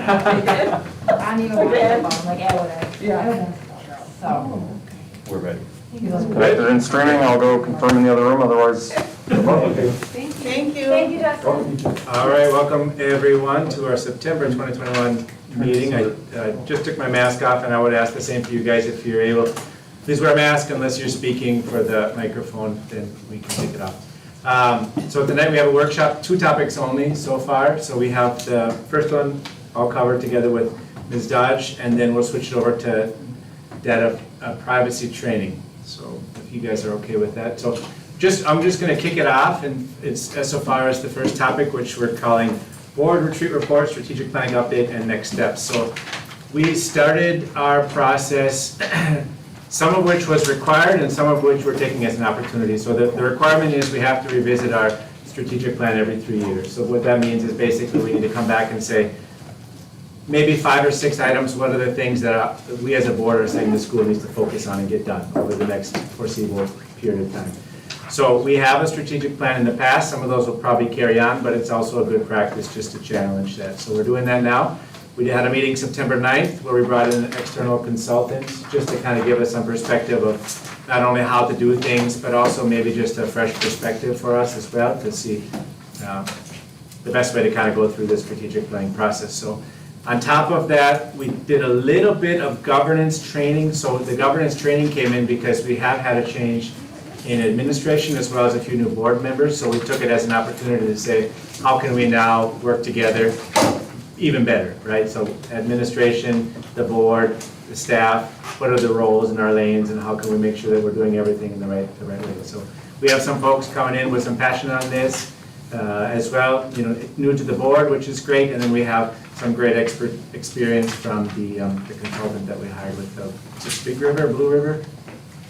I need a microphone, like Ed Yeah. So. We're ready. Okay, they're in streaming, I'll go confirm in the other room, otherwise. Thank you. Thank you, Justin. All right, welcome everyone to our September 2021 meeting. I just took my mask off, and I would ask the same for you guys. If you're able, please wear a mask unless you're speaking for the microphone, then we can take it off. So tonight we have a workshop, 2 topics only so far. So we have the first one all covered together with Ms. Dodge, and then we'll switch it over to data privacy training. So if you guys are okay with that. So I'm just going to kick it off, and it's as so far as the first topic, which we're calling Board Retreat Report, Strategic Planning Update, and Next Steps. So we started our process, some of which was required and some of which we're taking as an opportunity. So the requirement is we have to revisit our strategic plan every 3 years. So what that means is basically we need to come back and say, maybe 5 or 6 items, what are the things that we as a board are saying the school needs to focus on and get done over the next foreseeable period of time. So we have a strategic plan in the past. Some of those will probably carry on, but it's also a good practice just to challenge that. So we're doing that now. We had a meeting September 9th where we brought in external consultants just to kind of give us some perspective of not only how to do things, but also maybe just a fresh perspective for us as well to see the best way to kind of go through the strategic planning process. So on top of that, we did a little bit of governance training. So the governance training came in because we have had a change in administration as well as a few new board members. So we took it as an opportunity to say, how can we now work together even better, right? So administration, the board, the staff, what are the roles in our lanes, and how can we make sure that we're doing everything in the right way? So we have some folks coming in with some passion on this as well, new to the board, which is great, and then we have some great expert experience from the consultant that we hired with is it Big River, Blue River?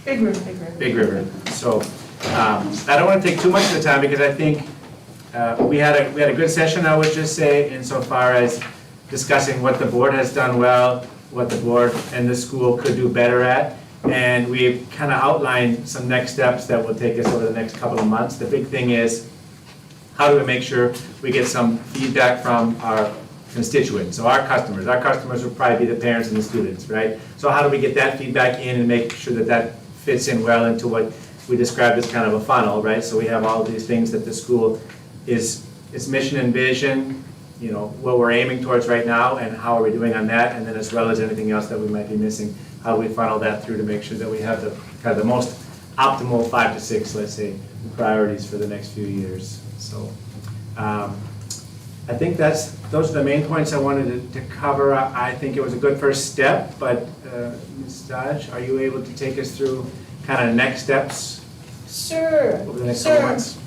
Big River. Big River. So I don't want to take too much of the time because I think we had a good session, I would just say, insofar as discussing what the board has done well, what the board and the school could do better at, and we've kind of outlined some next steps that will take us over the next couple of months. The big thing is, how do we make sure we get some feedback from our constituents, so our customers would probably be the parents and the students, right? So how do we get that feedback in and make sure that that fits in well into what we described as kind of a funnel, right? So we have all of these things that the school is its mission and vision, what we're aiming towards right now, and how are we doing on that, and then as well as anything else that we might be missing, how do we funnel that through to make sure that we have the kind of the most optimal 5 to 6, let's say, priorities for the next few years. So I think those are the main points I wanted to cover. I think it was a good first step, but Ms. Dodge, are you able to take us through kind of next steps Sure. over the next couple months?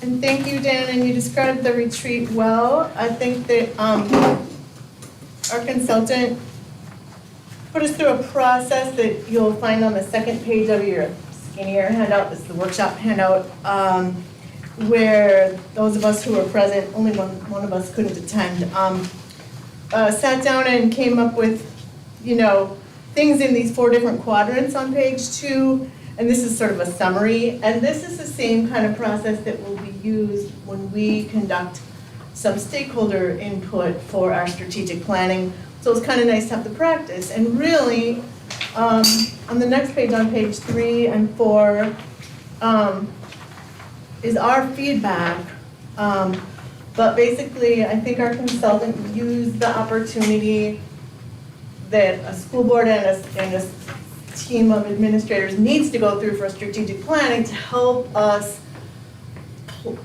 And thank you, Dan, and you described the retreat well. I think that our consultant put us through a process that you'll find on the second page of your skinnier handout. This is the workshop handout, where those of us who were present, only one of us couldn't attend, sat down and came up with, things in these 4 different quadrants on page 2, and this is sort of a summary, and this is the same kind of process that will be used when we conduct some stakeholder input for our strategic planning. So it's kind of nice to have the practice, and really, on the next page, on page 3 and 4, is our feedback, but basically I think our consultant used the opportunity that a school board and a team of administrators needs to go through for strategic planning to help us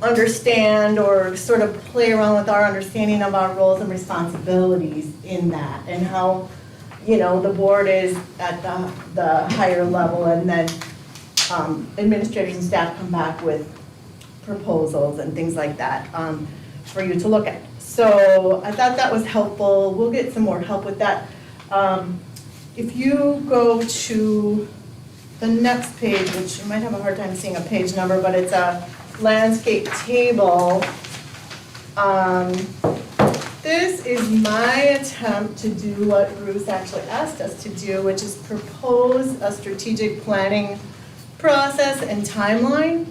understand or sort of play around with our understanding of our roles and responsibilities in that, and how the board is at the higher level, and then administrators and staff come back with proposals and things like that for you to look at. So I thought that was helpful. We'll get some more help with that. If you go to the next page, which you might have a hard time seeing a page number, but it's a landscape table. This is my attempt to do what Bruce actually asked us to do, which is propose a strategic planning process and timeline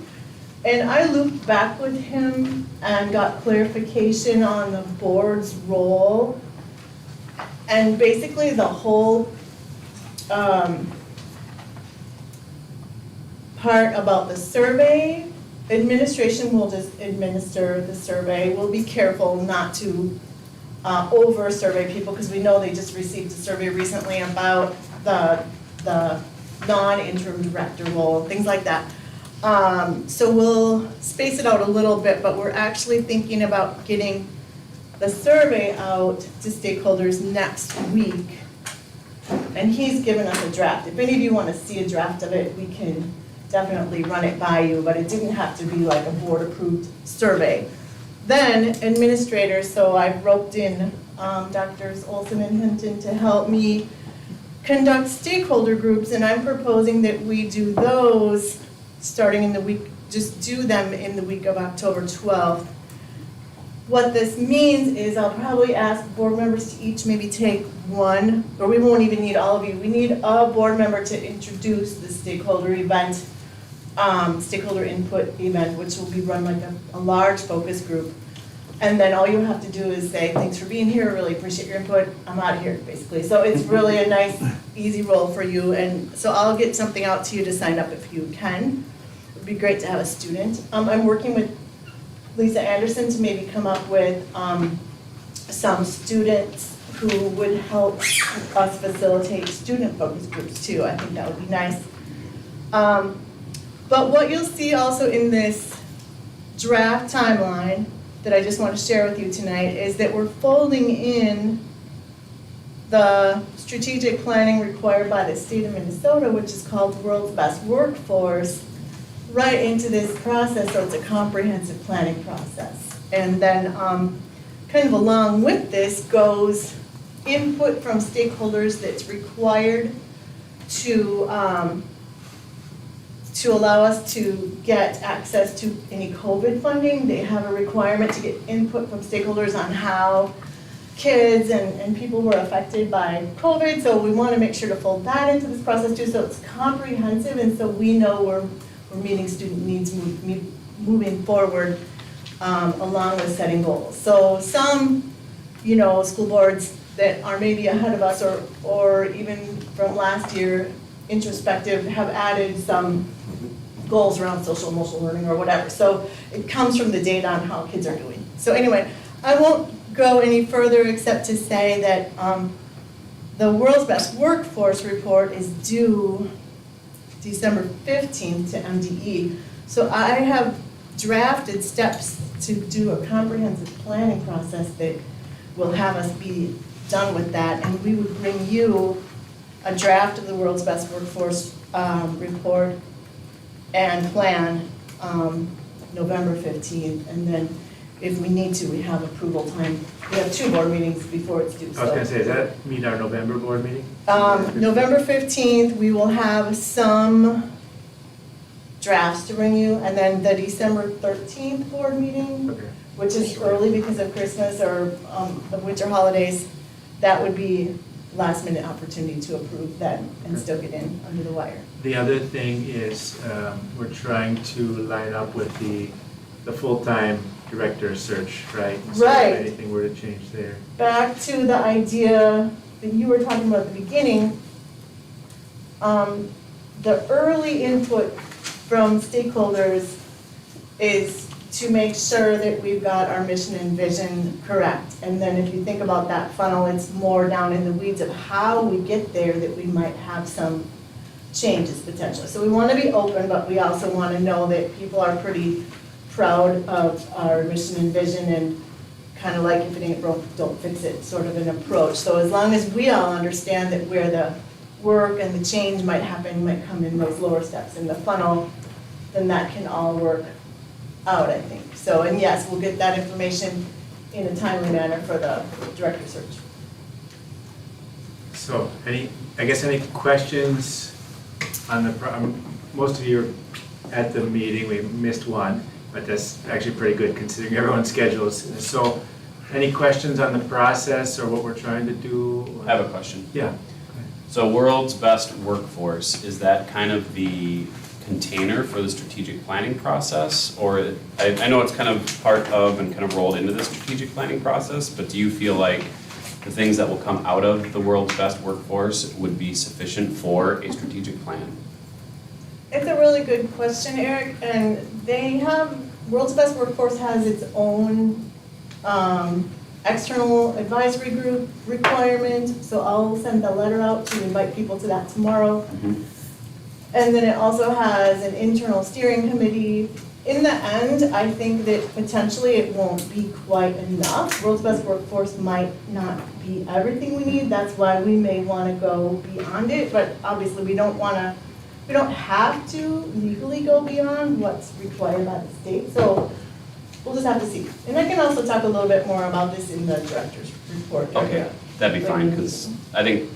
And I looped back with him and got clarification on the board's role. And basically the whole part about the survey, administration will just administer the survey. We'll be careful not to over-survey people, because we know they just received a survey recently about the non-interim director role, things like that. So we'll space it out a little bit, but we're actually thinking about getting the survey out to stakeholders next week. And he's given us a draft. If any of you want to see a draft of it, we can definitely run it by you, but it didn't have to be like a board-approved survey. Then administrators, so I've roped in Drs. Olson and Hinton to help me conduct stakeholder groups, and I'm proposing that we do those starting in the week, just do them in the week of October 12th. What this means is I'll probably ask board members to each maybe take one, or we won't even need all of you. We need a board member to introduce the stakeholder event, stakeholder input event, which will be run like a large focus group. And then all you have to do is say, thanks for being here, really appreciate your input, I'm out of here, basically. So it's really a nice, easy role for you. And so I'll get something out to you to sign up if you can. It would be great to have a student. I'm working with Lisa Anderson to maybe come up with some students who would help us facilitate student focus groups too. I think that would be nice. But what you'll see also in this draft timeline that I just want to share with you tonight is that we're folding in the strategic planning required by the state of Minnesota, which is called World's Best Workforce, right into this process, so it's a comprehensive planning process. And then kind of along with this goes input from stakeholders that's required to allow us to get access to any COVID funding. They have a requirement to get input from stakeholders on how kids and people were affected by COVID. So we want to make sure to fold that into this process too, so it's comprehensive, and so we know we're meeting student needs moving forward along with setting goals. So some, school boards that are maybe ahead of us or even from last year, introspective, have added some goals around social emotional learning or whatever. So it comes from the data on how kids are doing. So anyway, I won't go any further except to say that the World's Best Workforce report is due December 15th to MDE. So I have drafted steps to do a comprehensive planning process that will have us be done with that, and we would bring you a draft of the World's Best Workforce report and plan November 15th, and then if we need to, we have approval time. We have 2 board meetings before it's due. I was going to say, does that meet our November board meeting? November 15th, we will have some drafts to bring you, and then the December 13th board meeting, Okay. which is early because of Christmas or the winter holidays, that would be last minute opportunity to approve then and still get in under the wire. The other thing is, we're trying to line up with the full-time director search, right? So Right. if anything were to change there. Back to the idea that you were talking about at the beginning, the early input from stakeholders is to make sure that we've got our mission and vision correct. And then if you think about that funnel, it's more down in the weeds of how we get there that we might have some changes potentially. So we want to be open, but we also want to know that people are pretty proud of our mission and vision, and kind of like if it ain't broke, don't fix it sort of an approach. So as long as we all understand that where the work and the change might happen, might come in those lower steps in the funnel, then that can all work out, I think. So, and yes, we'll get that information in a timely manner for the director search. So, any questions on the, most of you are at the meeting, we missed one, but that's actually pretty good considering everyone's schedules. So, any questions on the process or what we're trying to do? I have a question. Yeah. So World's Best Workforce, is that kind of the container for the strategic planning process? Or, I know it's kind of part of and kind of rolled into the strategic planning process, but do you feel like the things that will come out of the world's best workforce would be sufficient for a strategic plan? It's a really good question, Eric, and World's Best Workforce has its own external advisory group requirement, so I'll send a letter out to invite people to that tomorrow. Mhm. And then it also has an internal steering committee. In the end, I think that potentially it won't be quite enough. World's Best Workforce might not be everything we need, that's why we may wanna go beyond it, but obviously we don't have to legally go beyond what's required by the state, so we'll just have to see. And I can also talk a little bit more about this in the director's report. Okay, that'd be fine, because I think,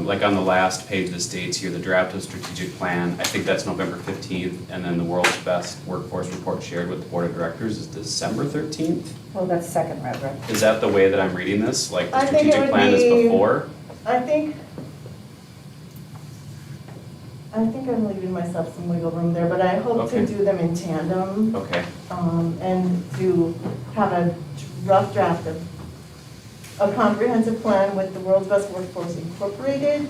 like on the last page, the states here, the draft of strategic plan, I think that's November 15th, and then the World's Best Workforce report shared with the board of directors is December 13th? Well, that's second round, right? Is that the way that I'm reading this? Like the I think it strategic would plan is be- before? I think I'm leaving myself some wiggle room there, but I hope to Okay. do them in tandem, Okay, and to have a rough draft of a comprehensive plan with the World's Best Workforce incorporated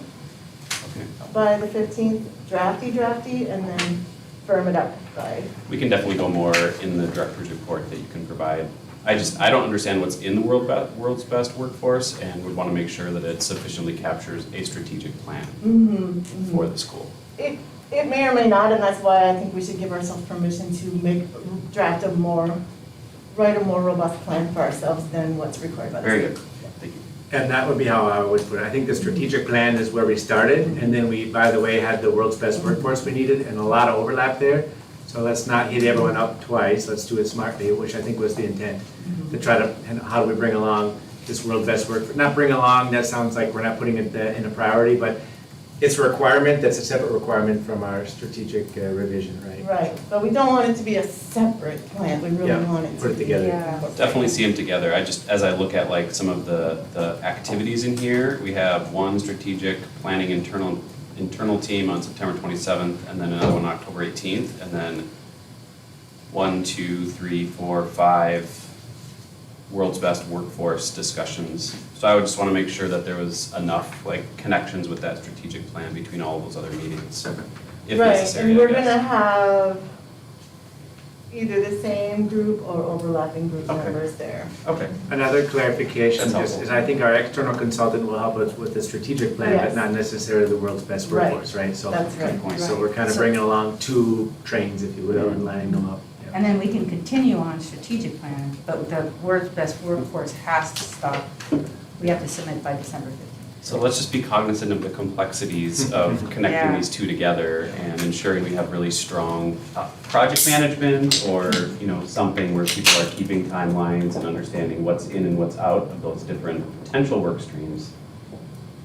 okay. by the 15th, drafty, and then firm it up by. We can definitely go more in the director's report that you can provide. I don't understand what's in the world's best workforce, and would want to make sure that it sufficiently captures a strategic plan for the school. It may or may not, and that's why I think we should give ourselves permission to write a more robust plan for ourselves than what's required by the state. Very good, thank you. And that would be how I would put it. I think the strategic plan is where we started, and then we, by the way, had the world's best workforce we needed, and a lot of overlap there. So let's not hit everyone up twice, let's do it smartly, which I think was the intent. To try to, and how do we bring along this world's best work, not bring along, that sounds like we're not putting it in a priority, but it's a requirement, that's a separate requirement from our strategic revision, right? Right, but we don't want it to be a separate plan, we really Yeah, want it to put it be. together. Yeah. Definitely see them together. As I look at like some of the activities in here, we have one strategic planning internal team on September 27th, and then another one October 18th, and then 1, 2, 3, 4, 5 world's best workforce discussions. So I would just want to make sure that there was enough like connections with that strategic plan between all of those other meetings, if Right, necessary, and I we're guess. gonna have either the same group or overlapping group Okay. members there. Okay, Another clarification, That's just helpful. is I think our external consultant will help us with the strategic plan, but Yes. not necessarily the world's best Right. workforce, right? So, That's right. good point. so we're kind of So- bringing along two trains, if you will, and lining them up. Yeah. And then we can continue on strategic plan, but the world's best workforce has to stop. We have to submit by December 15th. so let's just be cognizant of the complexities of connecting Yeah. these two together and ensuring we have really strong project management, or, something where people are keeping timelines and understanding what's in and what's out of those different potential work streams,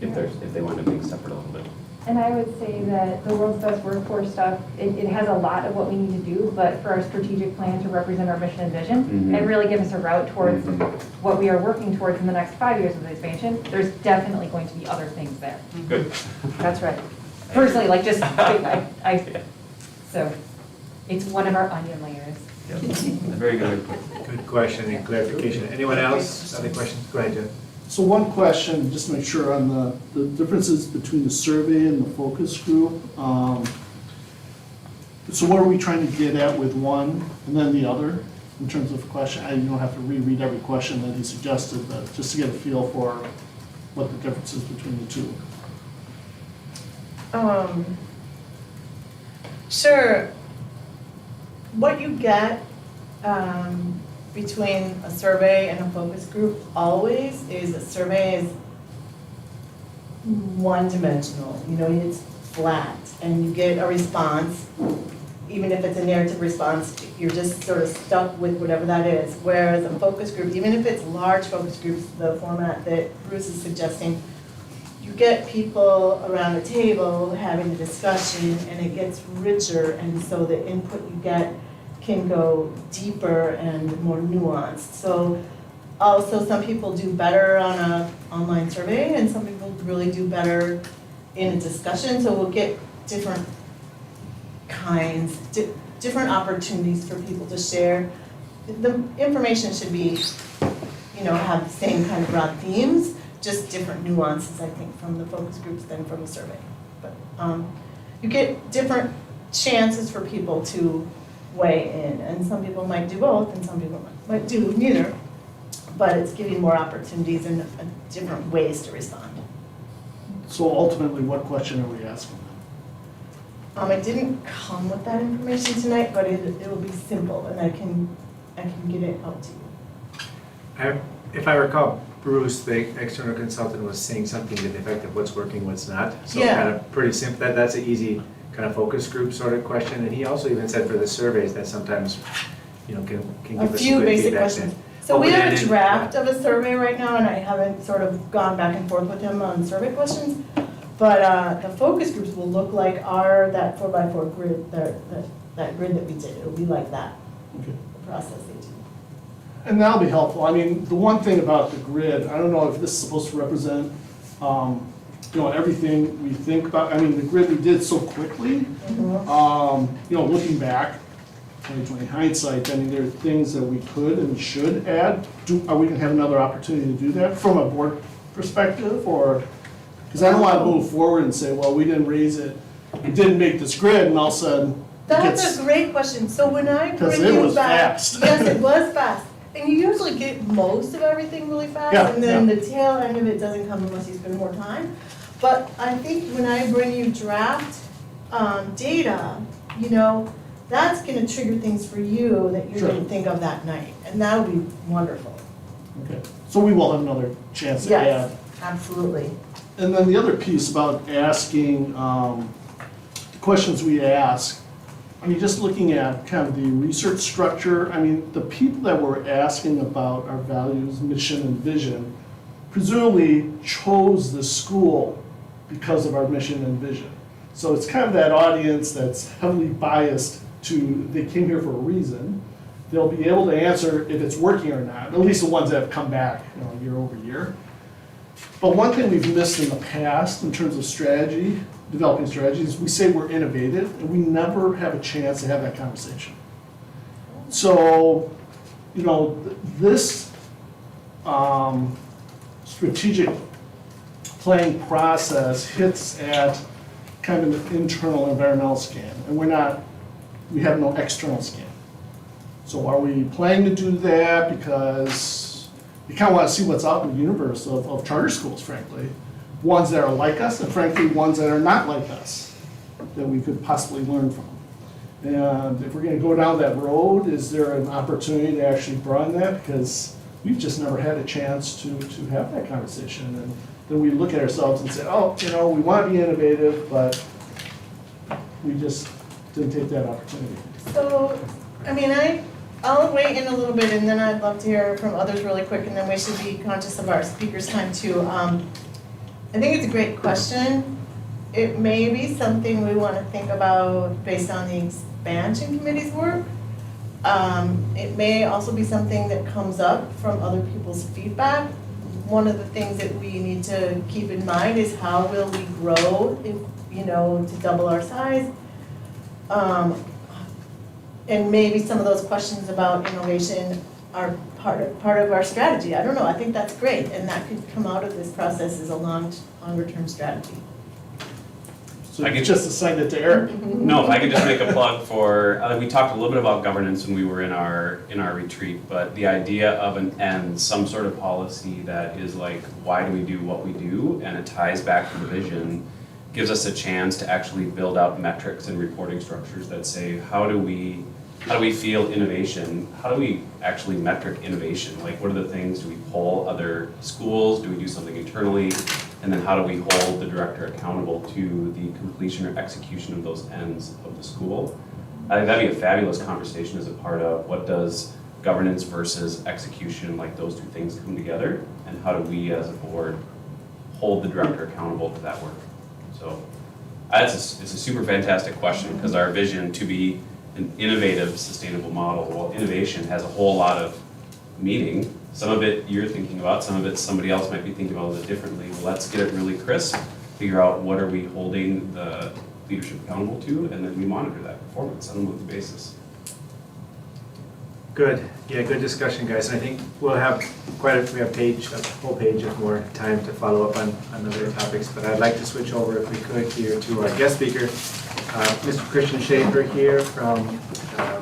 if they wind up being separate a little bit. And I would say that the world's best workforce stuff, it has a lot of what we need to do, but for our strategic plan to represent our mission and vision, Mhm. and really give us a route towards Mhm. what we are working towards in the next 5 years of the expansion, there's definitely going to be other things there. Good. That's right. Personally, like just, so, it's one of our onion layers. Very good. Good question and clarification. Anyone else? Other questions? Go ahead, Jeff. So one question, just to make sure on the differences between the survey and the focus group. So what are we trying to get at with one and then the other in terms of question? You don't have to reread every question that he suggested, but just to get a feel for what the difference is between the two. Sure. What you get between a survey and a focus group always is a survey is one-dimensional, it's flat, and you get a response, even if it's a narrative response, you're just sort of stuck with whatever that is. Whereas a focus group, even if it's large focus groups, the format that Bruce is suggesting, you get people around the table having a discussion, and it gets richer, and so the input you get can go deeper and more nuanced. So also, some people do better on an online survey, and some people really do better in a discussion, so we'll get different kinds, different opportunities for people to share. The information should be, have the same kind of broad themes, just different nuances, I think, from the focus groups than from the survey. But you get different chances for people to weigh in, and some people might do both, and some people might do neither. But it's giving more opportunities and different ways to respond. So ultimately, what question are we asking them? It didn't come with that information tonight, but it will be simple, and I can get it out to you. If I recall, Bruce, the external consultant, was saying something to the effect of what's working, what's not. So Yeah. kind of pretty simple, that's an easy kind of focus group sort of question. And he also even said for the surveys that sometimes, can give A us some few good basic feedback. questions. then. So we Open have a ended, draft of a survey right now, and I haven't sort of gone back and forth with him on survey questions. But the focus groups will look like that 4x4 grid, that grid that we did. It'll be like that, Okay. the process they do. And that'll be helpful. I mean, the one thing about the grid, I don't know if this is supposed to represent, everything we think about. I mean, the grid we did so quickly, looking back, 2020 hindsight, I mean, there are things that we could and should add. Are we gonna have another opportunity to do that from a board perspective, or? Because I don't want to move forward and say, well, we didn't raise it, we didn't make this grid, and all of a sudden, it That's gets. a great question. So when I Because bring it you was back, fast. yes, it was fast. And you usually get most of everything really fast, Yeah, and then yeah. the tail end of it doesn't come unless you spend more time. But I think when I bring you draft data, that's gonna trigger things for you that you Sure. didn't think of that night, and that'll be wonderful. Okay, so we will have another chance to add. Yes, absolutely. And then the other piece about asking, the questions we ask, I mean, just looking at kind of the research structure, I mean, the people that we're asking about our values, mission, and vision presumably chose the school because of our mission and vision. So it's kind of that audience that's heavily biased to, they came here for a reason. They'll be able to answer if it's working or not, at least the ones that have come back, year over year. But one thing we've missed in the past in terms of strategy, developing strategies, we say we're innovative, and we never have a chance to have that conversation. So, this strategic planning process hits at kind of an internal environmental scan, and we have no external scan. So are we planning to do that because you kind of want to see what's out in the universe of charter schools, frankly. Ones that are like us, and frankly, ones that are not like us, that we could possibly learn from. And if we're going to go down that road, is there an opportunity to actually broaden that? Because we've just never had a chance to have that conversation. And then we look at ourselves and say, oh, we want to be innovative, but we just didn't take that opportunity. So, I'll weigh in a little bit, and then I'd love to hear from others really quick, and then we should be conscious of our speakers' time too. I think it's a great question. It may be something we want to think about based on the expansion committee's work. It may also be something that comes up from other people's feedback. One of the things that we need to keep in mind is how will we grow if, to double our size. And maybe some of those questions about innovation are part of our strategy. I don't know, I think that's great, and that could come out of this process as a longer term strategy. So I could- just assign it to Eric. No, if I could just make a plug for, we talked a little bit about governance when we were in our retreat, but the idea of an end, some sort of policy that is like, why do we do what we do, and it ties back to the vision, gives us a chance to actually build out metrics and reporting structures that say, how do we feel innovation? How do we actually metric innovation? Like, what are the things, do we poll other schools? Do we do something internally? And then how do we hold the director accountable to the completion or execution of those ends of the school? I think that'd be a fabulous conversation as a part of what does governance versus execution, like those two things come together? And how do we as a board hold the director accountable to that work? So it's a super fantastic question, because our vision to be an innovative, sustainable model, well, innovation has a whole lot of meaning. Some of it you're thinking about, some of it somebody else might be thinking about a little bit differently. Well, let's get it really crisp, figure out what are we holding the leadership accountable to, and then we monitor that performance on a monthly basis. Good, yeah, good discussion, guys, and I think we'll have we have a whole page of more time to follow up on other topics, but I'd like to switch over, if we could, here to our guest speaker, Mr. Christian Schaefer here from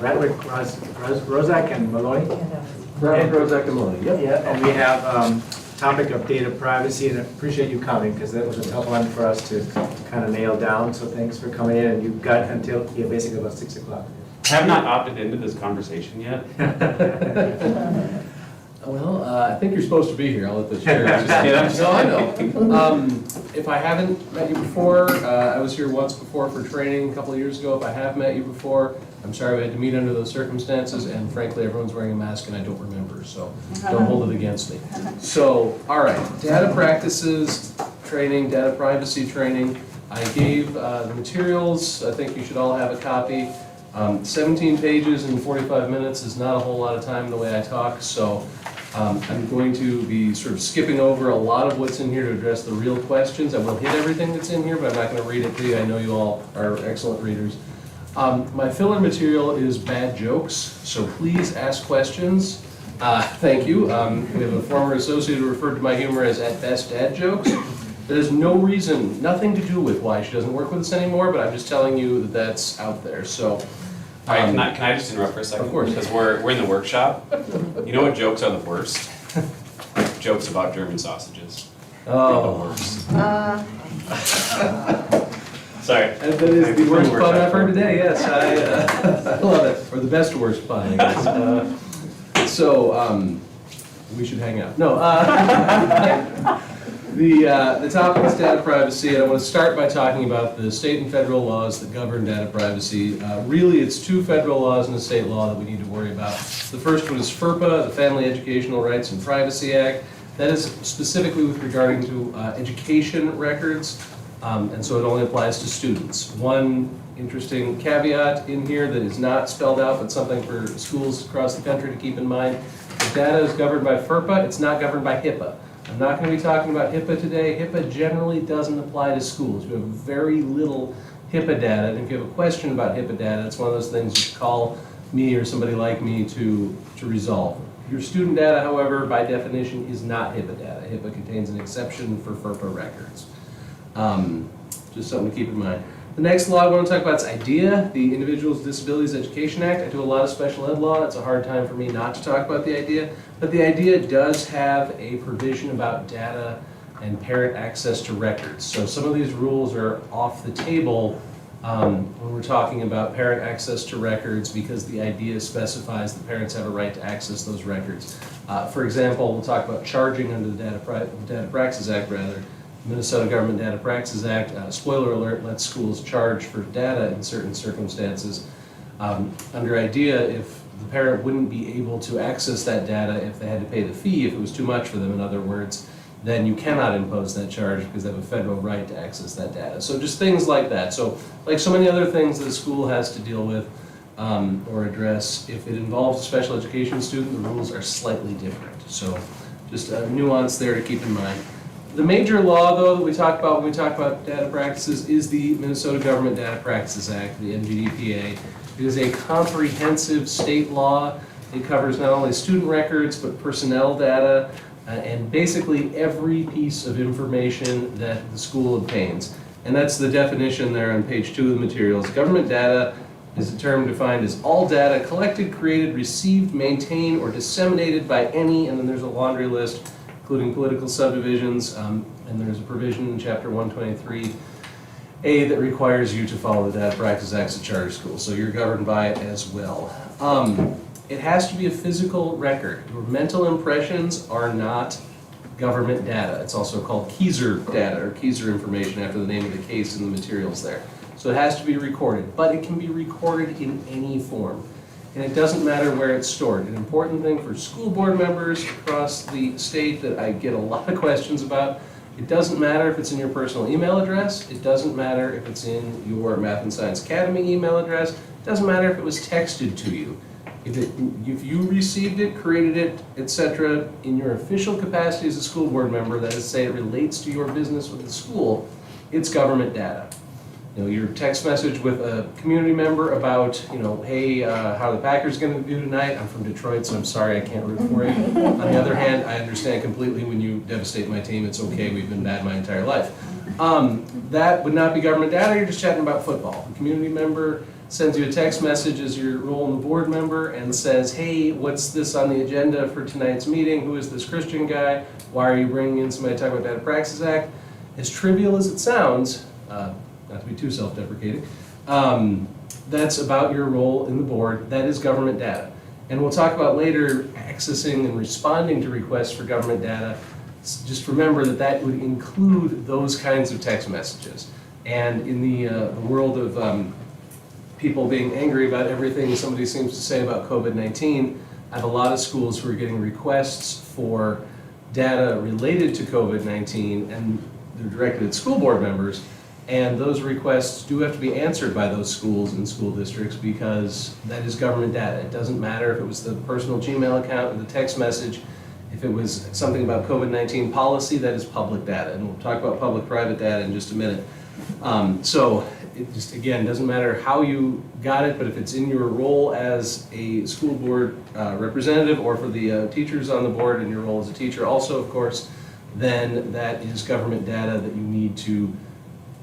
Radwick, Rozak and Malloy. Radwick, Rozak and Malloy, yep. Yeah, and we have topic of data privacy, and I appreciate you coming, because that was a tough one for us to kind of nail down, so thanks for coming in, and you've got until, basically about 6 o'clock. Have not opted into this conversation yet. Well, I think you're supposed to be here, I'll let the chair. No, I know. If I haven't met you before, I was here once before for training a couple of years ago. If I have met you before, I'm sorry we had to meet under those circumstances, and frankly, everyone's wearing a mask and I don't remember, so don't hold it against me. So, all right, data practices training, data privacy training. I gave the materials, I think you should all have a copy. 17 pages in 45 minutes is not a whole lot of time the way I talk, so I'm going to be sort of skipping over a lot of what's in here to address the real questions. I will hit everything that's in here, but I'm not going to read it to you. I know you all are excellent readers. My filler material is bad jokes, so please ask questions. Thank you. We have a former associate who referred to my humor as at best dad jokes. There's no reason, nothing to do with why she doesn't work with us anymore, but I'm just telling you that that's out there, so. All right, can I just interrupt for a second? Of course. Because we're in the workshop. You know what jokes are the worst? Jokes about German sausages. Oh. Sorry. That is the worst pun I've heard today, yes, I love it, or the best worst pun, I guess. So, we should hang out. No, the topic is data privacy, and I want to start by talking about the state and federal laws that govern data privacy. Really, it's 2 federal laws and a state law that we need to worry about. The first one is FERPA, the Family Educational Rights and Privacy Act. That is specifically with regarding to education records, and so it only applies to students. One interesting caveat in here that is not spelled out, but something for schools across the country to keep in mind. If data is governed by FERPA, it's not governed by HIPAA. I'm not going to be talking about HIPAA today. HIPAA generally doesn't apply to schools. We have very little HIPAA data, and if you have a question about HIPAA data, it's one of those things you should call me or somebody like me to resolve. Your student data, however, by definition, is not HIPAA data. HIPAA contains an exception for FERPA records. Just something to keep in mind. The next law I want to talk about is IDEA, the Individuals with Disabilities Education Act. I do a lot of special ed law. It's a hard time for me not to talk about the IDEA. But the IDEA does have a provision about data and parent access to records. So some of these rules are off the table when we're talking about parent access to records because the IDEA specifies that parents have a right to access those records. For example, we'll talk about charging under the Data Practices Act, rather. Minnesota Government Data Practices Act, spoiler alert, lets schools charge for data in certain circumstances. Under IDEA, if the parent wouldn't be able to access that data if they had to pay the fee, if it was too much for them, in other words, then you cannot impose that charge because they have a federal right to access that data. So just things like that. So like so many other things that a school has to deal with or address, if it involves a special education student, the rules are slightly different. So just a nuance there to keep in mind. The major law, though, that we talk about when we talk about data practices is the Minnesota Government Data Practices Act, the NGDPA. It is a comprehensive state law. It covers not only student records, but personnel data, and basically every piece of information that the school obtains. And that's the definition there on page 2 of the materials. Government data is a term defined as all data collected, created, received, maintained, or disseminated by any, and then there's a laundry list, including political subdivisions, and there's a provision in Chapter 123A that requires you to follow the Data Practices Act as a charter school, so you're governed by it as well. It has to be a physical record. Your mental impressions are not government data. It's also called Keyser data, or Keyser information after the name of the case in the materials there. So it has to be recorded, but it can be recorded in any form. And it doesn't matter where it's stored. An important thing for school board members across the state that I get a lot of questions about, it doesn't matter if it's in your personal email address, it doesn't matter if it's in your Math and Science Academy email address, it doesn't matter if it was texted to you. If you received it, created it, etc., in your official capacity as a school board member, that is to say it relates to your business with the school, it's government data. your text message with a community member about, hey, how the Packers going to do tonight. I'm from Detroit, so I'm sorry I can't root for you. On the other hand, I understand completely when you devastate my team. It's okay, we've been bad my entire life. That would not be government data. You're just chatting about football. A community member sends you a text message as your role in the board member and says, hey, what's this on the agenda for tonight's meeting? Who is this Christian guy? Why are you bringing in somebody to talk about Data Practices Act? As trivial as it sounds, not to be too self-deprecating, that's about your role in the board. That is government data. And we'll talk about later accessing and responding to requests for government data. Just remember that that would include those kinds of text messages. And in the world of people being angry about everything somebody seems to say about COVID-19, I have a lot of schools who are getting requests for data related to COVID-19, and they're directed at school board members. And those requests do have to be answered by those schools and school districts because that is government data. It doesn't matter if it was the personal Gmail account or the text message. If it was something about COVID-19 policy, that is public data. And we'll talk about public-private data in just a minute. So it just, again, doesn't matter how you got it, but if it's in your role as a school board representative or for the teachers on the board and your role as a teacher also, of course, then that is government data that you need to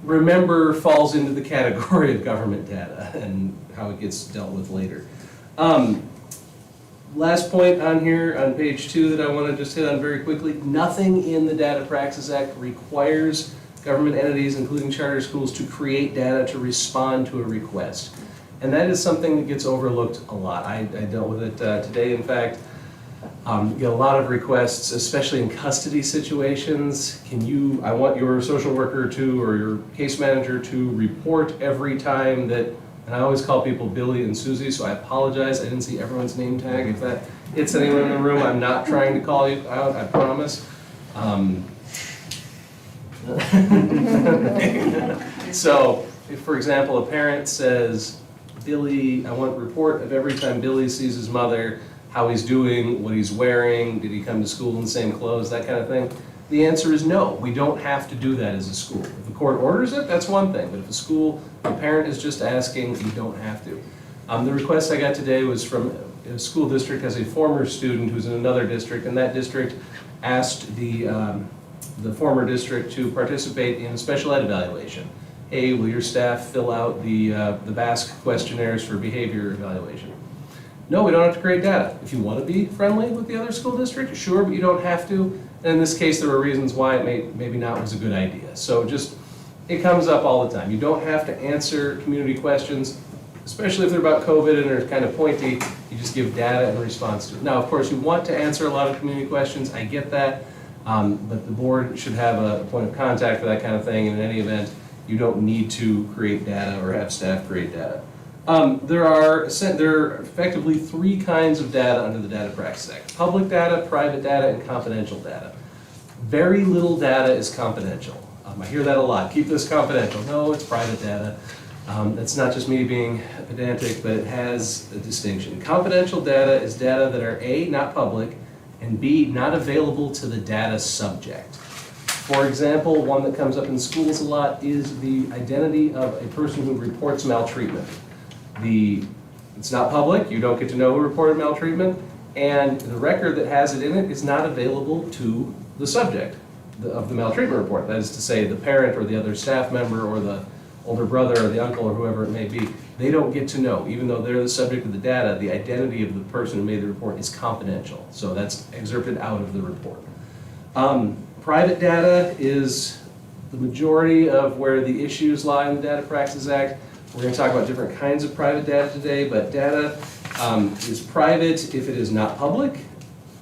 remember falls into the category of government data and how it gets dealt with later. Last point on here on page 2 that I want to just hit on very quickly, nothing in the Data Practices Act requires government entities, including charter schools, to create data to respond to a request. And that is something that gets overlooked a lot. I dealt with it today, in fact. You get a lot of requests, especially in custody situations. I want your social worker to, or your case manager to report every time that, and I always call people Billy and Susie, so I apologize. I didn't see everyone's name tag. If that hits anyone in the room, I'm not trying to call you out, I promise. So, if, for example, a parent says, Billy, I want a report of every time Billy sees his mother, how he's doing, what he's wearing, did he come to school in the same clothes, that kind of thing. The answer is no, we don't have to do that as a school. If the court orders it, that's one thing, but if a parent is just asking, you don't have to. The request I got today was from a school district as a former student who's in another district, and that district asked the former district to participate in a special ed evaluation. Hey, will your staff fill out the BASC questionnaires for behavior evaluation? No, we don't have to create data. If you want to be friendly with the other school district, sure, but you don't have to. And in this case, there were reasons why it maybe not was a good idea. So just, it comes up all the time. You don't have to answer community questions, especially if they're about COVID and are kind of pointy. You just give data in response to it. Now, of course, you want to answer a lot of community questions. I get that. But the board should have a point of contact for that kind of thing. And in any event, you don't need to create data or have staff create data. There are effectively 3 kinds of data under the Data Practices Act: public data, private data, and confidential data. Very little data is confidential. I hear that a lot. Keep this confidential. No, it's private data. That's not just me being pedantic, but it has a distinction. Confidential data is data that are A, not public, and B, not available to the data subject. For example, one that comes up in schools a lot is the identity of a person who reports maltreatment. It's not public, you don't get to know who reported maltreatment, and the record that has it in it is not available to the subject of the maltreatment report. That is to say, the parent or the other staff member or the older brother or the uncle or whoever it may be. They don't get to know, even though they're the subject of the data, the identity of the person who made the report is confidential. So that's excerpted out of the report. Private data is the majority of where the issues lie in the Data Practices Act. We're going to talk about different kinds of private data today, but data is private if it is not public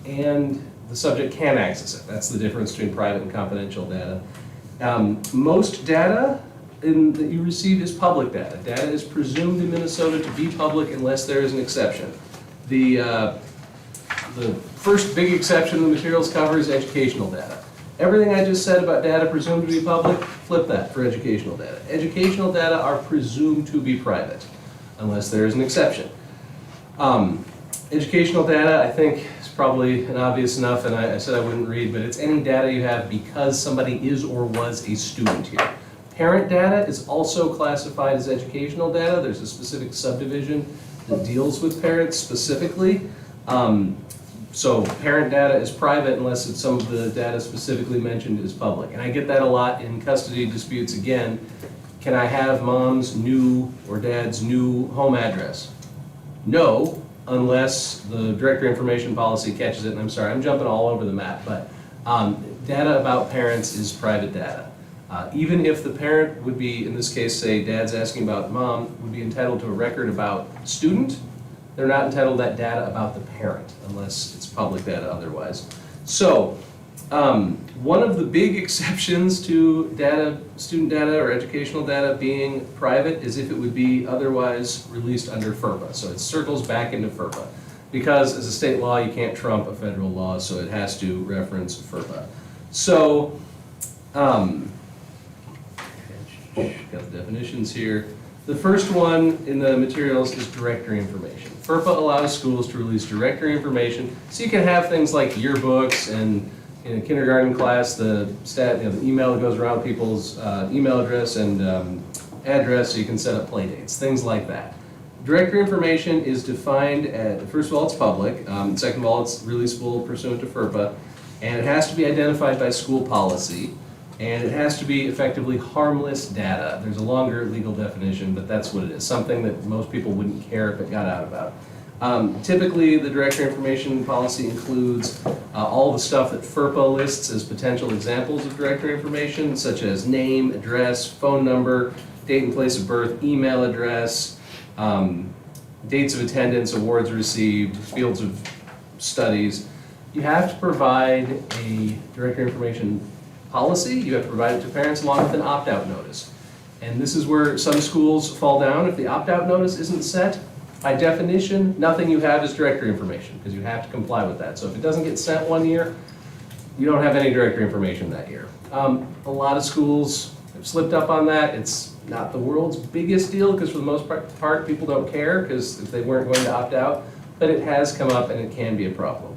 and the subject can access it. That's the difference between private and confidential data. Most data that you receive is public data. Data is presumed in Minnesota to be public unless there is an exception. The first big exception the materials cover is educational data. Everything I just said about data presumed to be public, flip that for educational data. Educational data are presumed to be private, unless there is an exception. Educational data, I think, is probably an obvious enough, and I said I wouldn't read, but it's any data you have because somebody is or was a student here. Parent data is also classified as educational data. There's a specific subdivision that deals with parents specifically. So parent data is private unless it's some of the data specifically mentioned is public. And I get that a lot in custody disputes again. Can I have mom's new or dad's new home address? No, unless the directory information policy catches it, and I'm sorry, I'm jumping all over the map, but data about parents is private data. Even if the parent would be, in this case, say dad's asking about mom, would be entitled to a record about student, they're not entitled to that data about the parent unless it's public data otherwise. So, one of the big exceptions to data, student data or educational data being private is if it would be otherwise released under FERPA. So it circles back into FERPA. Because as a state law, you can't trump a federal law, so it has to reference FERPA. So, got the definitions here. The first one in the materials is directory information. FERPA allows schools to release directory information, so you can have things like yearbooks and in a kindergarten class, the email that goes around people's email address and address, so you can set up play dates, things like that. Directory information is defined at, first of all, it's public. Second of all, it's releasable pursuant to FERPA, and it has to be identified by school policy. And it has to be effectively harmless data. There's a longer legal definition, but that's what it is. Something that most people wouldn't care if it got out about. Typically, the directory information policy includes all the stuff that FERPA lists as potential examples of directory information, such as name, address, phone number, date and place of birth, email address, dates of attendance, awards received, fields of studies. You have to provide a directory information policy, you have to provide it to parents along with an opt-out notice. And this is where some schools fall down. If the opt-out notice isn't set, by definition, nothing you have is directory information, because you have to comply with that. So if it doesn't get sent one year, you don't have any directory information that year. A lot of schools have slipped up on that. It's not the world's biggest deal, because for the most part, people don't care, because if they weren't going to opt out, but it has come up and it can be a problem.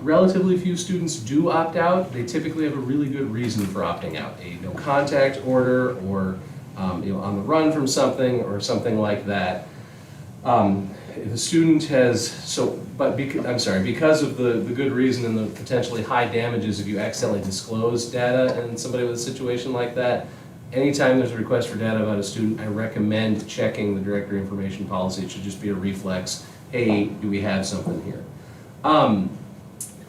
Relatively few students do opt out. They typically have a really good reason for opting out. A no contact order, or on the run from something, or something like that. If a student has, because of the good reason and the potentially high damages if you accidentally disclose data in somebody with a situation like that, anytime there's a request for data about a student, I recommend checking the directory information policy. It should just be a reflex. Hey, do we have something here?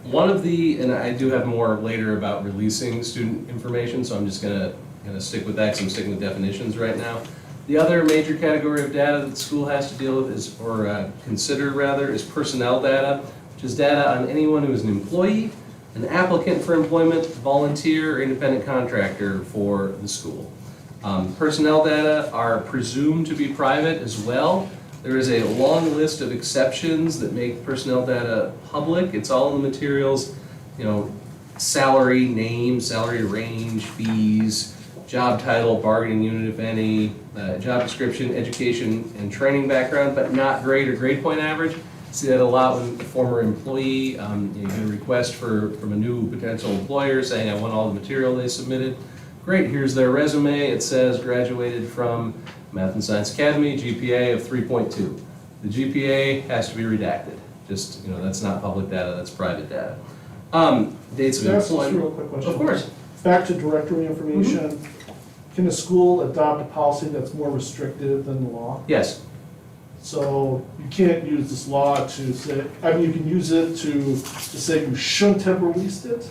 One of the, and I do have more later about releasing student information, so I'm just gonna stick with that because I'm sticking with definitions right now. The other major category of data that the school has to deal with is, or consider rather, is personnel data, which is data on anyone who is an employee, an applicant for employment, volunteer, or independent contractor for the school. Personnel data are presumed to be private as well. There is a long list of exceptions that make personnel data public. It's all in the materials, salary, name, salary range, fees, job title, bargaining unit if any, job description, education and training background, but not grade or grade point average. See that a lot with a former employee. You get a request from a new potential employer saying, I want all the material they submitted. Great, here's their resume. It says graduated from Math and Science Academy, GPA of 3.2. The GPA has to be redacted. Just, that's not public data, that's private data. Dates of Can I ask just a employment. real quick question? Of course. Back to directory information, can a school adopt a policy that's more restrictive than the law? Yes. So you can't use this law to say, you can use it to say you shouldn't have released it,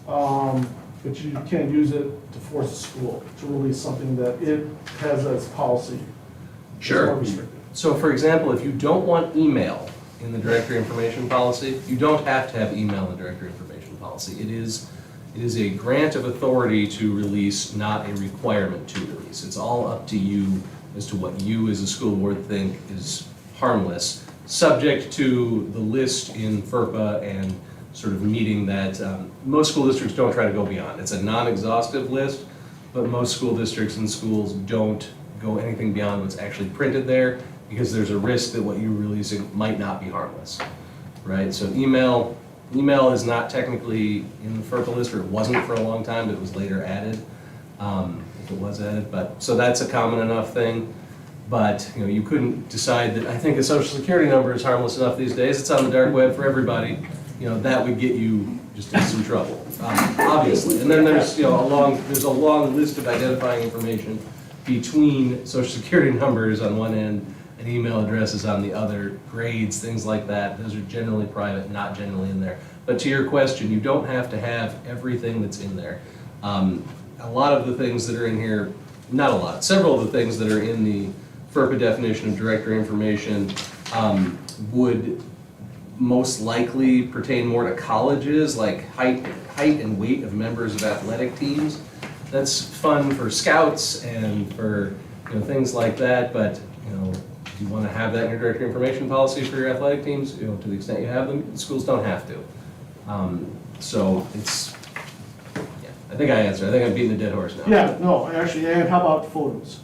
but you can't use it to force a school to release something that it has as policy. It's Sure. more restrictive. So for example, if you don't want email in the directory information policy, you don't have to have email in the directory information policy. It is a grant of authority to release, not a requirement to release. It's all up to you as to what you as a school board think is harmless, subject to the list in FERPA and sort of meeting that. Most school districts don't try to go beyond. It's a non-exhaustive list, but most school districts and schools don't go anything beyond what's actually printed there, because there's a risk that what you're releasing might not be harmless, right? So email is not technically in the FERPA list, or it wasn't for a long time, but it was later added. if it was added, but, so that's a common enough thing. But, you know, you couldn't decide that, I think a social security number is harmless enough these days, it's on the dark web for everybody. You know, that would get you just in some trouble, obviously. And then there's, you know, there's a long list of identifying information between social security numbers on one end and email addresses on the other, grades, things like that. Those are generally private, not generally in there. But to your question, you don't have to have everything that's in there. A lot of the things that are in here, not a lot, several of the things that are in the FERPA definition of directory information would most likely pertain more to colleges, like height and weight of members of athletic teams. That's fun for scouts and for, you know, things like that, but, you know, you want to have that in your directory information policy for your athletic teams, you know, to the extent you have them, schools don't have to. So it's, yeah, I think I answered. I think I'm beating a dead horse now. Yeah, no, actually, and how about photos,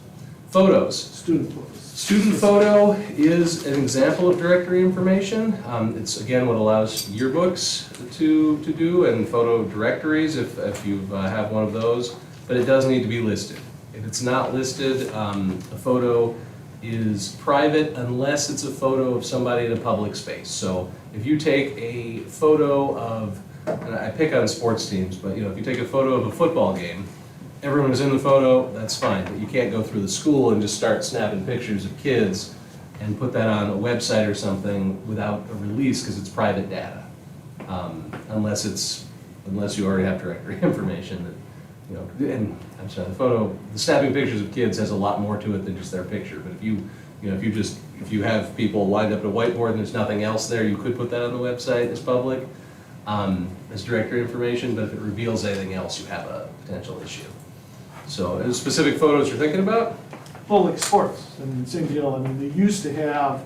Photos. student photos? Student photo is an example of directory information. It's, again, what allows yearbooks to do and photo directories if you have one of those, but it does need to be listed. If it's not listed, a photo is private unless it's a photo of somebody in a public space. So if you take a photo of, and I pick on sports teams, but you know, if you take a photo of a football game, everyone who's in the photo, that's fine, but you can't go through the school and just start snapping pictures of kids and put that on a website or something without a release because it's private data. Unless you already have directory information that, you know, and I'm sorry, the snapping pictures of kids has a lot more to it than just their picture, but if if you have people lined up at a whiteboard and there's nothing else there, you could put that on the website as public, as directory information, but if it reveals anything else, you have a potential issue. So, are there specific photos you're thinking about? Well, like sports, I mean, same deal, I mean, they used to have,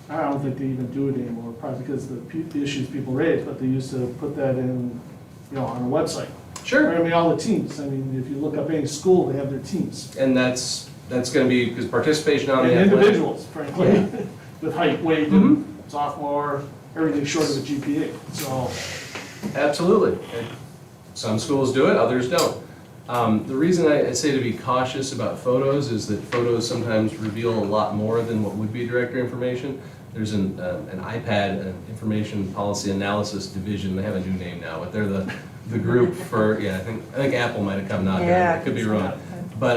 I don't think they even do it anymore, probably because the issues people raise, but they used to put that in, you know, on a website. Sure. I mean, all the teams, I mean, if you look up any school, they have their teams. And that's going to be, because participation on the And athletic. individuals, frankly, with height, weight, and sophomore, everything short of a GPA, so. Absolutely. And some schools do it, others don't. The reason I say to be cautious about photos is that photos sometimes reveal a lot more than what would be directory information. There's an iPad, an Information Policy Analysis Division, they have a new name now, but they're the group for, yeah, I think Apple might have come knocking, I could be wrong. But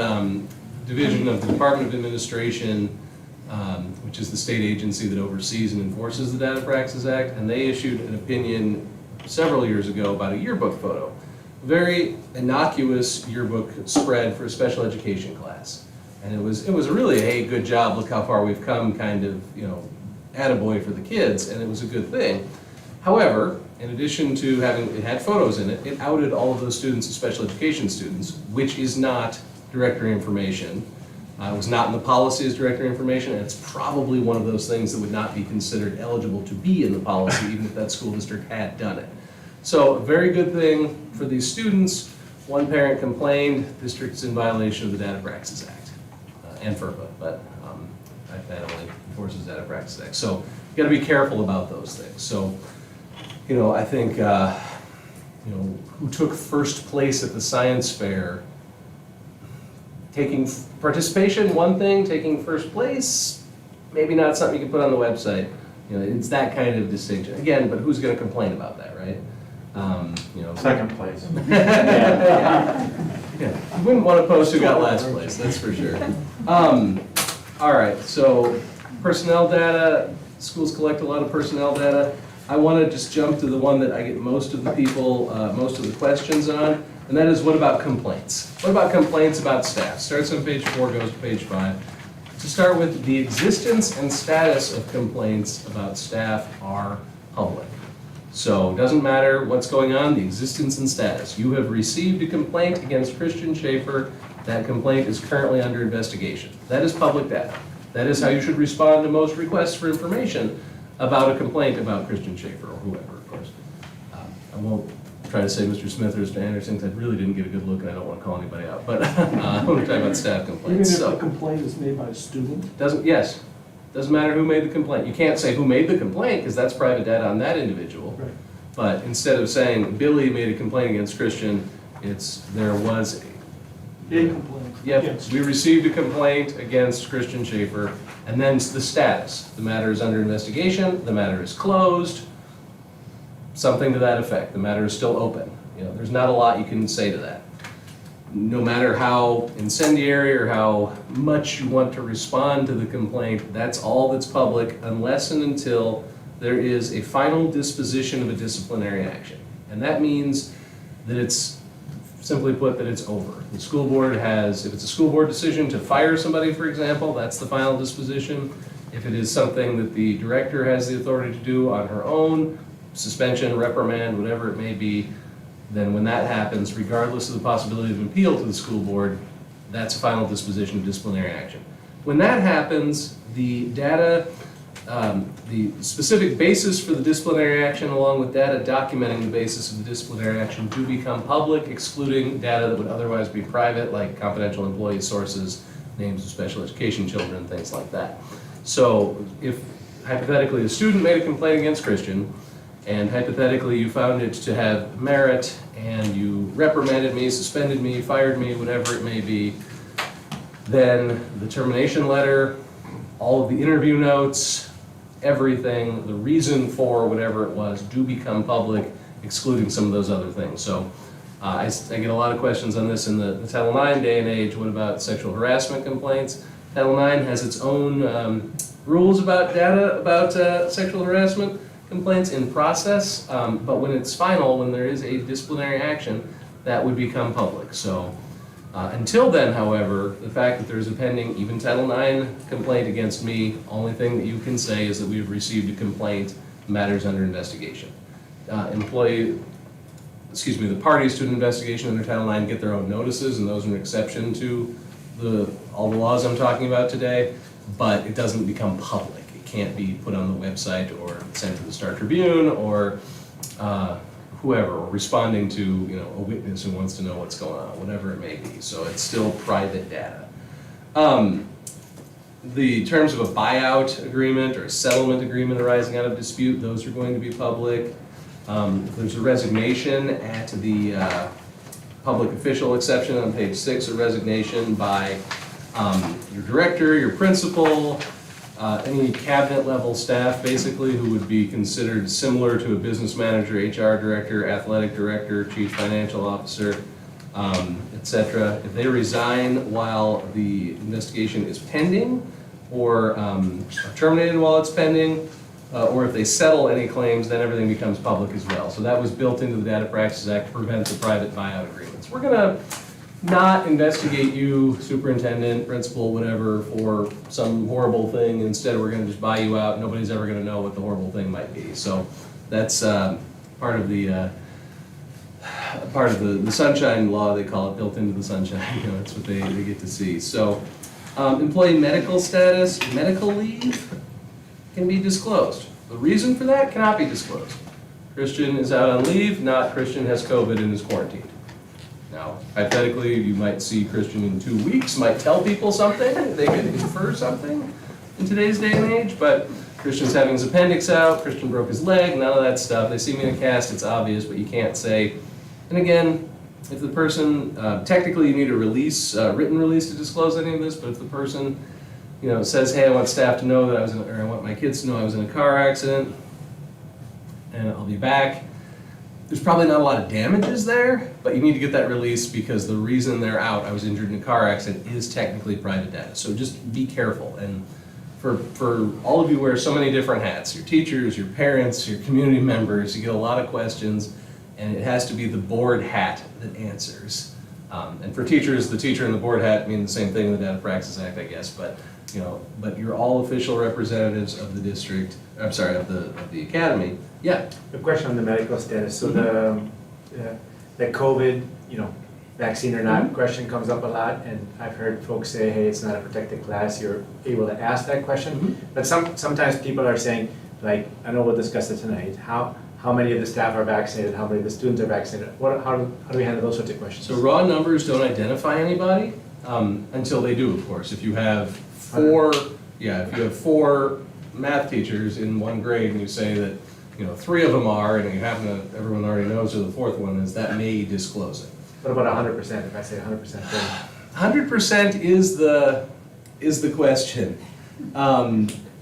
division of the Department of Administration, which is the state agency that oversees and enforces the Data Practices Act, and they issued an opinion several years ago about a yearbook photo. Very innocuous yearbook spread for a special education class. And it was really a hey, good job, look how far we've come kind of, you know, attaboy for the kids, and it was a good thing. However, in addition to having, it had photos in it, it outed all of those students as special education students, which is not directory information. It was not in the policy as directory information, and it's probably one of those things that would not be considered eligible to be in the policy, even if that school district had done it. So a very good thing for these students. One parent complained, district's in violation of the Data Practices Act and FERPA, but that only enforces the Data Practices Act. So you got to be careful about those things. So, you know, I think, you know, who took first place at the science fair? Taking participation, one thing. Taking first place, maybe not something you can put on the website. You know, it's that kind of distinction. Again, but who's going to complain about that, right? You know, Second place. yeah. You wouldn't want to post who got last place, that's for sure. All right, so personnel data, schools collect a lot of personnel data. I want to just jump to the one that I get most of the people, most of the questions on, and that is what about complaints? What about complaints about staff? Starts on page 4, goes to page 5. To start with, the existence and status of complaints about staff are public. So it doesn't matter what's going on, the existence and status. You have received a complaint against Christian Schaefer. That complaint is currently under investigation. That is public data. That is how you should respond to most requests for information about a complaint about Christian Schaefer or whoever, of course. I won't try to say Mr. Smith or Mr. Anderson, because I really didn't get a good look and I don't want to call anybody out. But I want to talk about staff Even complaints. if So, the complaint is made by a student? yes, doesn't matter who made the complaint. You can't say who made the complaint because that's private data on that individual. Right. But instead of saying Billy made a complaint against Christian, it's there was A complaint. Yep, Yes. we received a complaint against Christian Schaefer, and then the status. The matter is under investigation, the matter is closed, something to that effect. The matter is still open. You know, there's not a lot you can say to that. No matter how incendiary or how much you want to respond to the complaint, that's all that's public unless and until there is a final disposition of a disciplinary action. And that means that it's, simply put, that it's over. The school board has, if it's a school board decision to fire somebody, for example, that's the final disposition. If it is something that the director has the authority to do on her own, suspension, reprimand, whatever it may be, then when that happens, regardless of the possibility of appeal to the school board, that's a final disposition of disciplinary action. When that happens, the data, the specific basis for the disciplinary action along with data documenting the basis of the disciplinary action do become public, excluding data that would otherwise be private, like confidential employee sources, names of special education children, things like that. So if hypothetically a student made a complaint against Christian, and hypothetically you found it to have merit, and you reprimanded me, suspended me, fired me, whatever it may be, then the termination letter, all of the interview notes, everything, the reason for whatever it was, do become public, excluding some of those other things. So I get a lot of questions on this in the Title IX day and age. What about sexual harassment complaints? Title IX has its own rules about data about sexual harassment complaints in process, but when it's final, when there is a disciplinary action, that would become public. So until then, however, the fact that there's a pending even Title IX complaint against me, only thing that you can say is that we have received a complaint, matters under investigation. The parties to an investigation under Title IX get their own notices, and those are an exception to all the laws I'm talking about today, but it doesn't become public. It can't be put on the website or sent to the Star Tribune or whoever, or responding to a witness who wants to know what's going on, whatever it may be. So it's still private data. The terms of a buyout agreement or a settlement agreement arising out of dispute, those are going to be public. If there's a resignation at the public official exception on page 6, a resignation by your director, your principal, any cabinet level staff basically who would be considered similar to a business manager, HR director, athletic director, chief financial officer, etc. If they resign while the investigation is pending or are terminated while it's pending, or if they settle any claims, then everything becomes public as well. So that was built into the Data Practices Act to prevent the private buyout agreements. We're gonna not investigate you, superintendent, principal, whatever, for some horrible thing. Instead, we're gonna just buy you out. Nobody's ever gonna know what the horrible thing might be. So that's part of the sunshine law, they call it, built into the sunshine. That's what they get to see. So employee medical status, medical leave can be disclosed. The reason for that cannot be disclosed. Christian is out on leave, not Christian has COVID and is quarantined. Now, hypothetically, you might see Christian in 2 weeks, might tell people something, they could infer something in today's day and age, but Christian's having his appendix out, Christian broke his leg, none of that stuff. They see me in a cast, it's obvious, but you can't say. And again, if the person, technically you need a release, written release to disclose any of this, but if the person says, hey, I want staff to know that I want my kids to know I was in a car accident, and I'll be back. There's probably not a lot of damages there, but you need to get that release because the reason they're out, I was injured in a car accident, is technically private data. So just be careful. And for all of you wear so many different hats, your teachers, your parents, your community members, you get a lot of questions, and it has to be the board hat that answers. And for teachers, the teacher and the board hat mean the same thing in the Data Practices Act, I guess, but you're all official representatives of the district, I'm sorry, of the academy. Yeah. A question on the medical status. So the COVID, vaccine or not question comes up a lot, and I've heard folks say, hey, it's not a protected class. You're able to ask that question, but sometimes people are saying, like, I know we'll discuss it tonight. How many of the staff are vaccinated? How many of the students are vaccinated? How do we handle those sorts of questions? So raw numbers don't identify anybody until they do, of course. If you have four math teachers in one grade and you say that 3 of them are, and everyone already knows who the 4th one is, that may disclose it. What about 100%? If I say 100%, then 100% is the question.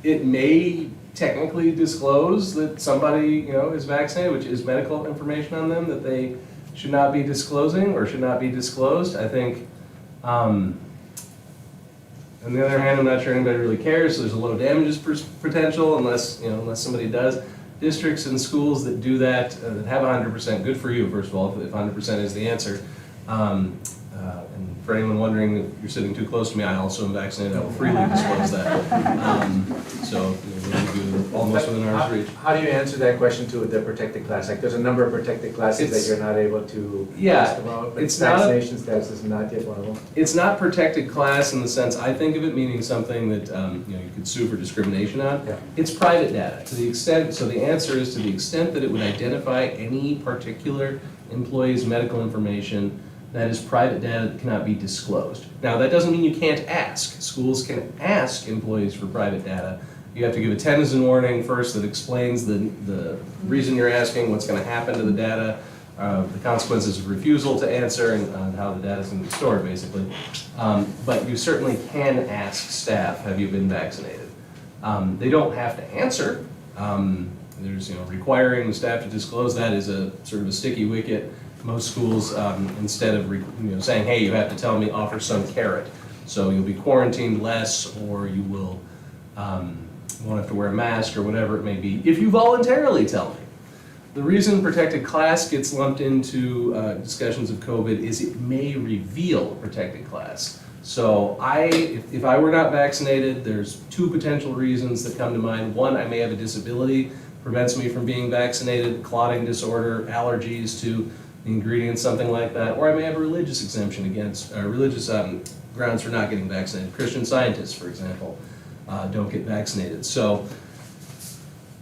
It may technically disclose that somebody, is vaccinated, which is medical information on them that they should not be disclosing or should not be disclosed. I think, on the other hand, I'm not sure anybody really cares. So there's a low damages potential unless somebody does. Districts and schools that do that, that have 100%, good for you, first of all, if 100% is the answer. And for anyone wondering if you're sitting too close to me, I also am vaccinated. I will freely disclose that. So we'll do almost within arm's reach. How do you answer that question too with the protected class? Like, there's a number of protected classes that you're not able to ask about, but vaccination status is not yet one of them. It's not protected class in the sense, I think of it meaning something that you could sue for discrimination on. Yeah. It's private data to the extent, so the answer is to the extent that it would identify any particular employee's medical information, that is private data that cannot be disclosed. Now, that doesn't mean you can't ask. Schools can ask employees for private data. You have to give a 10-cent warning first that explains the reason you're asking, what's going to happen to the data, the consequences of refusal to answer, and how the data is going to be stored, basically. But you certainly can ask staff, have you been vaccinated? They don't have to answer. There's, requiring the staff to disclose that is a sort of a sticky wicket. Most schools, instead of saying, hey, you have to tell me, offer some carrot. So you'll be quarantined less, or you will won't have to wear a mask or whatever it may be, if you voluntarily tell me. The reason protected class gets lumped into discussions of COVID is it may reveal protected class. So if I were not vaccinated, there's two potential reasons that come to mind. One, I may have a disability, prevents me from being vaccinated, clotting disorder, allergies to the ingredients, something like that, or I may have a religious exemption against, religious grounds for not getting vaccinated. Christian Scientists, for example, don't get vaccinated. So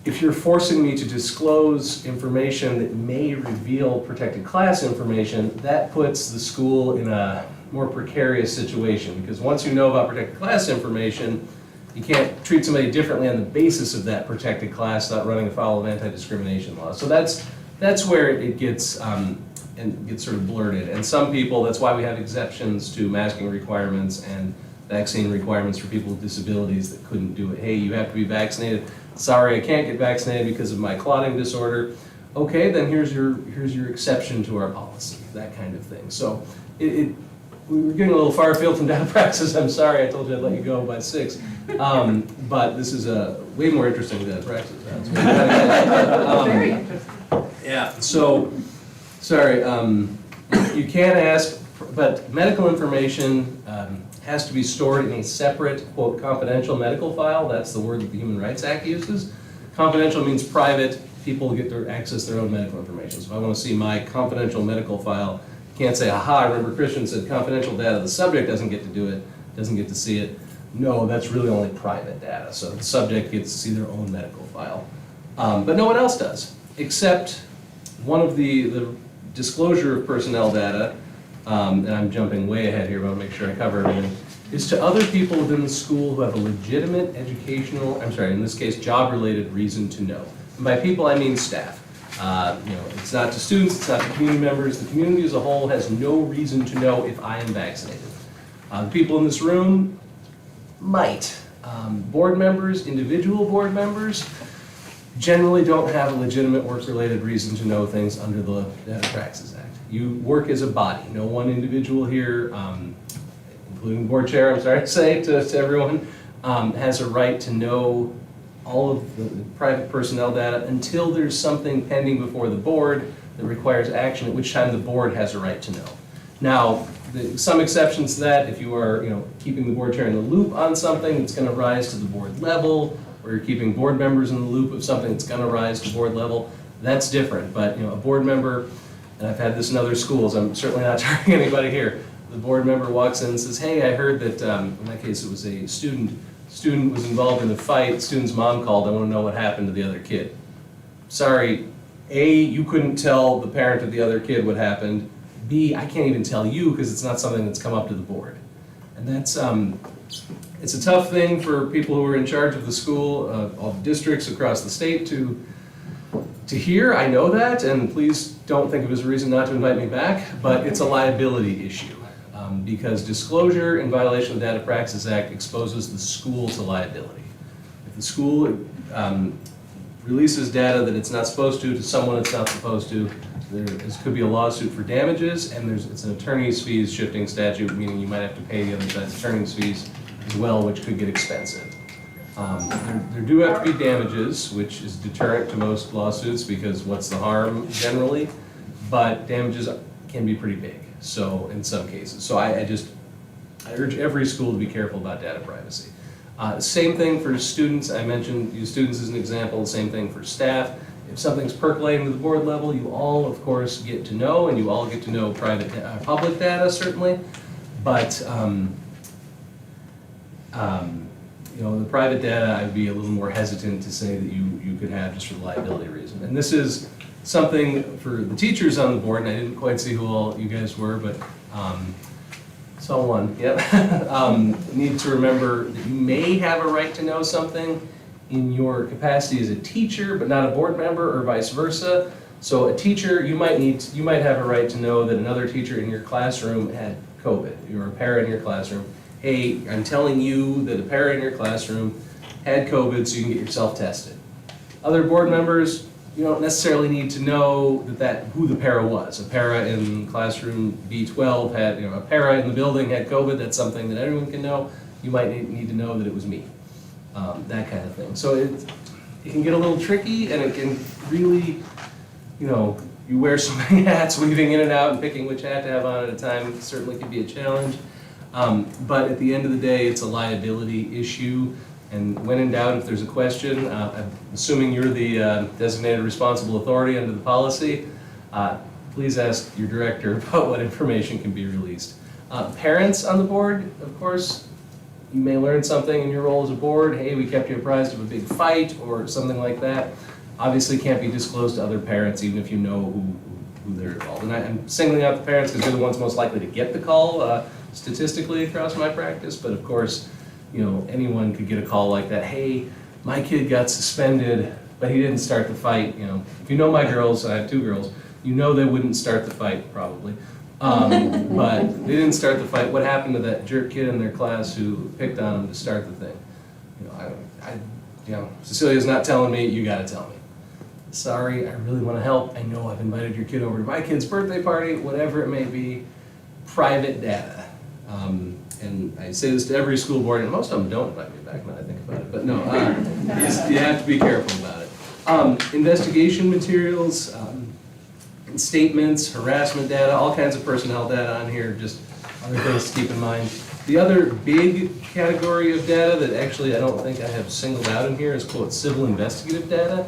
if you're forcing me to disclose information that may reveal protected class information, that puts the school in a more precarious situation, because once you know about protected class information, you can't treat somebody differently on the basis of that protected class, not running afoul of anti-discrimination laws. So that's where it gets and gets sort of blurred. And some people, that's why we have exceptions to masking requirements and vaccine requirements for people with disabilities that couldn't do it. Hey, you have to be vaccinated. Sorry, I can't get vaccinated because of my clotting disorder. Okay, then here's your exception to our policy, that kind of thing. So we were getting a little far afield from data practice. I'm sorry, I told you I'd let you go by 6. But this is way more interesting than data practice. Very interesting. Yeah, so, sorry, you can ask, but medical information has to be stored in a separate, quote, confidential medical file. That's the word that the Human Rights Act uses. Confidential means private. People get to access their own medical information. So if I want to see my confidential medical file, you can't say, aha, I remember Christian said confidential data. The subject doesn't get to do it, doesn't get to see it. No, that's really only private data. So the subject gets to see their own medical file. But no one else does, except one of the disclosure of personnel data, and I'm jumping way ahead here, but I'll make sure I cover everything, is to other people within the school who have a legitimate educational, in this case, job-related reason to know. And by people, I mean staff. It's not to students, it's not to community members. The community as a whole has no reason to know if I am vaccinated. The people in this room might. Board members, individual board members, generally don't have a legitimate work-related reason to know things under the Data Practices Act. You work as a body. No one individual here, including board chair, I'm sorry to say to everyone, has a right to know all of the private personnel data until there's something pending before the board that requires action, at which time the board has a right to know. Now, some exceptions to that, if you are keeping the board chair in the loop on something that's going to rise to the board level, or you're keeping board members in the loop of something that's going to rise to board level, that's different. But a board member, and I've had this in other schools, I'm certainly not targeting anybody here, the board member walks in and says, hey, I heard that, in that case it was a student was involved in a fight, the student's mom called, I want to know what happened to the other kid. Sorry, A, you couldn't tell the parent of the other kid what happened. B, I can't even tell you because it's not something that's come up to the board. And that's, it's a tough thing for people who are in charge of the school, all the districts across the state to hear. I know that, and please don't think of it as a reason not to invite me back, but it's a liability issue. because disclosure in violation of the Data Practices Act exposes the school to liability. If the school releases data that it's not supposed to someone it's not supposed to, there could be a lawsuit for damages, and it's an attorney's fees shifting statute, meaning you might have to pay the other side's attorney's fees as well, which could get expensive. There do have to be damages, which is deterrent to most lawsuits because what's the harm generally, but damages can be pretty big, so in some cases. So I urge every school to be careful about data privacy. Same thing for students. I mentioned use students as an example, same thing for staff. If something's percolating to the board level, you all, of course, get to know, and you all get to know public data, certainly, but you know, the private data, I'd be a little more hesitant to say that you could have just for the liability reason. And this is something for the teachers on the board, and I didn't quite see who all you guys were, but saw one, yep. Need to remember that you may have a right to know something in your capacity as a teacher, but not a board member, or vice versa. So a teacher, you might have a right to know that another teacher in your classroom had COVID. You're a para in your classroom. Hey, I'm telling you that a para in your classroom had COVID, so you can get yourself tested. Other board members, you don't necessarily need to know who the para was. A para in classroom B12 had, you know, a para in the building had COVID. That's something that everyone can know. You might need to know that it was me. That kind of thing. So it can get a little tricky, and it can really, you know, you wear so many hats, weaving in and out and picking which hat to have on at a time certainly can be a challenge. But at the end of the day, it's a liability issue. And when in doubt, if there's a question, I'm assuming you're the designated responsible authority under the policy, please ask your director about what information can be released. Parents on the board, of course, you may learn something in your role as a board. Hey, we kept you apprised of a big fight or something like that. Obviously can't be disclosed to other parents, even if you know who they're involved. And I'm singling out the parents because they're the ones most likely to get the call statistically across my practice. But of course, you know, anyone could get a call like that. Hey, my kid got suspended, but he didn't start the fight. You know, if you know my girls, I have 2 girls, you know they wouldn't start the fight probably. But they didn't start the fight. What happened to that jerk kid in their class who picked on them to start the thing? You know, Cecilia's not telling me, you gotta tell me. Sorry, I really wanna help. I know I've invited your kid over to my kid's birthday party, whatever it may be. Private data. And I say this to every school board, and most of them don't invite me back when I think about it, but no, you have to be careful about it. Investigation materials, statements, harassment data, all kinds of personnel data on here, just other things to keep in mind. The other big category of data that actually I don't think I have singled out in here is quote civil investigative data.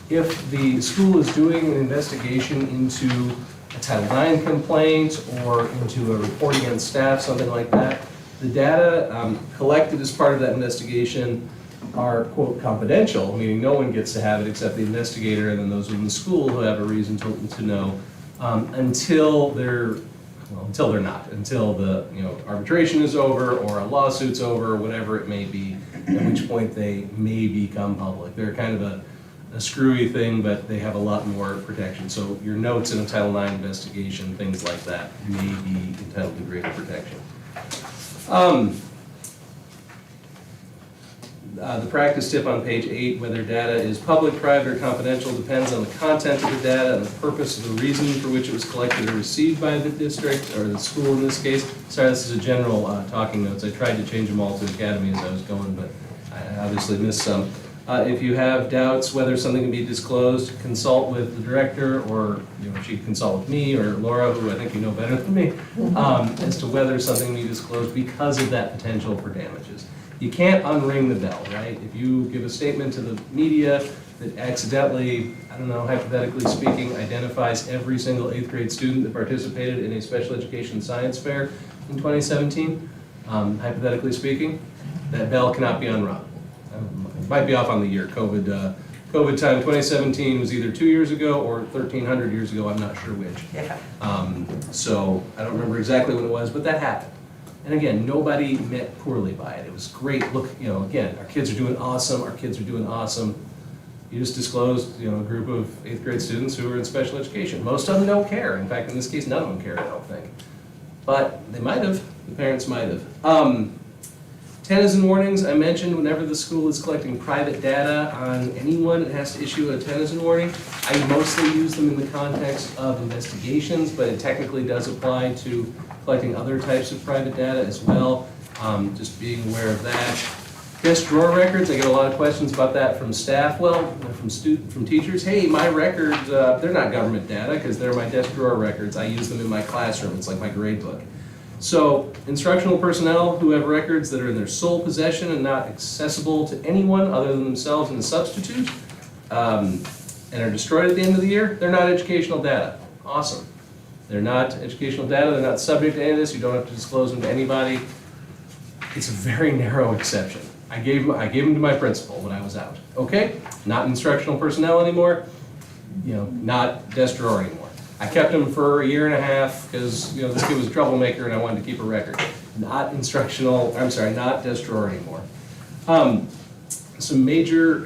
If the school is doing an investigation into a Title IX complaint or into a report against staff, something like that, the data collected as part of that investigation are, quote, confidential, meaning no one gets to have it except the investigator and then those within the school who have a reason to know, until they're not, until the arbitration is over or a lawsuit's over or whatever it may be, at which point they may become public. They're kind of a screwy thing, but they have a lot more protection. So your notes in a Title IX investigation, things like that, may be entitled to greater protection. The practice tip on page 8, whether data is public, private, or confidential, depends on the content of the data and the purpose of the reason for which it was collected or received by the district, or the school in this case. Sorry, this is a general talking notes. I tried to change them all to Academy as I was going, but I obviously missed some. If you have doubts whether something can be disclosed, consult with the director, or she can consult with me or Laura, who I think you know better than me, as to whether something can be disclosed because of that potential for damages. You can't unring the bell, right? If you give a statement to the media that accidentally, I don't know, hypothetically speaking, identifies every single 8th grade student that participated in a special education science fair in 2017, hypothetically speaking, that bell cannot be unrung. It might be off on the year. COVID time 2017 was either 2 years ago or 1,300 years ago, I'm not sure which. Yeah. So I don't remember exactly when it was, but that happened. And again, nobody meant poorly by it. It was great. Look, again, our kids are doing awesome. Our kids are doing awesome. You just disclosed, a group of 8th grade students who are in special education. Most of them don't care. In fact, in this case, none of them care, I don't think. but they might have, the parents might have. Tenants warnings, I mentioned whenever the school is collecting private data on anyone, it has to issue a tenants warning. I mostly use them in the context of investigations, but it technically does apply to collecting other types of private data as well. Just being aware of that. Desk drawer records, I get a lot of questions about that from staff, well, from teachers. Hey, my records, they're not government data because they're my desk drawer records. I use them in my classroom, it's like my grade book. So instructional personnel who have records that are in their sole possession and not accessible to anyone other than themselves and the substitute, and are destroyed at the end of the year, they're not educational data. Awesome. They're not educational data, they're not subject to any of this, you don't have to disclose them to anybody. It's a very narrow exception. I gave them to my principal when I was out. Okay, not instructional personnel anymore, not desk drawer anymore. I kept him for a year and a half because this kid was a troublemaker and I wanted to keep a record. Not desk drawer anymore. Some major,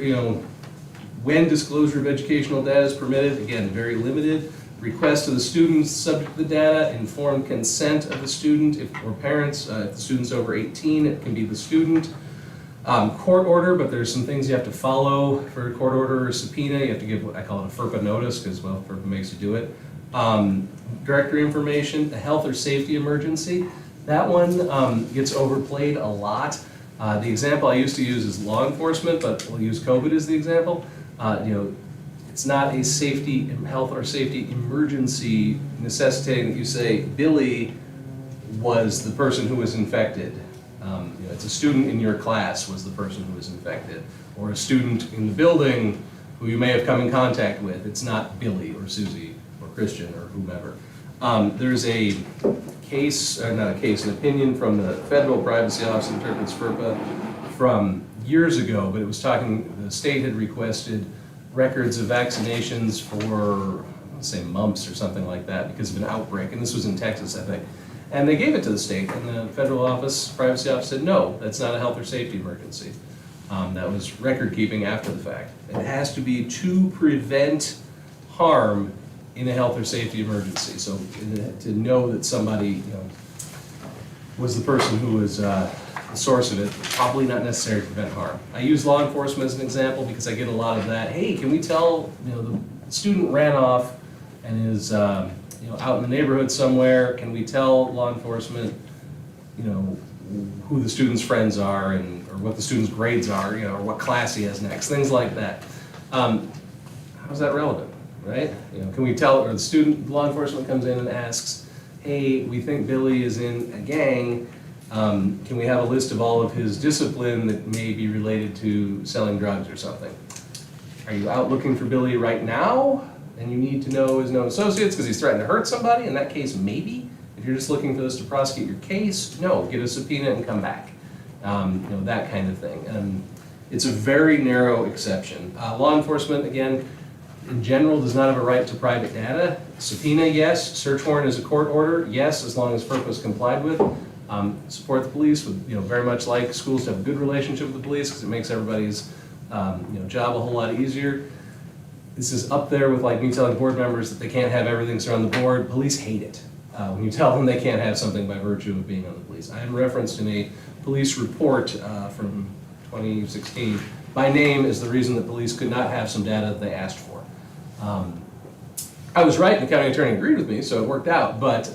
when disclosure of educational data is permitted, again, very limited. Request of the student subject to the data, informed consent of the student or parents. If the student's over 18, it can be the student. Court order, but there's some things you have to follow for a court order or subpoena. You have to give what I call it a FERPA notice because, well, FERPA makes you do it. Directory information, a health or safety emergency. That one gets overplayed a lot. The example I used to use is law enforcement, but we'll use COVID as the example. It's not a health or safety emergency necessitating that you say Billy was the person who was infected. It's a student in your class was the person who was infected, or a student in the building who you may have come in contact with. It's not Billy or Susie or Christian or whomever. There's a case, or not a case, an opinion from the Federal Privacy Office that interprets FERPA from years ago, but it was talking, the state had requested records of vaccinations for, let's say, mumps or something like that because of an outbreak, and this was in Texas, I think. And they gave it to the state, and the federal privacy office said, no, that's not a health or safety emergency. That was record keeping after the fact. It has to be to prevent harm in a health or safety emergency. So to know that somebody was the person who was the source of it, probably not necessary to prevent harm. I use law enforcement as an example because I get a lot of that. Hey, can we tell the student ran off and is out in the neighborhood somewhere, can we tell law enforcement, who the student's friends are and or what the student's grades are, or what class he has next, things like that. How's that relevant, right? Can we tell, or the law enforcement comes in and asks, hey, we think Billy is in a gang, can we have a list of all of his discipline that may be related to selling drugs or something? Are you out looking for Billy right now? And you need to know his known associates because he's threatened to hurt somebody. In that case, maybe. If you're just looking for this to prosecute your case, no, get a subpoena and come back. That kind of thing. It's a very narrow exception. Law enforcement, again, in general, does not have a right to private data. Subpoena, yes. Search warrant is a court order, yes, as long as FERPA is complied with. Support the police with, very much like schools to have a good relationship with the police because it makes everybody's, job a whole lot easier. This is up there with like me telling board members that they can't have everything surround the board. Police hate it when you tell them they can't have something by virtue of being on the police. I am referenced in a police report from 2016 by name as the reason that police could not have some data that they asked for. I was right, and the county attorney agreed with me, so it worked out. But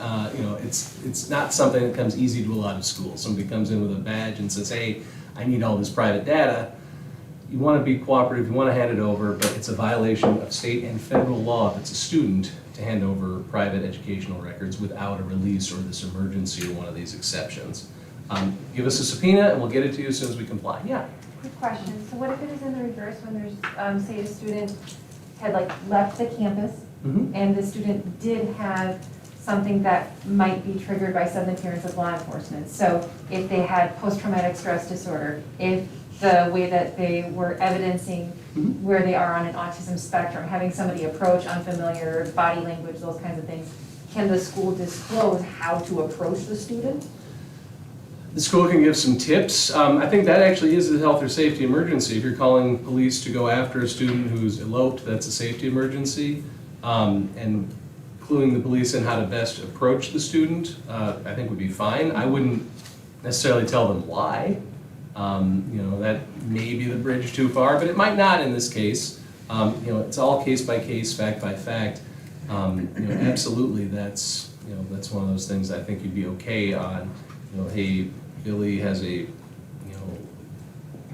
it's not something that comes easy to a lot of schools. Somebody comes in with a badge and says, "Hey, I need all this private data." You want to be cooperative, you want to hand it over, but it's a violation of state and federal law if it's a student to hand over private educational records without a release or this emergency or one of these exceptions. Give us a subpoena and we'll get it to you as soon as we comply. Yeah? Quick question. So what if it is in the reverse when there's, say a student had left the campus and the student did have something that might be triggered by sudden appearance of law enforcement? So if they had post-traumatic stress disorder, if the way that they were evidencing where they are on an autism spectrum, having somebody approach unfamiliar body language, those kinds of things, can the school disclose how to approach the student? The school can give some tips. I think that actually is a health or safety emergency. If you're calling police to go after a student who's eloped, that's a safety emergency. And cluing the police in how to best approach the student, I think would be fine. I wouldn't necessarily tell them why. That may be the bridge too far, but it might not in this case. It's all case by case, fact by fact. Absolutely, that's one of those things I think you'd be okay on. Hey, Billy has a,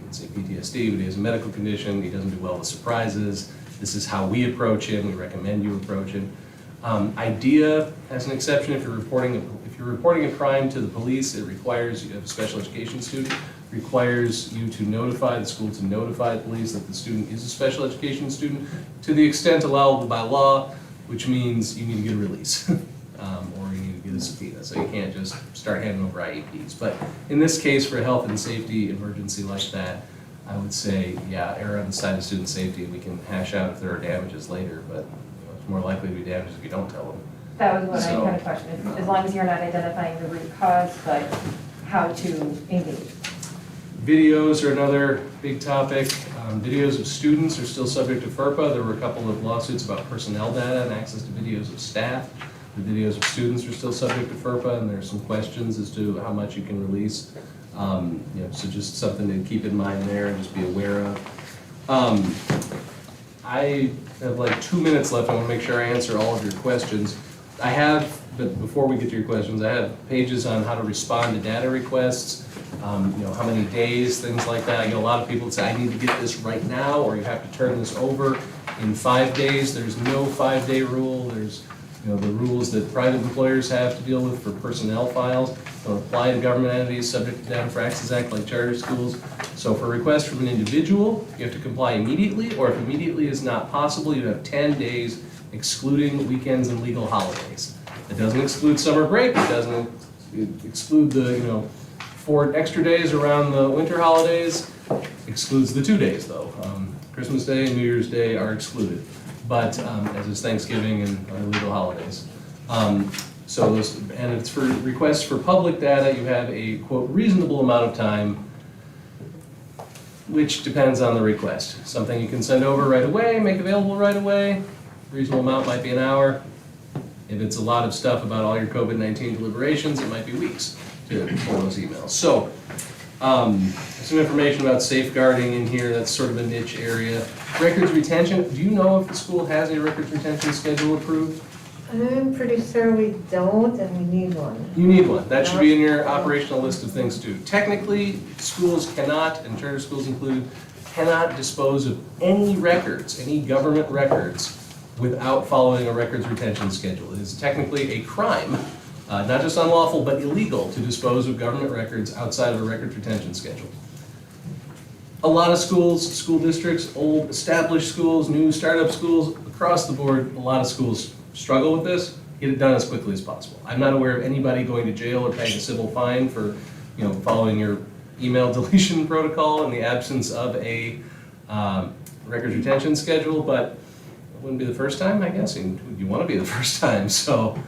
let's say PTSD, but he has a medical condition, he doesn't do well with surprises. This is how we approach him, we recommend you approach him. IDEA has an exception if you're reporting a crime to the police. It requires you have a special education student, requires you to notify the school, to notify the police that the student is a special education student to the extent allowable by law, which means you need to get a release or you need to get a subpoena. So you can't just start handing over IEPs. But in this case, for a health and safety emergency like that, I would say, yeah, err on the side of student safety. We can hash out if there are damages later, but it's more likely to be damaged if you don't tell them. That was what I So- kind of questioned, as long as you're not identifying the root cause, but how to engage. Videos are another big topic. Videos of students are still subject to FERPA. There were a couple of lawsuits about personnel data and access to videos of staff. The videos of students are still subject to FERPA, and there's some questions as to how much you can release. So just something to keep in mind there and just be aware of. I have like 2 minutes left. I want to make sure I answer all of your questions. But before we get to your questions, I have pages on how to respond to data requests, how many days, things like that. I get a lot of people that say, I need to get this right now, or you have to turn this over in 5 days. There's no 5-day rule. There's the rules that private employers have to deal with for personnel files don't apply to government entities subject to Data for Access Act like charter schools. So for a request from an individual, you have to comply immediately, or if immediately is not possible, you have 10 days excluding weekends and legal holidays. It doesn't exclude summer break, it doesn't exclude the 4 extra days around the winter holidays, excludes the 2 days though. Christmas Day and New Year's Day are excluded, but as is Thanksgiving and other legal holidays. And it's for requests for public data, you have a, quote, reasonable amount of time, which depends on the request. Something you can send over right away, make available right away, reasonable amount might be an hour. If it's a lot of stuff about all your COVID-19 deliberations, it might be weeks to pull those emails. So, some information about safeguarding in here, that's sort of a niche area. Records retention, do you know if the school has a records retention schedule approved? I'm pretty sure we don't, and we need one. You need one. That should be in your operational list of things to do. Technically, schools cannot, and charter schools included, cannot dispose of any records, any government records, without following a records retention schedule. It is technically a crime, not just unlawful, but illegal to dispose of government records outside of a records retention schedule. A lot of schools, school districts, old established schools, new startup schools, across the board, a lot of schools struggle with this. Get it done as quickly as possible. I'm not aware of anybody going to jail or paying a civil fine for following your email deletion protocol in the absence of a records retention schedule, but it wouldn't be the first time, I guess, and you want to be the first time, so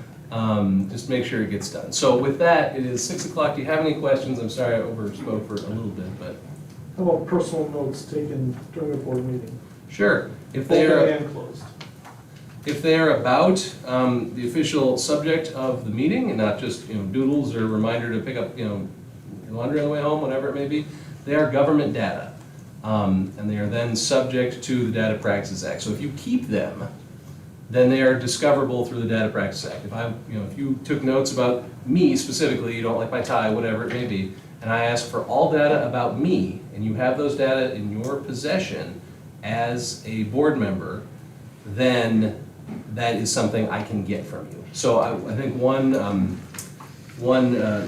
just make sure it gets done. So with that, it is 6 o'clock. Do you have any questions? I'm sorry I overspoke for a little bit, but. How about personal notes taken during a board meeting? Sure. If they are, Open and closed. if they are about the official subject of the meeting and not just doodles or reminder to pick up your laundry on the way home, whatever it may be, they are government data. And they are then subject to the Data Practices Act. So if you keep them, then they are discoverable through the Data Practices Act. If you took notes about me specifically, you don't like my tie, whatever it may be, and I ask for all data about me, and you have those data in your possession as a board member, then that is something I can get from you. So I think one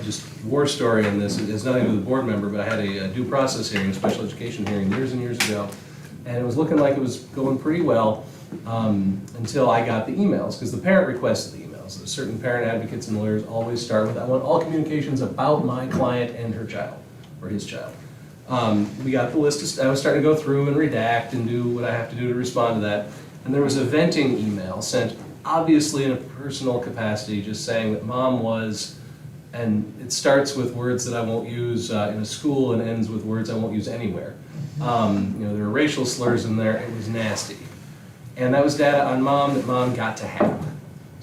just war story in this, it has nothing to do with the board member, but I had a due process hearing, a special education hearing years and years ago, and it was looking like it was going pretty well until I got the emails, because the parent requested the emails. Certain parent advocates and lawyers always start with, I want all communications about my client and her child, or his child. We got the list, I was starting to go through and redact and do what I have to do to respond to that, and there was a venting email sent obviously in a personal capacity, just saying that mom was, and it starts with words that I won't use in a school and ends with words I won't use anywhere. There were racial slurs in there, it was nasty. And that was data on mom that mom got to have.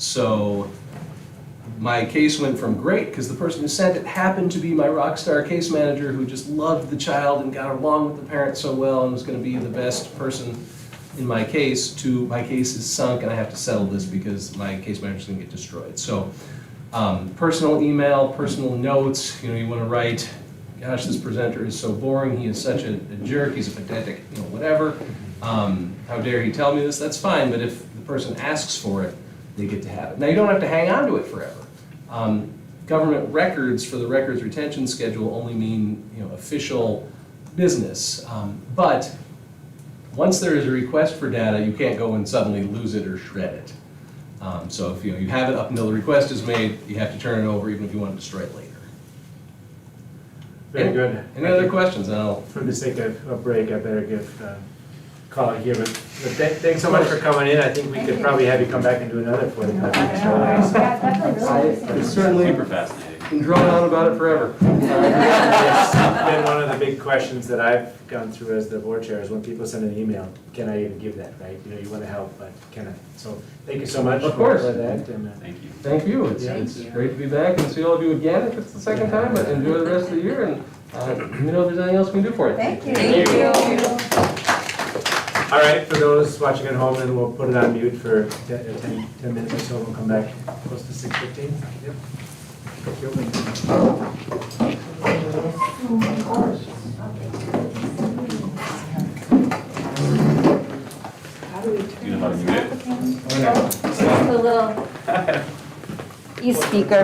So my case went from great, because the person who sent it happened to be my rock star case manager who just loved the child and got along with the parent so well and was going to be the best person in my case, to my case is sunk and I have to settle this because my case manager's going to get destroyed. So personal email, personal notes, you want to write, gosh, this presenter is so boring, he is such a jerk, he's a pathetic, whatever. How dare he tell me this? That's fine, but if the person asks for it, they get to have it. Now, you don't have to hang on to it forever. Government records for the records retention schedule only mean, official business. But once there is a request for data, you can't go and suddenly lose it or shred it. So if you have it up until the request is made, you have to turn it over even if you want to destroy it later. Very good. Any other questions? For the sake of a break, I better give call it here, but thanks so much for coming in. I think we could probably have you come back and do another 45 minutes. Yeah, definitely, really interesting. It's certainly Super fascinating. been drawn on about it forever. It's been one of the big questions that I've gone through as the board chair is when people send an email, can I even give that, right? You want to help, but can I? So thank you so much Of course. for that. And, Thank you. Thank you. It's great to be back and see all of you again if it's the second time, but enjoy the rest of the year and let me know if there's anything else we can do for you. Thank you. Thank you. all right, for those watching at home, then we'll put it on mute for 10 minutes or so. We'll come back close to 6:15. Yep. Thank you. You know how to mute it? The little e-speaker.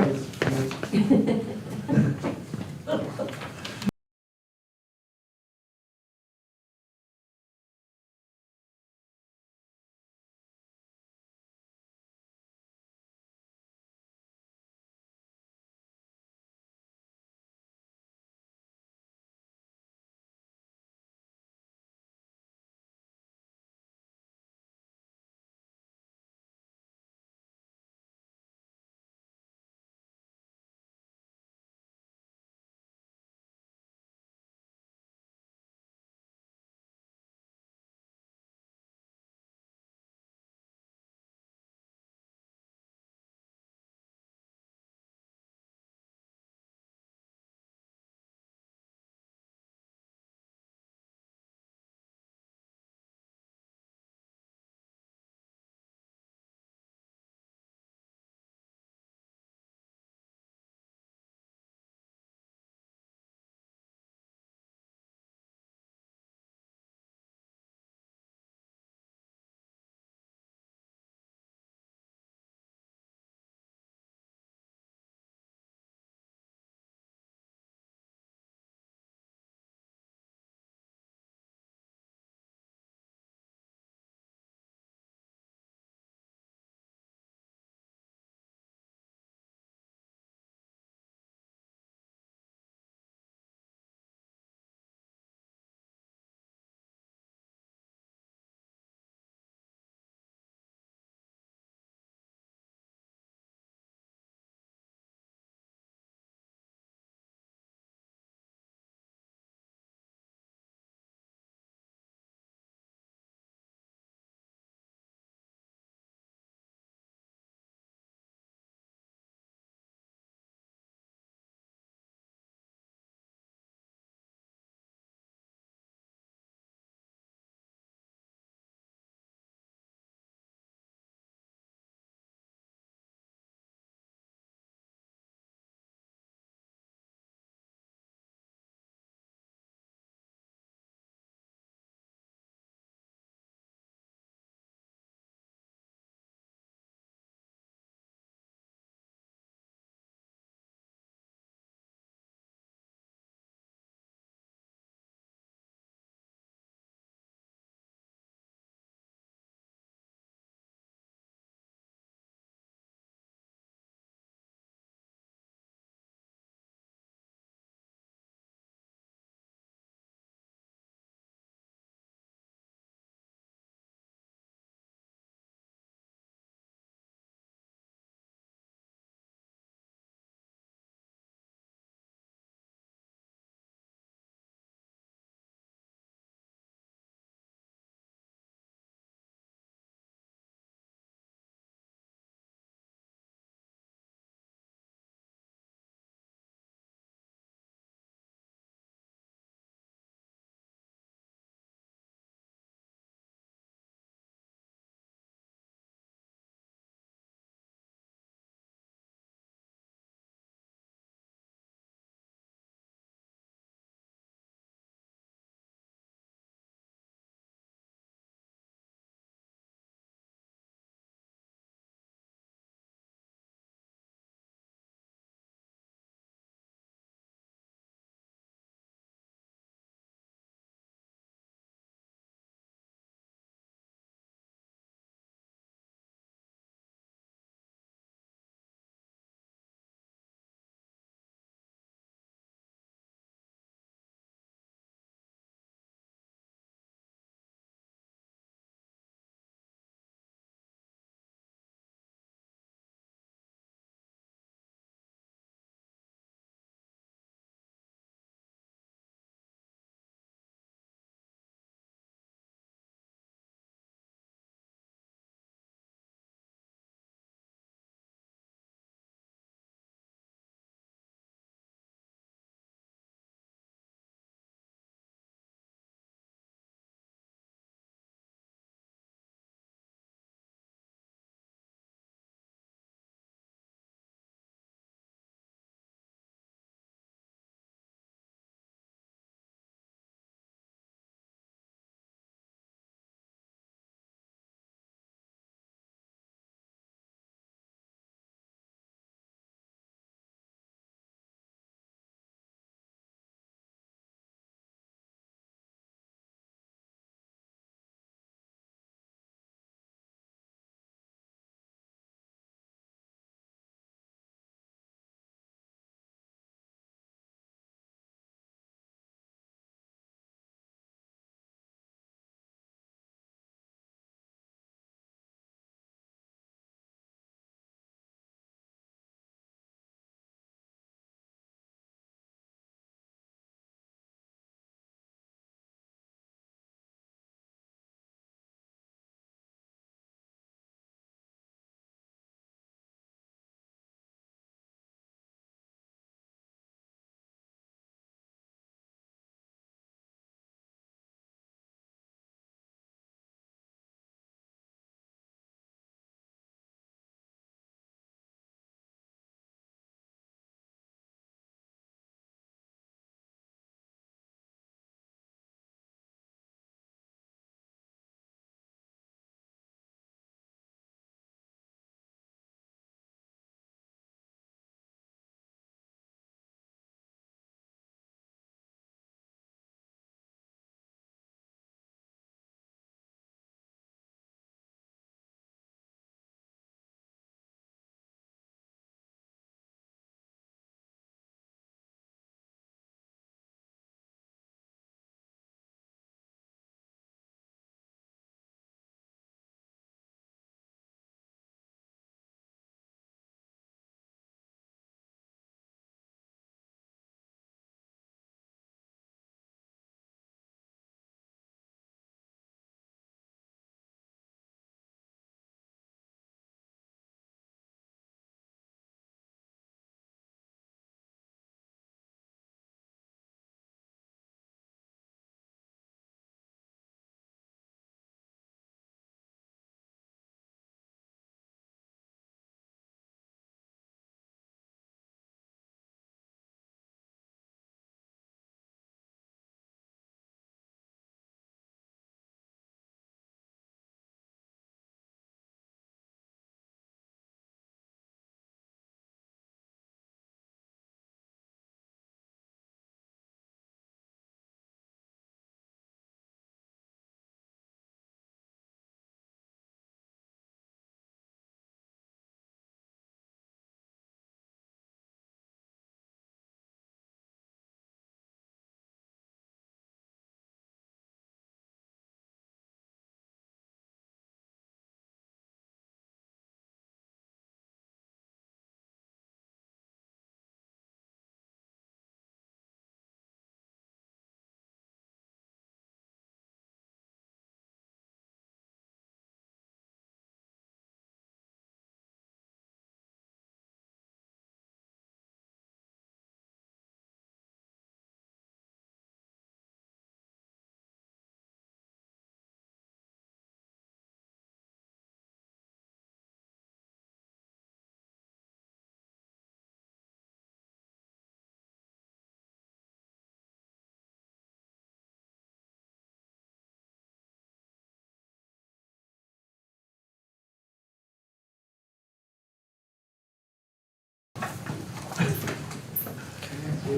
All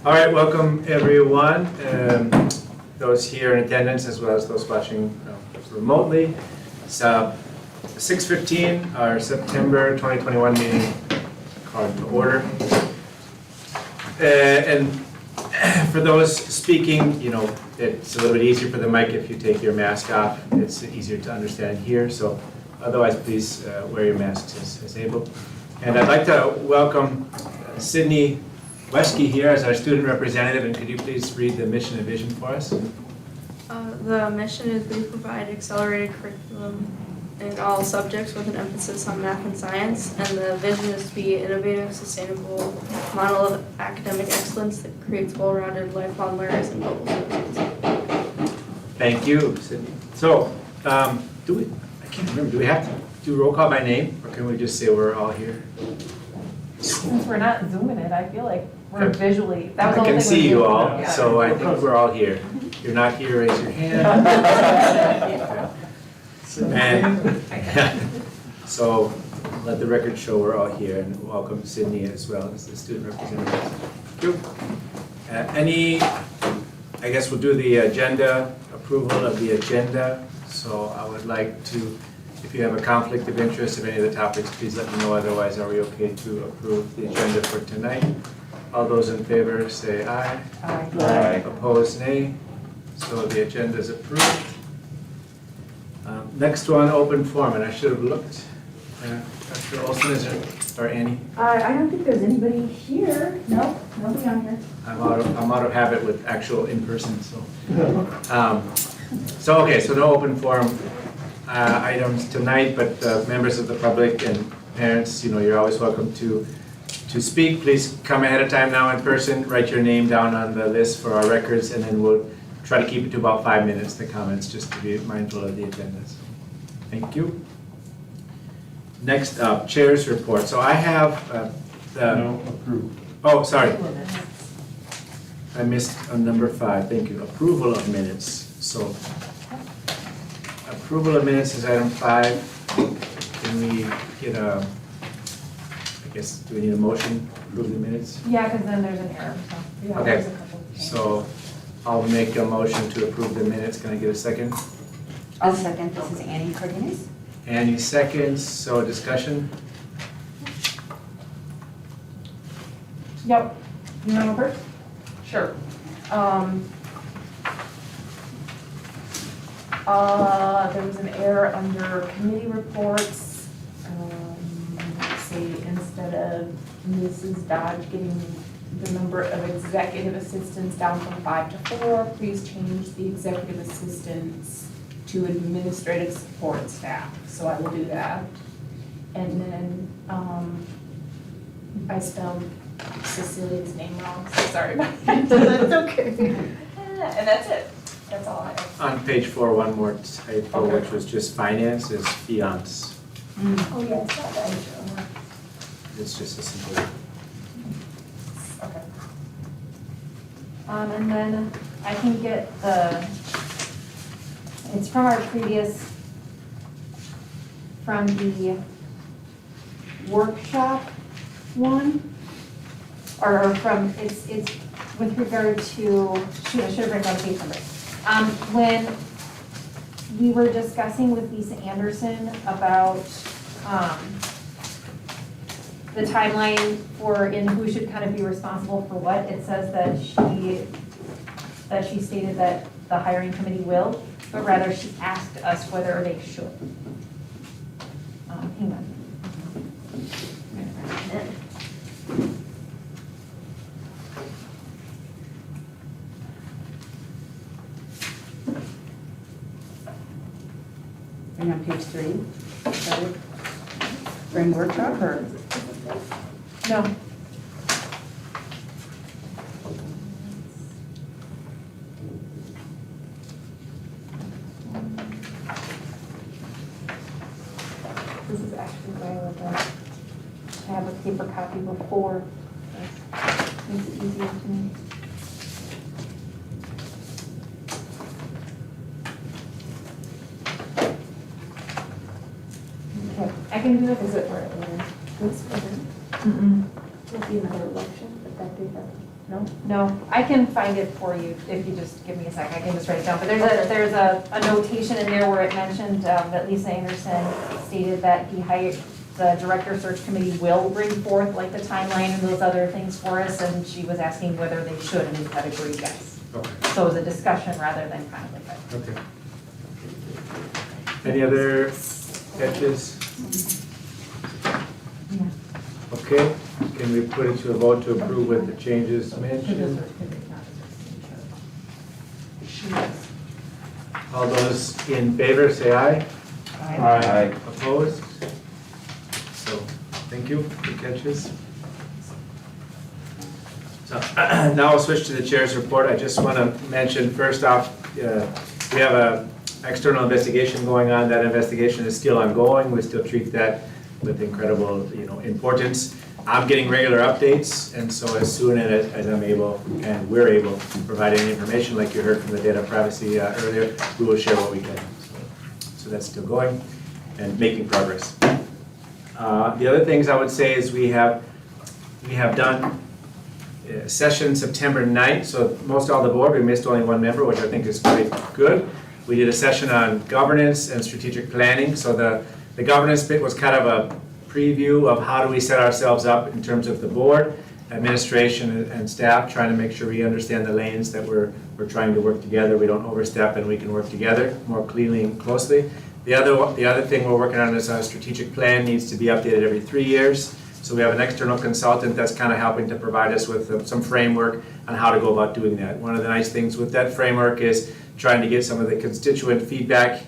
right, welcome everyone, those here in attendance as well as those watching remotely. It's 6:15, our September 2021 meeting called to order. And for those speaking, you know, it's a little bit easier for the mic if you take your mask off. It's easier to understand here, so otherwise please wear your masks as able. And I'd like to welcome Sydney Wesky here as our student representative, and could you please read the mission and vision for us? The mission is we provide accelerated curriculum in all subjects with an emphasis on math and science, and the vision is to be an innovative, sustainable model of academic excellence that creates well-rounded lifelong learners and global citizens. Thank you, Sydney. So, I can't remember, do we have to do roll call by name, or can we just say we're all here? Since we're not zooming it, I feel like we're Okay. visually, that was the I only can thing. see you all, Yeah. so I think we're all here. If you're not here, raise your hand. And, so let the record show we're all here, and welcome Sydney as well as the student representative. Thank you. I guess we'll do the agenda, approval of the agenda. So I would like to, if you have a conflict of interest of any of the topics, please let me know. Otherwise, are we okay to approve the agenda for tonight? All those in favor say aye. Aye. Opposed, nay. So the agenda is approved. Next one, open forum, and I should have looked. Dr. Olson, is there, or Annie? I don't think there's anybody here. No, nobody on here. I'm out of habit with actual in-person, so. Okay, so no open forum items tonight, but members of the public and parents, you know, you're always welcome to speak. Please come ahead of time now in person, write your name down on the list for our records, and then we'll try to keep it to about 5 minutes, the comments, just to be mindful of the attendance. Thank you. Next up, chair's report. So I have oh, sorry. I missed on number 5, thank you. Approval of minutes. So approval of minutes is item 5. Can we get I guess, do we need a motion to approve the minutes? Yeah, because then there's an error, so. yeah, Okay. there's a couple of changes. So I'll make a motion to approve the minutes. Can I get a second? I'll second. This is Annie Cardenas. Any seconds, so discussion? Yep. You want to go first? Sure. There was an error under committee reports. Say instead of Mrs. Dodge getting the number of executive assistants down from 5 to 4, please change the executive assistants to administrative support staff. So I will do that. And then I spelled Cecilia's name wrong, so sorry about that. That's okay. And that's it. That's all I have. On page 4, one more typo, Okay. which was just finance, is fiance. Oh, yeah, it's not that. It's just a simple. Okay. And then I can get it's from our from the workshop one, or from, it's with regard to, shoot, I should have written down the page number. When we were discussing with Lisa Anderson about, the timeline for who should kind of be responsible for what, it says that she stated that the hiring committee will, but rather she asked us whether they should. Hang on. Bring on page 3. Sorry. Bring workshop or? No. This is actually where I have a paper copy before Makes it easier to me. Okay, I can do it. Is it for this president? Mm-mm. Will be another election, but that date, no? No, I can find it for you if you just give me a sec. I can just write it down. But there's a notation in there where it mentioned that Lisa Anderson stated that he hired, the director search committee will bring forth like the timeline and those other things for us, and she was asking whether they should, and we had agreed yes. Okay. So it was a discussion rather than kind of like a. Okay. Any other catches? Yeah. Okay, can we put it to a vote to approve with the changes mentioned? All those in favor, say aye. Aye. Opposed? So, thank you, good catches. So, now I'll switch to the chair's report. I just want to mention, first off, we have an external investigation going on. That investigation is still ongoing. We still treat that with incredible, importance. I'm getting regular updates, and so as soon as I'm able, and we're able to provide any information, like you heard from the data privacy earlier, we will share what we can. So that's still going and making progress. The other things I would say is we have done a session September 9th, so most all the board, we missed only one member, which I think is quite good. We did a session on governance and strategic planning, so the governance bit was kind of a preview of how do we set ourselves up in terms of the board, administration, and staff, trying to make sure we understand the lanes that we're trying to work together, we don't overstep, and we can work together more cleanly and closely. The other thing we're working on is our strategic plan needs to be updated every 3 years. So we have an external consultant that's kind of helping to provide us with some framework on how to go about doing that. One of the nice things with that framework is trying to get some of the constituent feedback,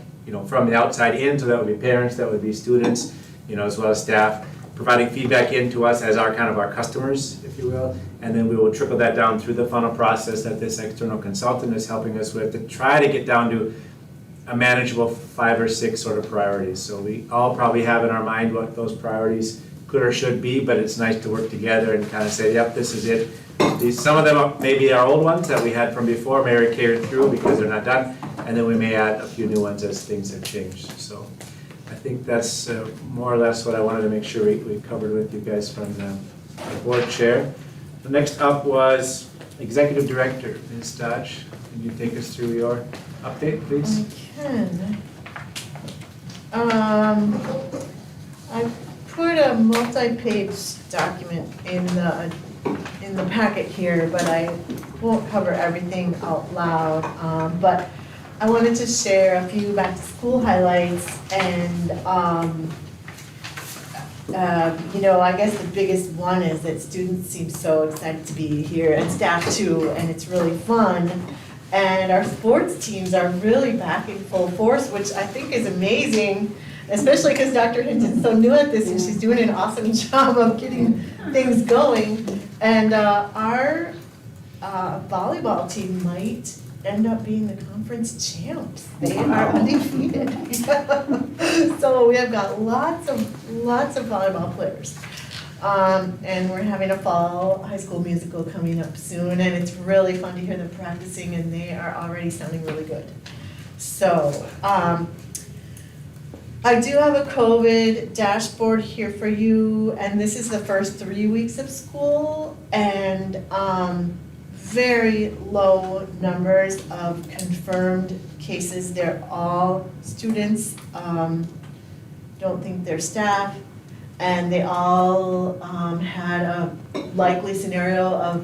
from the outside in, so that would be parents, that would be students, as well as staff, providing feedback into us as our customers, if you will, and then we will trickle that down through the funnel process that this external consultant is helping us with to try to get down to a manageable 5 or 6 sort of priorities. So we all probably have in our mind what those priorities could or should be, but it's nice to work together and kind of say, yep, this is it. Some of them maybe are old ones that we had from before, may are carried through because they're not done, and then we may add a few new ones as things have changed. So I think that's more or less what I wanted to make sure we covered with you guys from the board chair. The next up was Executive Director, Ms. Dodge. Can you take us through your update, please? I can. I put a multi-page document in the packet here, but I won't cover everything out loud. But I wanted to share a few back-to-school highlights, and I guess the biggest one is that students seem so excited to be here, and staff too, and it's really fun. And our sports teams are really back in full force, which I think is amazing, especially because Dr. Hinton's so new at this and she's doing an awesome job of getting things going. And our volleyball team might end up being the conference champs. They are undefeated. So we have got lots of volleyball players. And we're having a fall high school musical coming up soon, and it's really fun to hear them practicing, and they are already sounding really good. So, I do have a COVID dashboard here for you, and this is the first 3 weeks of school, and very low numbers of confirmed cases. They're all students, don't think they're staff. And they all had a likely scenario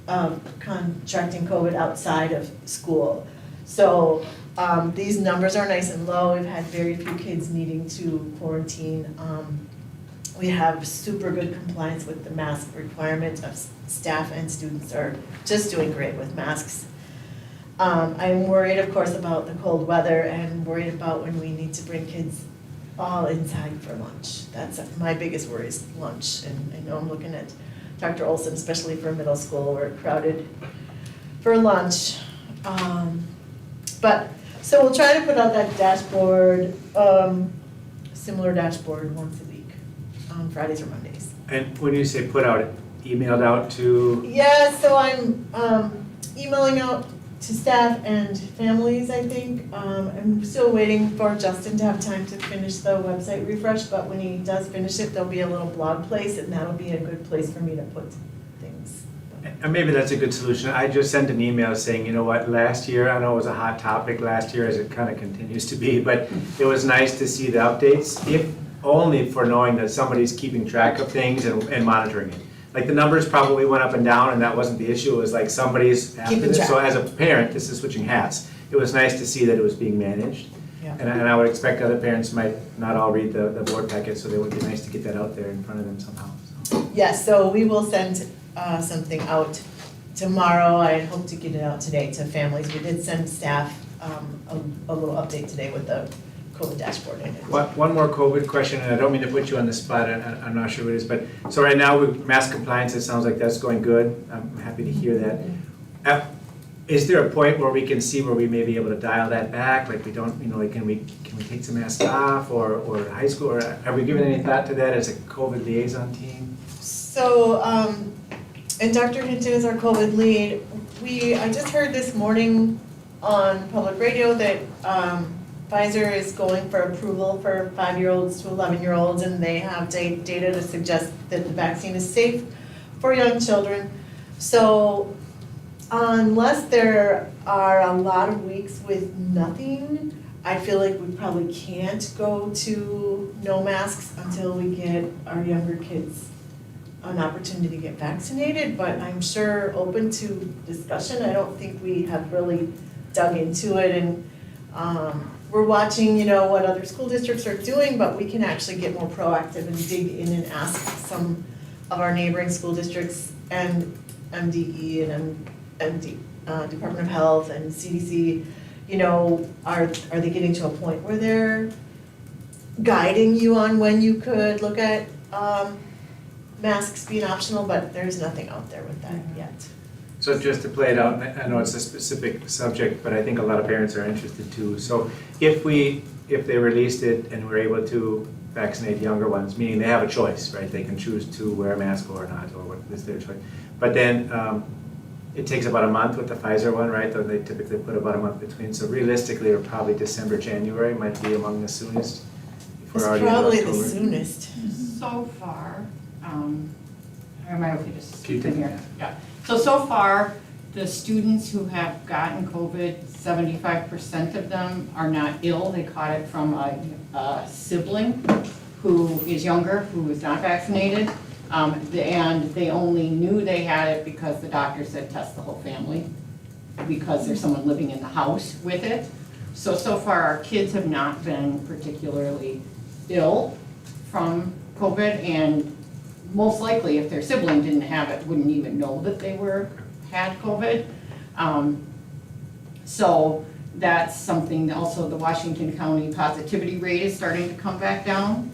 of contracting COVID outside of school. So these numbers are nice and low. We've had very few kids needing to quarantine. We have super good compliance with the mask requirements of staff, and students are just doing great with masks. I'm worried, of course, about the cold weather, and worried about when we need to bring kids all inside for lunch. That's my biggest worry, is lunch. And I know I'm looking at Dr. Olson, especially for middle school, we're crowded for lunch. So we'll try to put out that dashboard, similar dashboard once a week, on Fridays or Mondays. And when you say put out, emailed out to, Yeah, so I'm emailing out to staff and families, I think. I'm still waiting for Justin to have time to finish the website refresh, but when he does finish it, there'll be a little blog place, and that'll be a good place for me to put things. and maybe that's a good solution. I just sent an email saying, you know what, last year, I know it was a hot topic last year, as it kind of continues to be, but it was nice to see the updates, if only for knowing that somebody's keeping track of things and monitoring it. Like the numbers probably went up and down, and that wasn't the issue, it was like somebody's after Keeping this. track. So as a parent, this is switching hats. It was nice to see that it was being managed. Yeah. And I would expect other parents might not all read the board packet, so it would be nice to get that out there in front of them somehow. So. Yes, so we will send something out tomorrow. I hope to get it out today to families. We did send staff a little update today with the COVID dashboard in it. One more COVID question, and I don't mean to put you on the spot, and I'm not sure what it is, but, so right now, with mask compliance, it sounds like that's going good. I'm happy to hear that. Is there a point where we can see where we may be able to dial that back? Like we don't, you know, like can we take some masks off, or high school, or have we given any thought to that as a COVID liaison team? So, and Dr. Hinton is our COVID lead. I just heard this morning on public radio that Pfizer is going for approval for 5-year-olds to 11-year-olds, and they have data to suggest that the vaccine is safe for young children. So unless there are a lot of weeks with nothing, I feel like we probably can't go to no masks until we get our younger kids an opportunity to get vaccinated, but I'm sure open to discussion. I don't think we have really dug into it, and we're watching, you know, what other school districts are doing, but we can actually get more proactive and dig in and ask some of our neighboring school districts and MDE and Department of Health and CDC, you know, are they getting to a point where they're guiding you on when you could look at masks being optional, but there's nothing out there with that yet. So just to play it out, and I know it's a specific subject, but I think a lot of parents are interested too. So if they released it and we're able to vaccinate younger ones, meaning they have a choice, right? They can choose to wear a mask or not, or what is their choice. But then it takes about a month with the Pfizer one, right? They typically put about a month between. So realistically, or probably December, January might be among the soonest. If we're It's already in probably the October. soonest. So far, I might have to just Keep keep in thinking here. Yeah. So far, the students who have gotten COVID, 75% of them are not ill. They caught it from a sibling who is younger, who was not vaccinated. And they only knew they had it because the doctor said test the whole family, because there's someone living in the house with it. So far, our kids have not been particularly ill from COVID, and most likely, if their sibling didn't have it, wouldn't even know that they had COVID. So that's something, also the Washington County positivity rate is starting to come back down.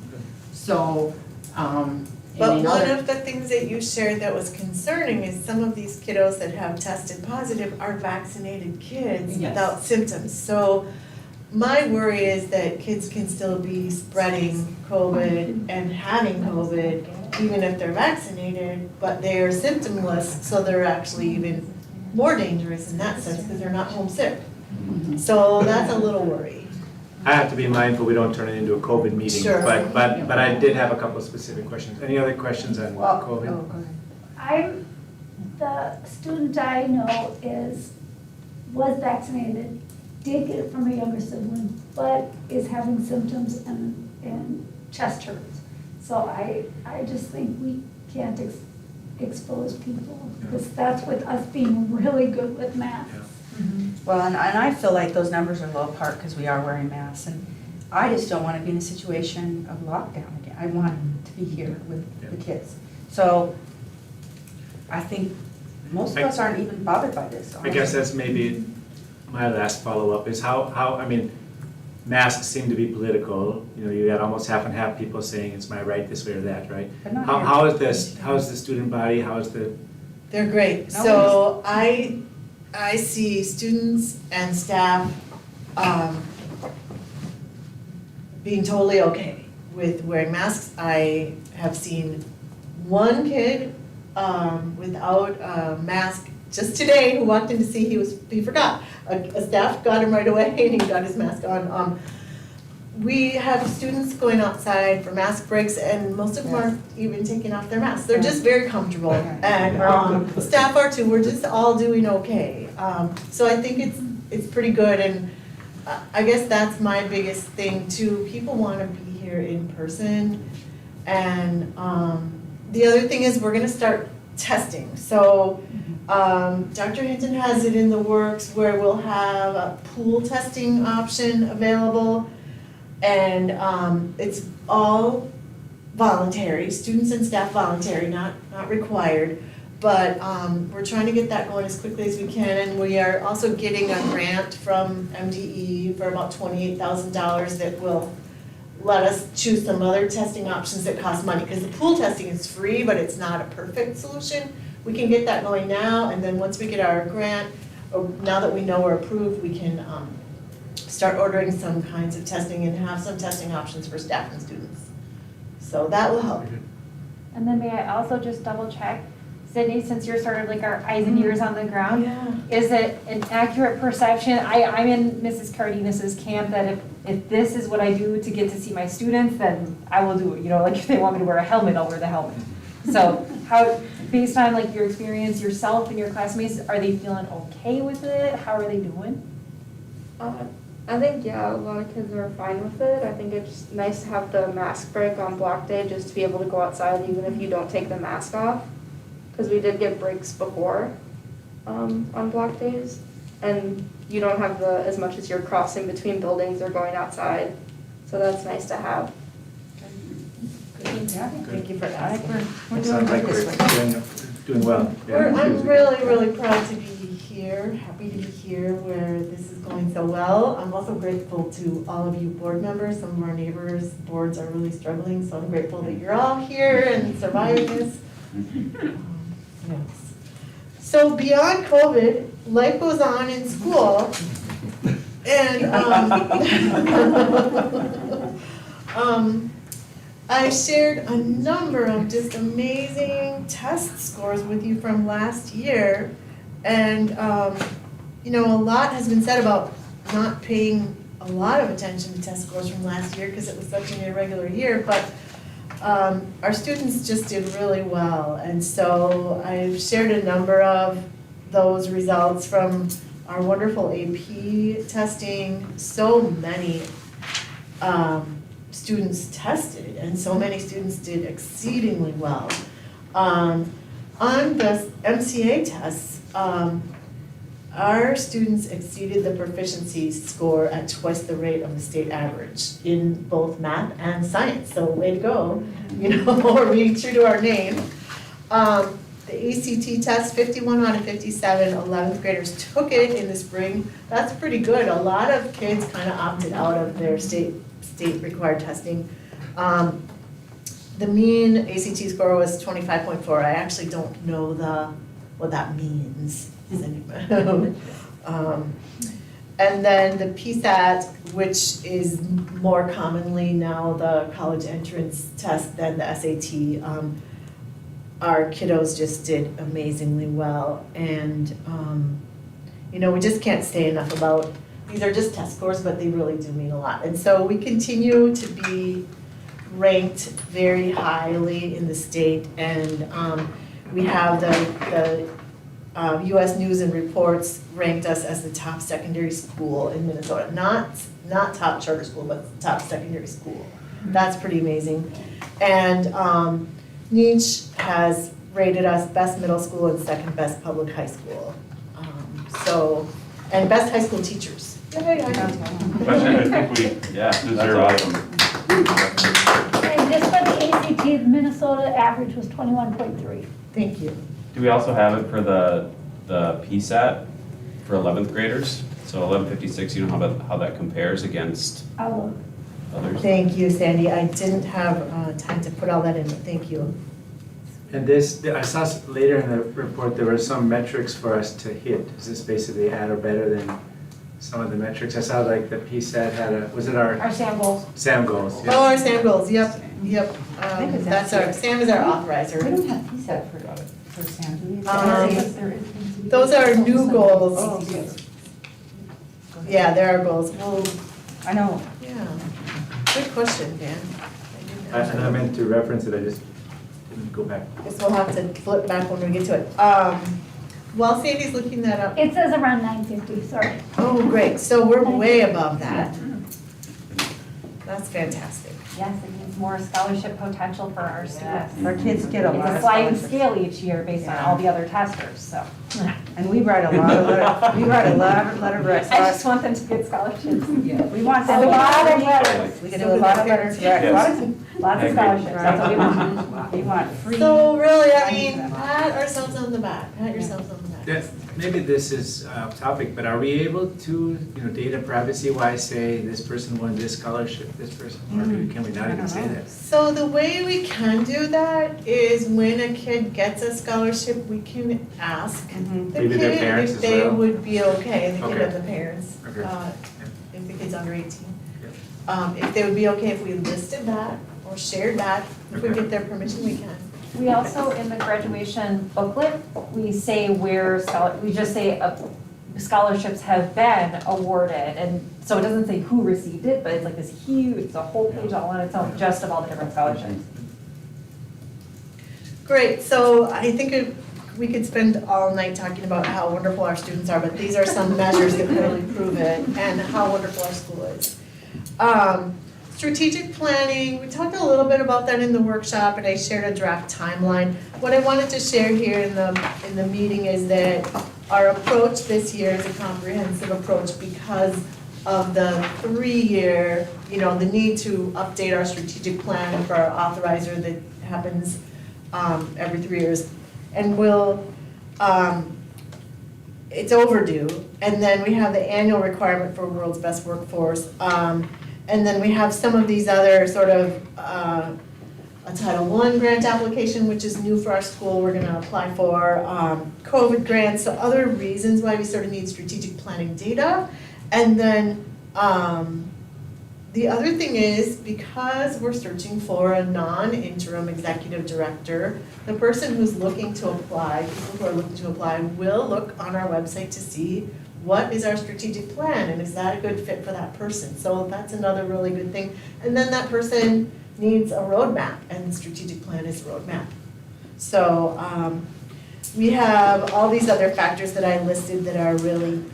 So, But one of the things that you shared that was concerning is some of these kiddos that have tested positive are vaccinated kids Yes. without symptoms. So my worry is that kids can still be spreading COVID and having COVID even if they're vaccinated, but they're symptomless, so they're actually even more dangerous in that sense because they're not homesick. So that's a little worry. I have to be mindful we don't turn it into a COVID meeting, Sure. but I did have a couple of specific questions. Any other questions on oh, COVID? go ahead. The student I know was vaccinated, did get it from a younger sibling, but is having symptoms and chest hurts. So I just think we can't expose people, because that's with us being really good with masks. Well, and I feel like those numbers are low part because we are wearing masks, and I just don't want to be in a situation of lockdown again. I want to be here with the kids. So I think most of us aren't even bothered by this. I guess that's maybe my last follow-up is how, I mean, masks seem to be political. You know, you got almost half and half people saying it's my right this way or that, right? But not How here. is this, how is the student body, how is the, They're great. No So I see students and staff being totally okay with wearing masks. I have seen one kid without a mask just today, who walked in to see he forgot. A staff got him right away and he got his mask on. We have students going outside for mask breaks and most of them aren't even taking off their masks. They're just very comfortable. And staff are too, we're just all doing okay. So I think it's pretty good, and I guess that's my biggest thing too. People wanna be here in person. And the other thing is we're gonna start testing. So Dr. Hinton has it in the works where we'll have a pool testing option available. And it's all voluntary, students and staff voluntary, not required. But we're trying to get that going as quickly as we can. And we are also getting a grant from MDE for about $28,000 that will let us choose some other testing options that cost money. Because the pool testing is free, but it's not a perfect solution. We can get that going now, and then once we get our grant, or now that we know we're approved, we can start ordering some kinds of testing and have some testing options for staff and students. So that will help. And then may I also just double check, Sydney, since you're sort of like our eyes and ears on the ground, is it an accurate perception? I'm in Mrs. Cardenas' camp that if this is what I do to get to see my students, then I will do it. You know, like if they want me to wear a helmet, I'll wear the helmet. So how, based on like your experience yourself and your classmates, are they feeling okay with it? How are they doing? I think, yeah, a lot of kids are fine with it. I think it's nice to have the mask break on block day, just to be able to go outside even if you don't take the mask off. Because we did get breaks before on block days. And you don't have as much as you're crossing between buildings or going outside. So that's nice to have. Thank you for asking. We're doing Sounds like good this we're way. doing well. I'm really, really proud to be here, happy to be here where this is going so well. I'm also grateful to all of you board members. Some of our neighbors' boards are really struggling, so I'm grateful that you're all here and surviving this. Yes. So beyond COVID, life goes on in school. And I shared a number of just amazing test scores with you from last year. And, you know, a lot has been said about not paying a lot of attention to test scores from last year because it was such an irregular year, but our students just did really well. And so I've shared a number of those results from our wonderful AP testing. So many students tested, and so many students did exceedingly well. On the MCA tests, our students exceeded the proficiency score at twice the rate of the state average in both math and science. So way to go, you know, we're being true to our name. The ACT test, 51 out of 57 11th graders took it in the spring. That's pretty good. A lot of kids kind of opted out of their state required testing. The mean ACT score was 25.4. I actually don't know what that means. Does anybody? And then the PSAT, which is more commonly now the college entrance test than the SAT, our kiddos just did amazingly well. And, you know, we just can't say enough about, these are just test scores, but they really do mean a lot. And so we continue to be ranked very highly in the state, and we have the US News and Reports ranked us as the top secondary school in Minnesota. Not top charter school, but top secondary school. That's pretty amazing. And Niche has rated us best middle school and second best public high school. And best high school teachers. Yay, I think we deserve awesome. And just for the ACT, the Minnesota average was 21.3. Thank you. Do we also have it for the PSAT for 11th graders? So 1156, you know how that compares against I'll others? Thank you, Sandy. I didn't have time to put all that in, but thank you. And this, I saw later in the report, there were some metrics for us to hit. Is this basically at or better than some of the metrics? I saw like the PSAT had was it our Our SAM goals. SAM goals? Oh, our SAM goals, yep. think it's That's our, Sam is our authorizer. We don't have PSAT for Sam, do we? Um, There is- Those are new goals. Oh, yes. Yeah, there are goals. Well, I know. yeah, good question, Dan. And I meant to reference it, I just didn't go back. Guess we'll have to flip back when we get to it. While Sandy's looking that up. It says around 950, sorry. Oh, great, so we're way above that. That's fantastic. Yes, it means more scholarship potential for our students. Our kids get a It's lot a of sliding scholarships. scale each year based on all the other testers, so. And we write a lot of letter of I just want them to get scholarships. Yeah, we want A them to lot of get letters. We can do a lot of letters, yeah, Lots of scholarships, that's what we want. we want free. So really, I mean, pat ourselves on the back, pat yourselves on the back. Maybe this is off topic, but are we able to, data privacy wise say this person won this scholarship, this person, or can we not even say that? So the way we can do that is when a kid gets a scholarship, we can ask the Maybe their kid parents if as they well? would be okay, the kid Okay. and the parents, Okay. if the kid's under 18. If they would be okay if we listed that or shared that, if we Okay. get their permission, we can. We also, in the graduation booklet, we say we just say scholarships have been awarded, and so it doesn't say who received it, but it's like this huge, it's a whole page all on its own, just of all the different scholarships. Great, so I think we could spend all night talking about how wonderful our students are, but these are some measures that really prove it and how wonderful our school is. Strategic planning, we talked a little bit about that in the workshop, and I shared a draft timeline. What I wanted to share here in the meeting is that our approach this year is a comprehensive approach because of the 3-year, the need to update our strategic plan for our authorizer that happens every 3 years. And it's overdue. And then we have the annual requirement for World's Best Workforce. And then we have some of these other sort of, a Title I grant application, which is new for our school, we're gonna apply for, COVID grants, so other reasons why we sort of need strategic planning data. And then, the other thing is, because we're searching for a non-interim executive director, the person who's looking to apply, people who are looking to apply, will look on our website to see what is our strategic plan, and is that a good fit for that person? So that's another really good thing. And then that person needs a roadmap, and the strategic plan is a roadmap. So we have all these other factors that I listed that are really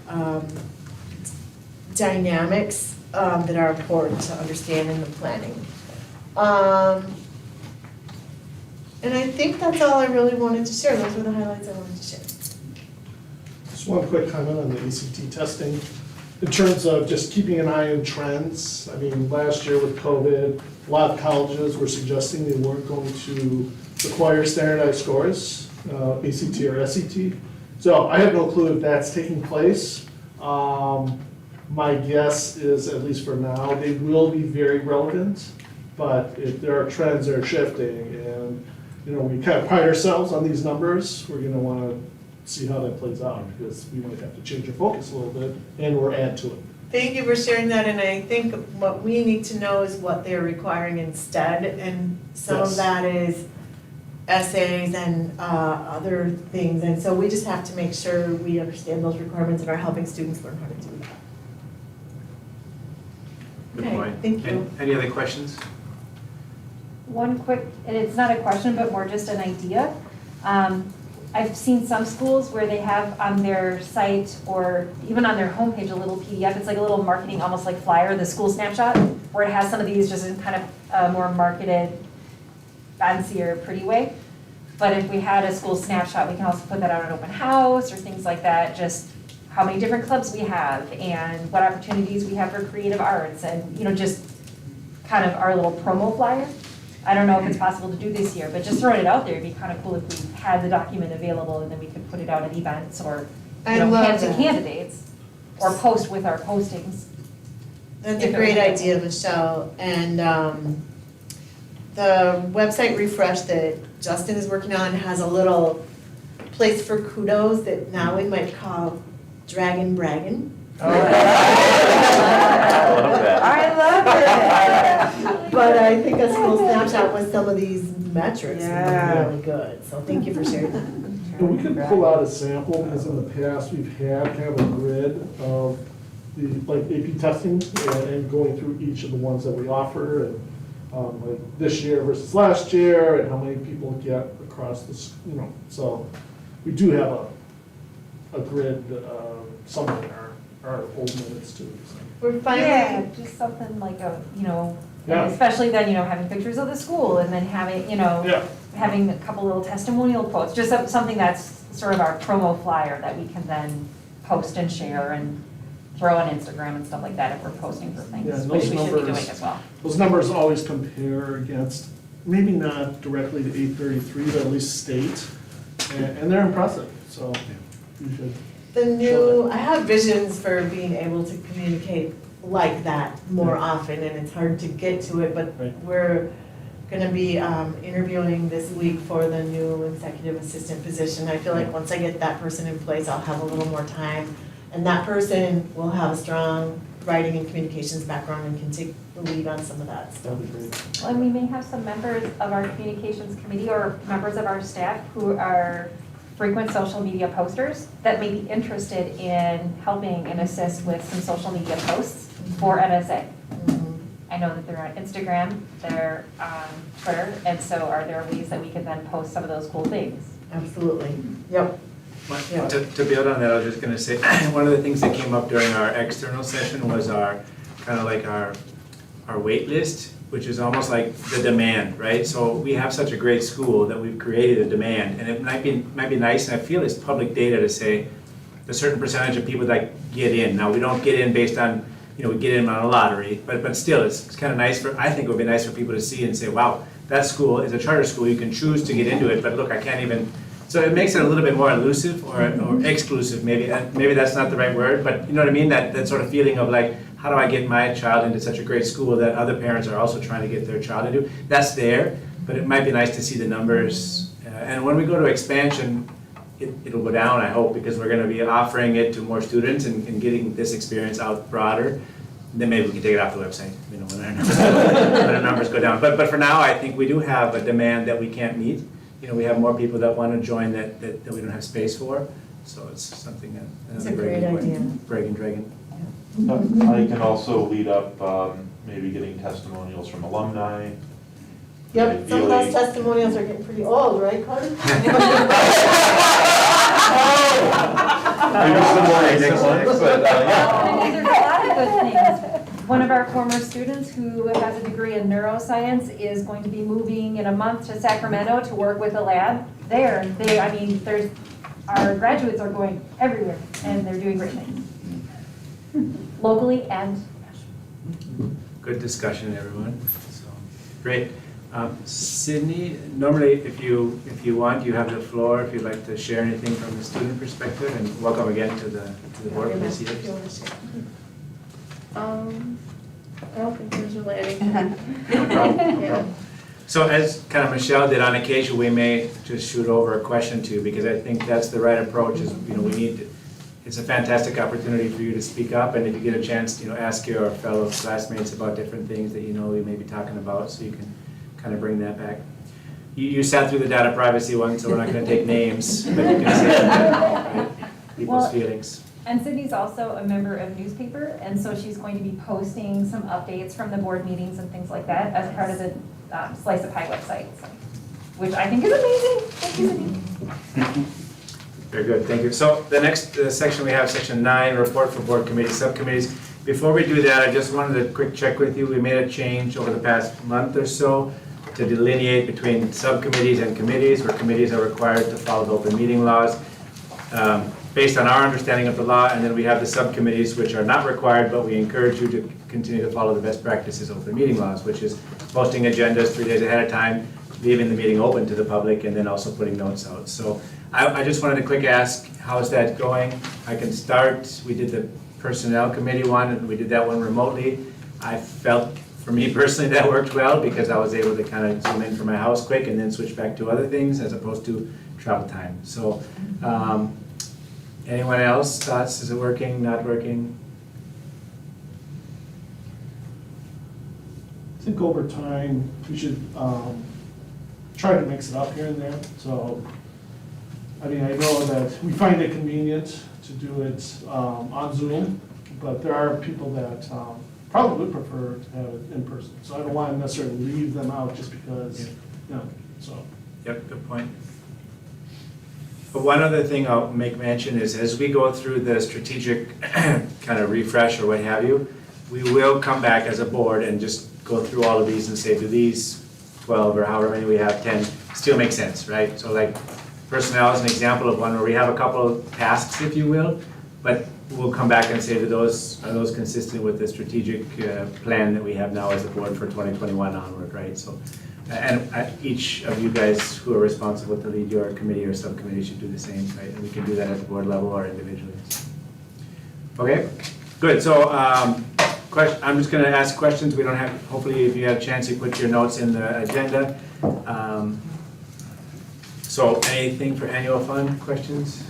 dynamics that are important to understand in the planning. And I think that's all I really wanted to share. Those were the highlights I wanted to share. Just one quick comment on the ACT testing. In terms of just keeping an eye on trends, I mean, last year with COVID, a lot of colleges were suggesting they weren't going to require standardized scores, ACT or SAT. So I have no clue if that's taking place. My guess is, at least for now, they will be very relevant, but if there are trends that are shifting and, we kind of pride ourselves on these numbers, we're gonna wanna see how that plays out, because we might have to change our focus a little bit and/or add to it. Thank you for sharing that, and I think what we need to know is what they're requiring instead, and some of Yes. that is essays and other things, and so we just have to make sure we understand those requirements and are helping students learn how to do that. Good Okay, point. thank you. Any other questions? One quick, and it's not a question, but more just an idea. I've seen some schools where they have on their site or even on their homepage a little PDF. It's like a little marketing, almost like flyer, the school snapshot, where it has some of these just in kind of a more marketed, fancier, pretty way. But if we had a school snapshot, we can also put that out at open house or things like that, just how many different clubs we have and what opportunities we have for creative arts and, just kind of our little promo flyer. I don't know if it's possible to do this year, but just throwing it out there, it'd be kind of cool if we had the document available and then we could put it out at events or, I love hand to that. candidates or post with our postings. That's a great idea, Michelle, and the website refresh that Justin is working on has a little place for kudos that now we might call Dragon Braggin'. I love it. But I think a small snapshot with some of these metrics Yeah. would be really good, so thank you for sharing that. And we could pull out a sample, because in the past, we've had kind of a grid of the, like, AP testing, and going through each of the ones that we offer, and, like, this year versus last year, and how many people get across this, so we do have a grid, somewhere in our old minutes too, so. We're Yeah, finally, just something like a, Yeah. especially then, having pictures of the school and then having, Yeah. having a couple little testimonial quotes, just something that's sort of our promo flyer that we can then post and share and throw on Instagram and stuff like that if we're posting for things, Yeah, and which those we should be numbers- doing as well. Those numbers always compare against, maybe not directly to 833, but at least state, and they're impressive, so you should. the new, I have visions for being able to communicate like that more often, and it's hard to get to it, but Right. we're gonna be interviewing this week for the new executive assistant position. I feel like once I get that person in place, I'll have a little more time, and that person will have a strong writing and communications background and can take the lead on some of that stuff. That'd be great. Well, and we may have some members of our communications committee or members of our staff who are frequent social media posters that may be interested in helping and assist with some social media posts for MSA. I know that they're on Instagram, they're on Twitter, and so are there ways that we can then post some of those cool things? Absolutely, yep. Yeah. To build on that, I was just gonna say, one of the things that came up during our external session was our, kind of like our wait list, which is almost like the demand, right? So we have such a great school that we've created a demand, and it might be nice, and I feel it's public data to say a certain percentage of people that get in. Now, we don't get in based on, we get in on a lottery, but still, it's kind of nice I think it would be nice for people to see and say, wow, that school is a charter school, you can choose to get into it, but look, I can't even, so it makes it a little bit more elusive or exclusive, maybe that's not the right word, but you know what I mean? That sort of feeling of like, how do I get my child into such a great school that other parents are also trying to get their child into? That's there, but it might be nice to see the numbers. And when we go to expansion, it'll go down, I hope, because we're gonna be offering it to more students and getting this experience out broader. Then maybe we can take it off the website, when our numbers go down. But for now, I think we do have a demand that we can't meet. We have more people that wanna join that we don't have space for. So it's something that. It's a great idea. Bragging Dragon. I can also lead up, maybe getting testimonials from alumni. Yep, some of those testimonials are getting pretty old, right, Carter? Maybe some more recent ones, but, yeah. There's a lot of good things. One of our former students who has a degree in neuroscience is going to be moving in a month to Sacramento to work with a lab there. Our graduates are going everywhere, and they're doing great things. Locally and Good discussion, everyone. So, great. Sydney, normally if you want, you have the floor if you'd like to share anything from the student perspective, and welcome again to the board for this year. I don't think there's really anything. No problem. Yeah. So as kind of Michelle did on occasion, we may just shoot over a question to you, because I think that's the right approach, is, we need to, it's a fantastic opportunity for you to speak up, and if you get a chance, ask your fellow classmates about different things that we may be talking about, so you can kind of bring that back. You sat through the data privacy one, so we're not gonna take names, but you can say right, people's Well, feelings. And Sydney's also a member of newspaper, and so she's going to be posting some updates from the board meetings and things like that as part of the Slice of Pie website, so, which I think is amazing. Thank you, Sydney. Very good, thank you. So the next section we have, section 9, report for board committees, subcommittees. Before we do that, I just wanted to quick check with you. We made a change over the past month or so to delineate between subcommittees and committees, where committees are required to follow the open meeting laws. Based on our understanding of the law, and then we have the subcommittees, which are not required, but we encourage you to continue to follow the best practices of open meeting laws, which is posting agendas 3 days ahead of time, leaving the meeting open to the public, and then also putting notes out. So I just wanted to quick ask, how's that going? I can start. We did the personnel committee one, and we did that one remotely. I felt, for me personally, that worked well, because I was able to kind of zoom in from my house quick and then switch back to other things, as opposed to travel time. So, anyone else, thoughts? Is it working, not working? think over time, we should try to mix it up here and there. So, I mean, I know that we find it convenient to do it on Zoom, but there are people that probably would prefer to have it in person. So I don't want to necessarily leave them out just because, so. Yep, good point. But one other thing I'll make mention is as we go through the strategic kind of refresh or what have you, we will come back as a board and just go through all of these and say, do these 12 or however many we have, 10, still make sense, right? So like personnel is an example of one where we have a couple of tasks, if you will, but we'll come back and say, are those consistent with the strategic plan that we have now as a board for 2021 onward, right? So, and each of you guys who are responsible to lead your committee or subcommittee should do the same, right? And we can do that at the board level or individually. Okay, good. So I'm just going to ask questions. We don't have, hopefully if you have a chance, you put your notes in the agenda. So anything for annual fund questions?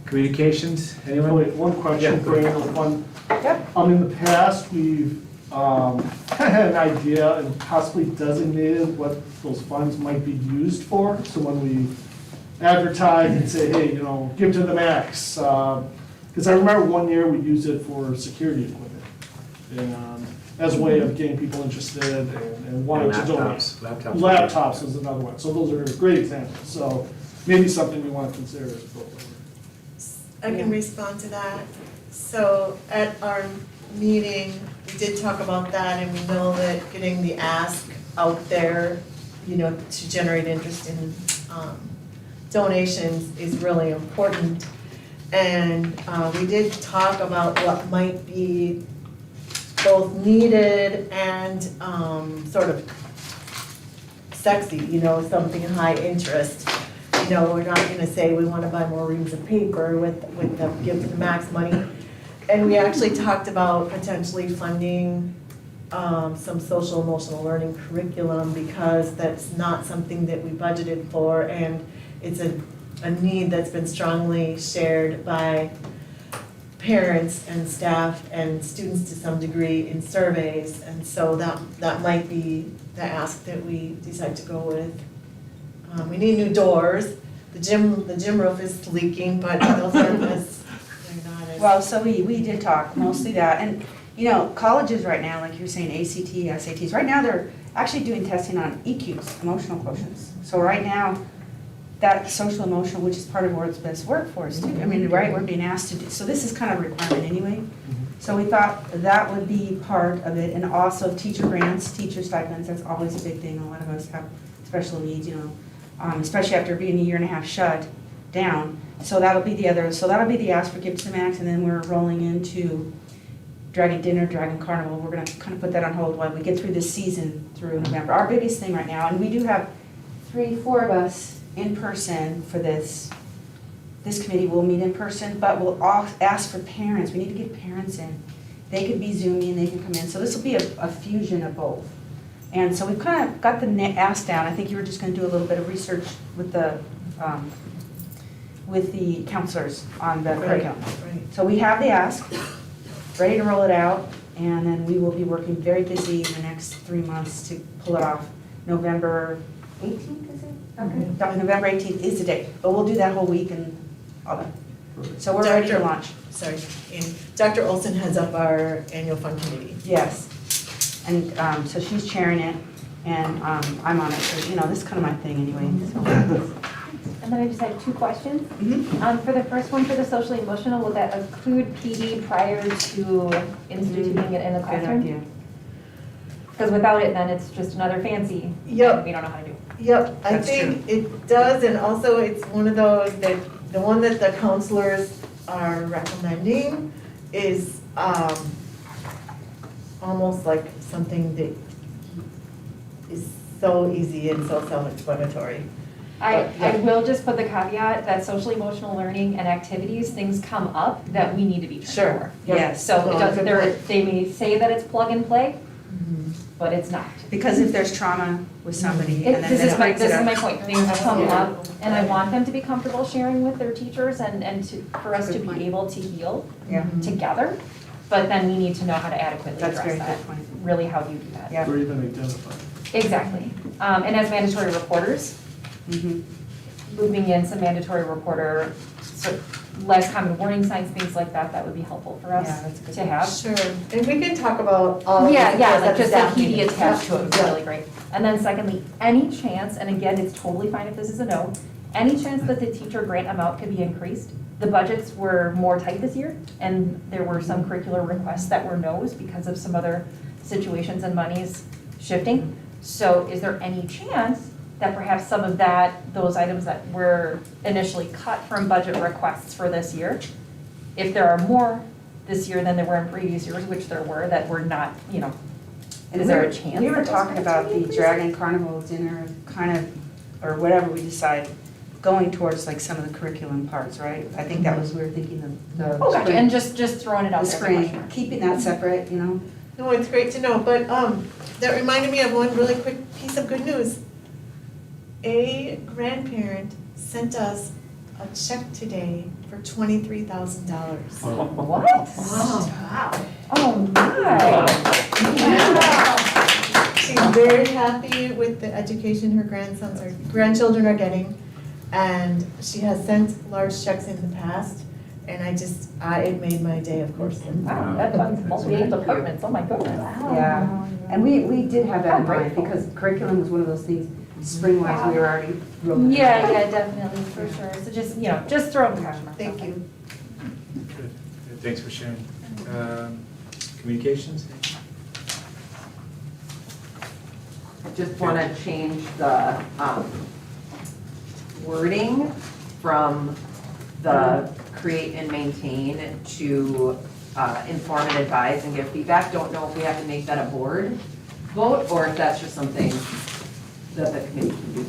Communications, anyone? Wait, one question Yeah. for annual fund. Yep. In the past, we've kind of had an idea and possibly designated what those funds might be used for. So when we advertise and say, hey, give to the max. Because I remember one year we used it for security equipment. And as a way of getting people interested and wanting to donate. Laptops is another one. So those are great examples. So maybe something we want to consider as well. I can respond to that. So at our meeting, we did talk about that, and we know that getting the ask out there, to generate interest in donations is really important. And we did talk about what might be both needed and sort of sexy, something high interest. We're not gonna say we wanna buy more reams of paper with the give to the max money. And we actually talked about potentially funding some social emotional learning curriculum because that's not something that we budgeted for, and it's a need that's been strongly shared by parents and staff and students to some degree in surveys. And so that might be the ask that we decide to go with. We need new doors. The gym roof is leaking, but those aren't as, they're not as. Well, so we did talk, mostly that, and, colleges right now, like you're saying, ACT, SATs, right now they're actually doing testing on EQs, emotional quotients. So right now, that social emotional, which is part of what's best workforce too, right, we're being asked to do, so this is kind of a requirement anyway. So we thought that would be part of it, and also teacher grants, teacher stipends, that's always a big thing, a lot of us have special needs, especially after being a year and a half shut down. So that'll be the ask for Give to the Max, and then we're rolling into Dragon Dinner, Dragon Carnival. We're gonna kind of put that on hold while we get through this season through November. Our biggest thing right now, and we do have 3-4 of us in person for this. This committee will meet in person, but we'll ask for parents. We need to get parents in. They could be Zooming, they can come in. So this will be a fusion of both. And so we've kind of got the ask down. I think you were just going to do a little bit of research with the counselors on the curriculum. Right. So we have the ask, ready to roll it out, and then we will be working very busy in the next 3 months to pull it off. November 18th, is it? Okay. November 18th is the date, but we'll do that whole week and all that. So we're ready to launch. Sorry, and Dr. Olson heads up our annual fund committee. Yes. And so she's chairing it, and I'm on it, so, this is kind of my thing anyway. So. And then I just had 2 questions. Mm-hmm. For the first one, for the socially emotional, will that include PD prior to instituting it in the Good classroom? idea. Because without it, then it's just another fancy. Yep. And we don't know how to do. Yep, I That's think it does, and also it's one of those that, the one that the counselors are recommending is almost like something that is so easy and so self-explanatory. I will just put the caveat that social emotional learning and activities, things come up that we need to be trained Sure. for. Yes. So it does, they may say that it's plug and play, but it's not. Because if there's trauma with somebody, and then This is it brings my point, things come up, and I want them to be comfortable sharing with their teachers and for us to be able to heal Yeah. together. but then we need to know how to adequately That's address very that. good point. Really, how do you do that? Yeah. Or even identify. Exactly. And as mandatory reporters, Mhm. moving in some mandatory reporter, less common warning signs, things like that, that would be helpful for us Yeah, that's a good to have. Sure, and we can talk about all of this. Yeah, at like the just a staff PD meeting. attached to it would be Yeah. really great. And then secondly, any chance, and again, it's totally fine if this is a no, any chance that the teacher grant amount could be increased? The budgets were more tight this year, and there were some curricular requests that were no's because of some other situations and monies shifting. So is there any chance that perhaps some of those items that were initially cut from budget requests for this year, if there are more this year than there were in previous years, which there were, that were not, And is there a chance? We were that those talking grants about would be the increased? Dragon Carnival dinner kind of, or whatever we decide, going towards like some of the curriculum parts, right? I think that was, we were thinking of the Oh, gotcha, spring. and just throwing it out The there. for question spring, mark. keeping that separate, No, it's great to know, but that reminded me of one really quick piece of good news. A grandparent sent us a check today for $23,000. What? Wow. Oh, my. She's very happy with the education her grandchildren are getting, and she has sent large checks in the past, and it made my day, of course. Wow, that funds multi-eight departments, oh my goodness. Yeah, and we did have that in I'm mind, grateful. because curriculum was one of those things, spring-wise, we were already rolling. Yeah, definitely, for sure. So just throw in question marks. Thank you. Good. Thanks for sharing. Communications? I just want to change the wording from the create and maintain to inform and advise and give feedback. Don't know if we have to make that a board vote or if that's just something that the committee can do,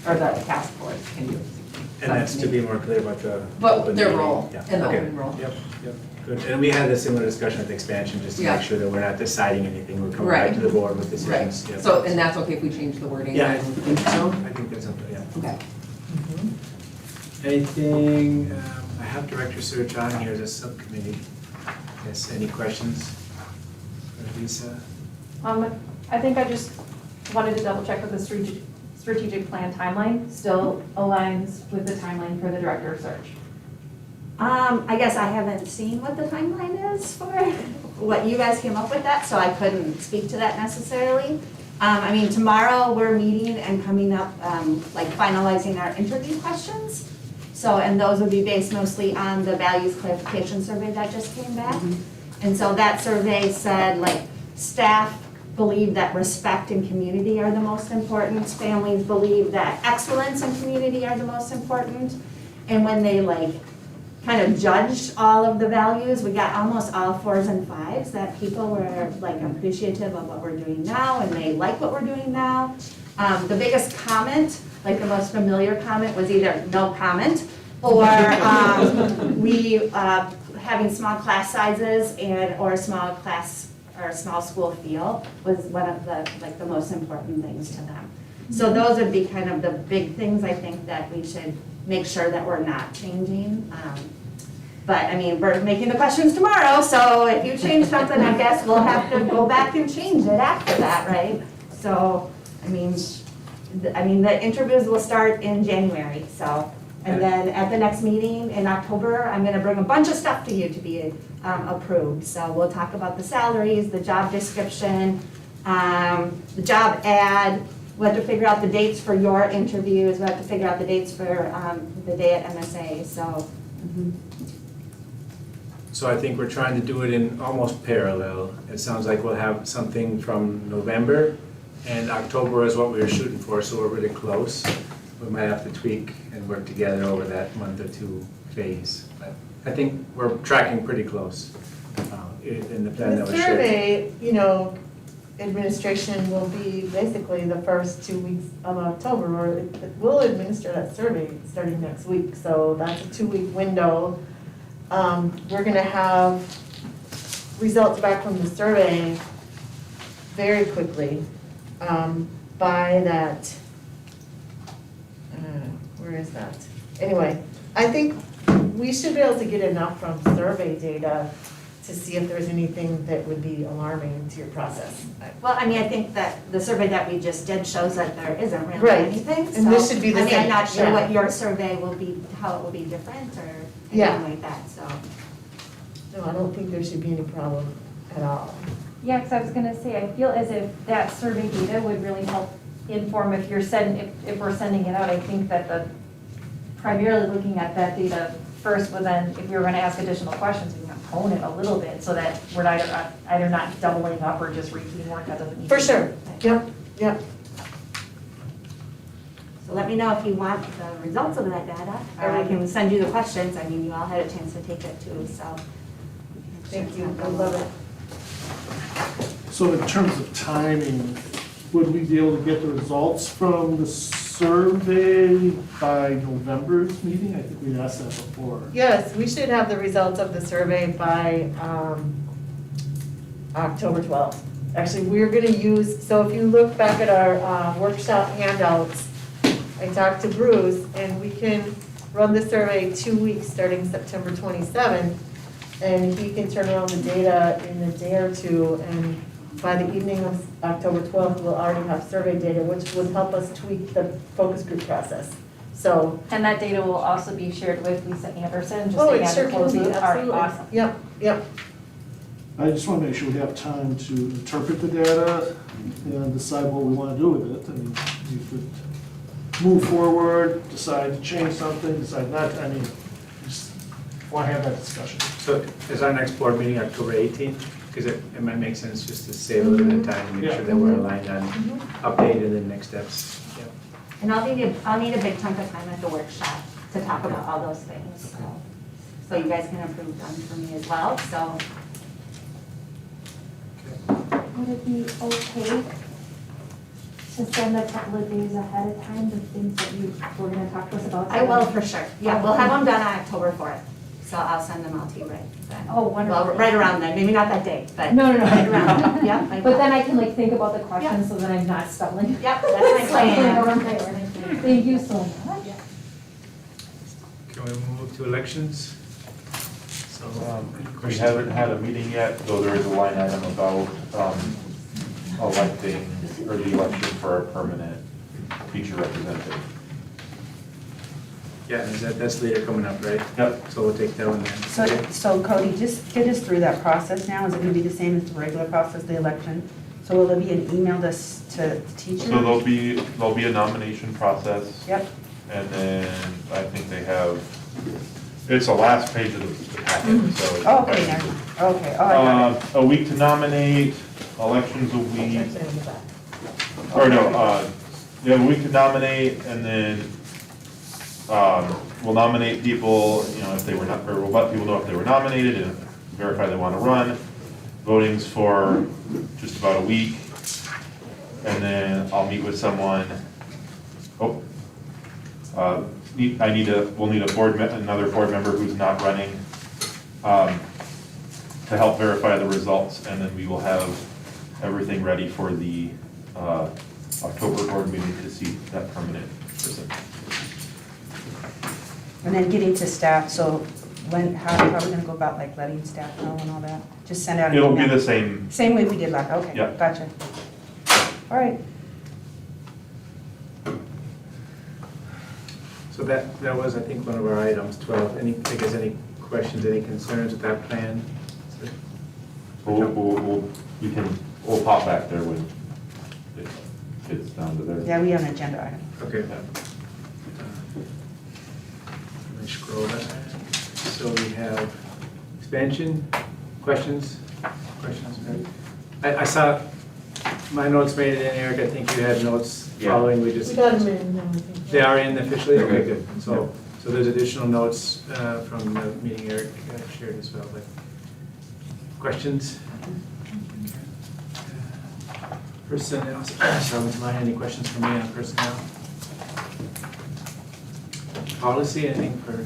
or the task force can do. And that's to be more clear about the. But open their meeting. role, Yeah. and the Okay. open role. Yep, good. And we had a similar discussion with expansion, just to Yeah. make sure that we're not deciding anything. We're coming back to the board with Right, decisions. Yep. so, and that's okay if we change the wording? Yeah, I then? think so. I think that's okay, yeah. Okay. Anything, I have director search on here as a subcommittee. Yes, any questions for Lisa? I think I just wanted to double check with the strategic plan timeline still aligns with the timeline for the director of search. I guess I haven't seen what the timeline is for what you guys came up with that, so I couldn't speak to that necessarily. Tomorrow we're meeting and coming up, finalizing our interview questions. So, and those would be based mostly on the values clarification survey that just came back. And so that survey said, staff believe that respect and community are the most important. Families believe that excellence and community are the most important. And when they kind of judged all of the values, we got almost all 4s and 5s, that people were appreciative of what we're doing now and they like what we're doing now. The biggest comment, the most familiar comment, was either no comment or we having small class sizes or a small class or a small school feel was one of the most important things to them. So those would be kind of the big things I think that we should make sure that we're not changing. But we're making the questions tomorrow, so if you change something, I guess we'll have to go back and change it after that, right? So, the interviews will start in January, so. And then at the next meeting in October, I'm gonna bring a bunch of stuff to you to be approved. So we'll talk about the salaries, the job description, the job ad. We'll have to figure out the dates for your interviews. We'll have to figure out the dates for the day at MSA, so. So I think we're trying to do it in almost parallel. It sounds like we'll have something from November, and October is what we were shooting for, so we're really close. We might have to tweak and work together over that month or two phase. But I think we're tracking pretty close in the plan that The was shared. survey, administration will be basically the first 2 weeks of October, or we'll administer that survey starting next week, so that's a 2-week window. We're gonna have results back from the survey very quickly, by that, where is that? Anyway, I think we should be able to get enough from survey data to see if there's anything that would be alarming to your process. Well, I mean, I think that the survey that we just did shows that there isn't really Right. anything, And this so, should be the I mean, I'm same, not sure yeah. what your survey will be, how it will be different or Yeah. anything like that, so. No, I don't think there should be any problem at all. Yeah, because I was gonna say, I feel as if that survey data would really help inform if you're if we're sending it out, I think that the, primarily looking at that data first, but then if we were gonna ask additional questions, we can hone it a little bit so that we're either not doubling up or just repeating work that doesn't need to be. For sure, yep, yep. So let me know if you want the results of that data, or I can send you the questions, I mean, you all had a chance to take it too, so. Thank you, I love it. So in terms of timing, would we be able to get the results from the survey by November's meeting? I think we asked that before. Yes, we should have the results of the survey by October 12th. Actually, we're gonna use, so if you look back at our workshop handouts, I talked to Bruce, and we can run the survey 2 weeks, starting September 27th, and he can turn around the data in a day or two, and by the evening of October 12th, we'll already have survey data, which would help us tweak the focus group process. So, And that data will also be shared with Lisa Anderson, just oh, it again, sure can closing. be, All right, absolutely. awesome. Yep, yep. I just want to make sure we have time to interpret the data and decide what we want to do with it. I mean, you could move forward, decide to change something, decide not to, I mean, just want to have that discussion. So is our next board meeting October 18th? Because it might make sense just to save a little bit of time and make sure that we're aligned on update and then next steps. Yep. And I'll need a big chunk of time at the workshop to talk about all those things, so you guys can approve them for me as well, so. Would it be okay to send a couple of days ahead of time the things that you were gonna talk to us about? I will for sure, yeah, we'll have them done on October 4th, so I'll send them out to you right then. Oh, wonderful. Well, right around then, maybe not that day, but. No, Right around, yeah. But then I can like think about the questions so that I'm not stumbling. Yep, that's my plan. Thank you so much. Can we move to elections? So, any We questions? haven't had a meeting yet, though there is a line item about electing, or the election for a permanent teacher representative. Yeah, that's later coming up, right? Yep. So we'll take that one then. So Cody, just get us through that process now. Is it gonna be the same as the regular process, the election? So will there be an email to teachers? So there'll be a nomination process. Yep. And then I think they have, it's the last page of the packet, so. Oh, okay, now, okay, oh, I got it. A week to nominate, elections a week, Actually, on the back. or no, you have a week to nominate, and then, we'll nominate people, you know, if they were not, or we'll let people know if they were nominated and verify they want to run. Voting's for just about a week, and then I'll meet with someone. We'll need another board member who's not running, to help verify the results, and then we will have everything ready for the, October board meeting to see that permanent person. And then getting to staff, so how are we gonna go about like letting staff know and all that? Just send out an It'll be email? the same, Same way we did last, okay, Yeah. gotcha. All right. So that was, I think, one of our items, 12. Any questions, any concerns with that plan? we'll pop back there when it gets down to there. Yeah, we have an agenda item. Okay. Let me scroll that. So we have expansion, questions? I saw my notes made it in, Eric. I think you had notes following. We We got them in, I think. They are in officially? Okay, Okay. good. So there's additional notes from the meeting Eric shared as well, but questions? Personnel, someone to mind, any questions for me on personnel? Policy, anything for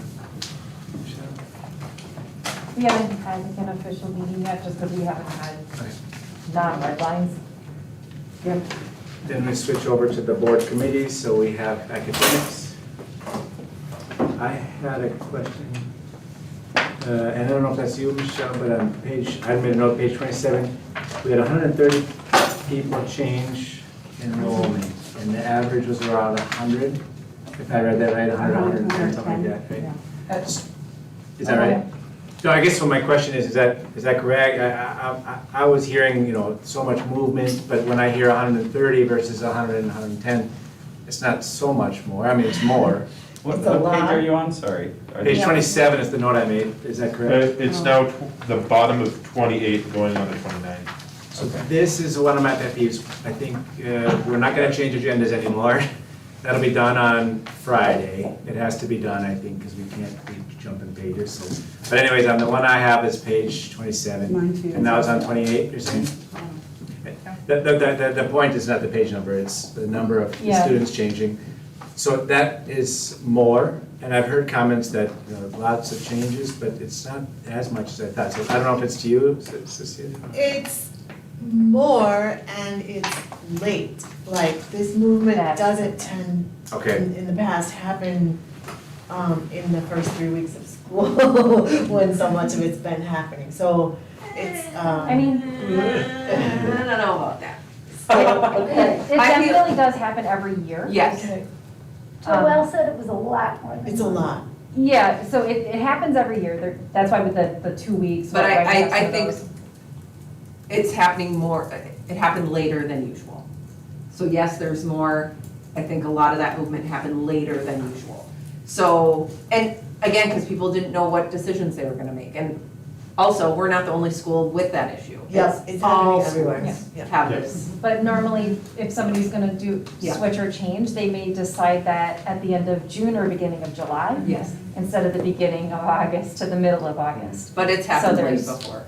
Michelle? We haven't had like an official meeting yet, just because we haven't had Okay. non-red lines. Yep. Then we switch over to the board committees, so we have academics. I had a question. and I don't know if that's you, Michelle, but on page, I made a note, page 27, we had 130 people change enrollment, and the average was around 100, if I read that right, 100, 110, something like that, right? That's, Is that right? So I guess what my question is that correct? I was hearing, you know, so much movement, but when I hear 130 versus 100 and 110, it's not so much more, I mean, it's more. What It's a page lot. are you on? Sorry. Page 27 is the note I made, is that correct? It's now the bottom of 28 going on to 29. So this is one of my pet peeves. I think we're not gonna change agendas anymore. That'll be done on Friday. It has to be done, I think, because we can't be jumping pages, so. But anyways, on the one I have is page 27. Mine too. And now it's on 28, you're saying? The point is not the page number, it's the number of Yeah. students changing. So that is more, and I've heard comments that, you know, lots of changes, but it's not as much as I thought. So I don't know if it's to you, Cecilia? It's more and it's late, like this movement doesn't tend Okay. in the past happen in the first 3 weeks of school when so much of it's been happening, so it's I mean, I don't know about that. it definitely does happen every year. Yes. okay. Joelle said it was a lot more than. It's a lot. Yeah, so it happens every year. That's why with the 2 weeks. But why we have some I of think those. it's happening more, it happened later than usual. So yes, there's more, I think a lot of that movement happened later than usual. So, and again, because people didn't know what decisions they were gonna make. And also, we're not the only school with that issue. Yes, it's all happening everywhere. schools Yeah. have this. But normally, if somebody's gonna do, Yeah. switch or change, they may decide that at the end of June or beginning of July. Yes, Instead of the beginning of August to the middle of August. but it's happened So way there's- before.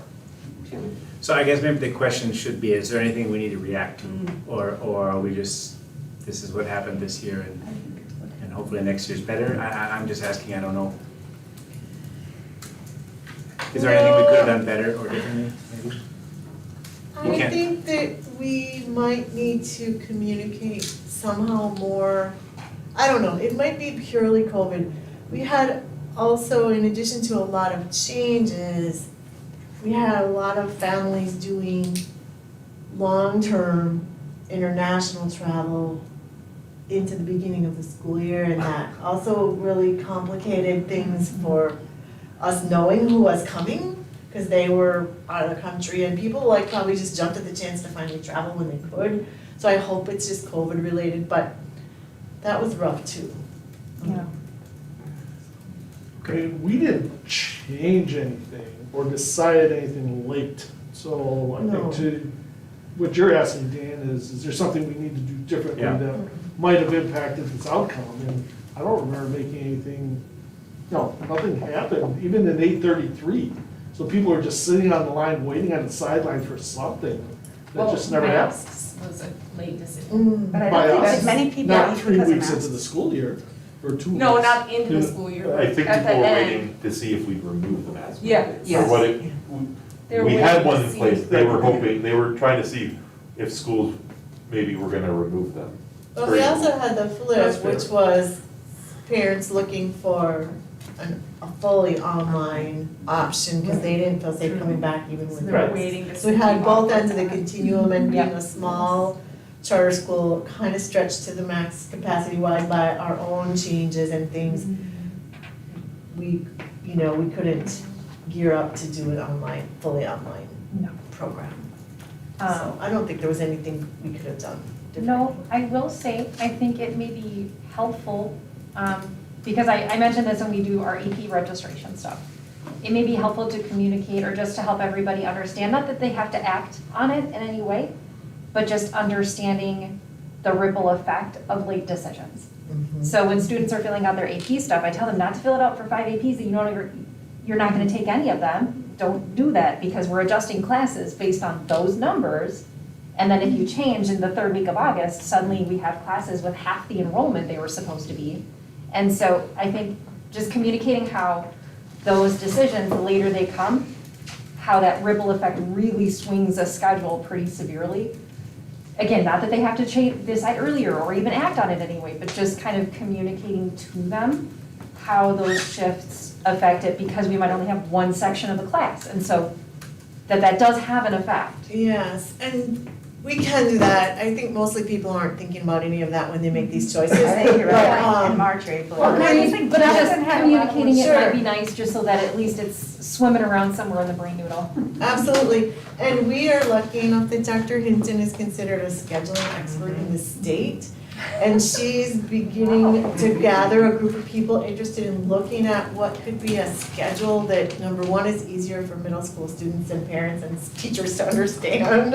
So I guess maybe the question should be, is there anything we need to react to? Or are we just, this is what happened this year and hopefully next year's better? I'm just asking, I don't know. Is there anything we could have done better or differently, maybe? You I can't- think that we might need to communicate somehow more, I don't know, it might be purely COVID. We had also, in addition to a lot of changes, we had a lot of families doing long-term international travel into the beginning of the school year, and that also really complicated things for us knowing who was coming, because they were out of the country, and people like probably just jumped at the chance to finally travel when they could. So I hope it's just COVID related, but that was rough too. Yeah. I mean, we didn't change anything or decide anything late. So I No. think to, what you're asking, Dan, is there something we need to do differently Yeah. that might have impacted this outcome? And I don't remember making anything, no, nothing happened, even in 8:33. So people were just sitting on the line, waiting on the sideline for something that just never happened. masks was a late decision. Mm. I By don't think us, that many people not eat 3 because of weeks into masks. the school year, or 2 weeks. No, not into the school year. I think At people the were end. waiting to see if we'd remove the mask. Yeah. Yes. Or what it, They were we had waiting one to in see place, if they were hoping, they were trying to see if schools maybe were gonna remove them. But we also had the flip, That's fair. which was parents looking for a fully online option, because they didn't feel safe coming back even with So they were masks. waiting to So we see had both how- ends of the continuum, and being Yeah. a small charter school, kind of stretched to the max capacity wise by our own changes and things. We, you know, we couldn't gear up to do an online, fully online No. program. Um, So I don't think there was anything we could have done differently. No, I will say, I think it may be helpful, because I mentioned this when we do our AP registration stuff. It may be helpful to communicate or just to help everybody understand, not that they have to act on it in any way, but just understanding the ripple effect of late decisions. Mhm. So when students are filling out their AP stuff, I tell them not to fill it out for 5 APs that you're not gonna take any of them. Don't do that, because we're adjusting classes based on those numbers. And then if you change in the 3rd week of August, suddenly we have classes with half the enrollment they were supposed to be. And so I think just communicating how those decisions, the later they come, how that ripple effect really swings a schedule pretty severely. Again, not that they have to decide earlier or even act on it anyway, but just kind of communicating to them how those shifts affect it because we might only have one section of the class. And so that does have an effect. Yes, and we can do that. I think mostly people aren't thinking about any of that when they make these choices. I think you're But, right, in March or April. But just communicating it Sure. might be nice, just so that at least it's swimming around somewhere in the brain noodle. Absolutely, and we are lucky enough that Dr. Hinton is considered a scheduling expert in the state. And she's beginning to gather a group of people interested in looking at what could be a schedule that, number one, is easier for middle school students and parents and teachers to understand.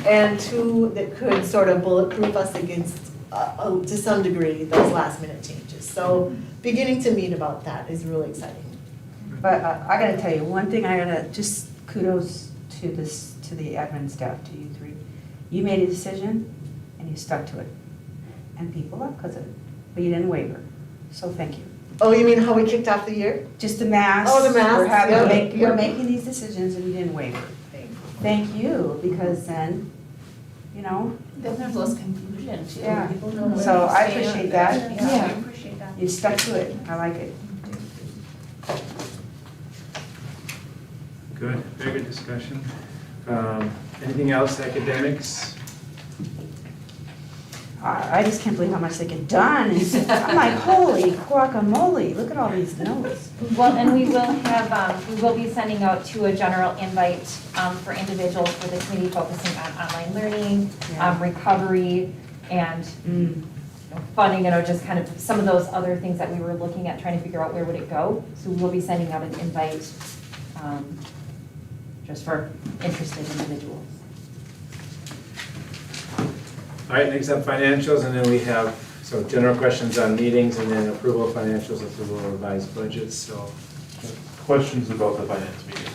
And two, that could sort of bulletproof us against, to some degree, those last minute changes. So beginning to meet about that is really exciting. But I gotta tell you, one thing I gotta, just kudos to this, to the admin staff, to you three. You made a decision and you stuck to it. And people left because of it, but you didn't waver, so thank you. Oh, you mean how we kicked off the year? Just the mask. Oh, the mask, We're having, yeah. we're making these decisions and you didn't waver. Thank you, because then, you know, Then there's less confusion too. Yeah. People know where So to I stand. appreciate that. Yeah, I appreciate that. you stuck to it, I like it. Good, very good discussion. Anything else, academics? I just can't believe how much they get done. I'm like, holy guacamole, look at all these notes. Well, and we will have, we will be sending out to a general invite for individuals for the committee focusing on online learning, recovery, and funding, just kind of some of those other things that we were looking at, trying to figure out where would it go. So we will be sending out an invite just for interested individuals. All right, next up financials, and then we have, so general questions on meetings, and then approval of financials, approval of revised budgets, so. Questions about the finance meeting?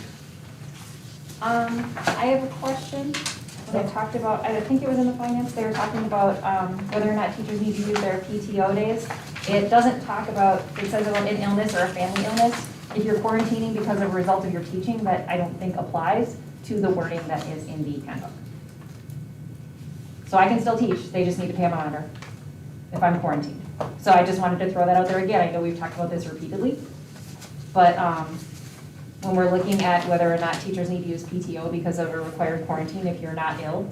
I have a question. They talked about, I think it was in the finance, they were talking about whether or not teachers need to use their PTO days. It doesn't talk about, it says about an illness or a family illness. If you're quarantining because of a result of your teaching, that I don't think applies to the wording that is in the handbook. So I can still teach, they just need to pay a monitor if I'm quarantined. So I just wanted to throw that out there again. I know we've talked about this repeatedly, but when we're looking at whether or not teachers need to use PTO because of a required quarantine if you're not ill,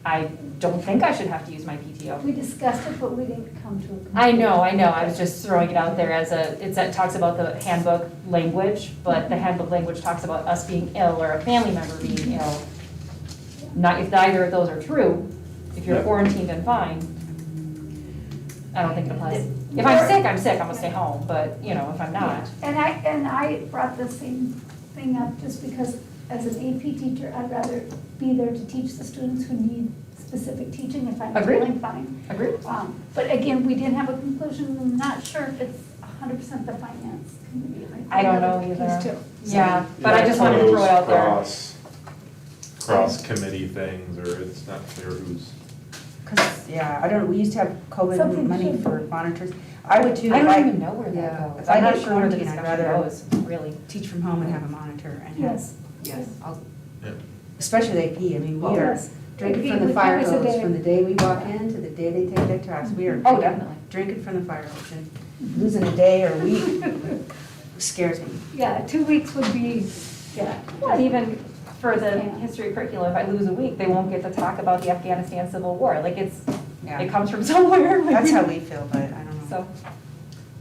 I don't think I should have to use my PTO. We discussed it, but we didn't come to a conclusion. I know, I was just throwing it out there as it talks about the handbook language, but the handbook language talks about us being ill or a family member being ill. Not if neither of those are true, if you're quarantined and fine, I don't think it applies. If I'm sick, I'm gonna stay home, but, if I'm not. And I brought the same thing up just because as an AP teacher, I'd rather be there to teach the students who need specific teaching if I'm Agreed. feeling fine. Agreed. But again, we didn't have a conclusion. I'm not sure if it's 100% the finance committee. I don't know Piece either. too. Yeah, but I just wanted to throw it out there. Cross-committee things, or it's not clear who's. Cause, I don't know, we used to have COVID Something money should- for monitors. I would too. I if don't even know where yeah, that goes. if I I'm not get sure where the quarantined, I'd discussion rather goes, really. teach from home and have a monitor and have, Yes. yes, Yeah. especially the AP, I mean, we are Yes. drinking AP from the with fire us a hose, day. from the day we walk in to the day they take their tracks, we are Oh, definitely. drinking from the fire hose, and losing a day or a week scares me. Yeah, 2 weeks would be, yeah. Well, even for the history curriculum, if I lose a week, they won't get to talk about the Afghanistan Civil War. Like it comes from somewhere. That's how we feel, but I don't know. So,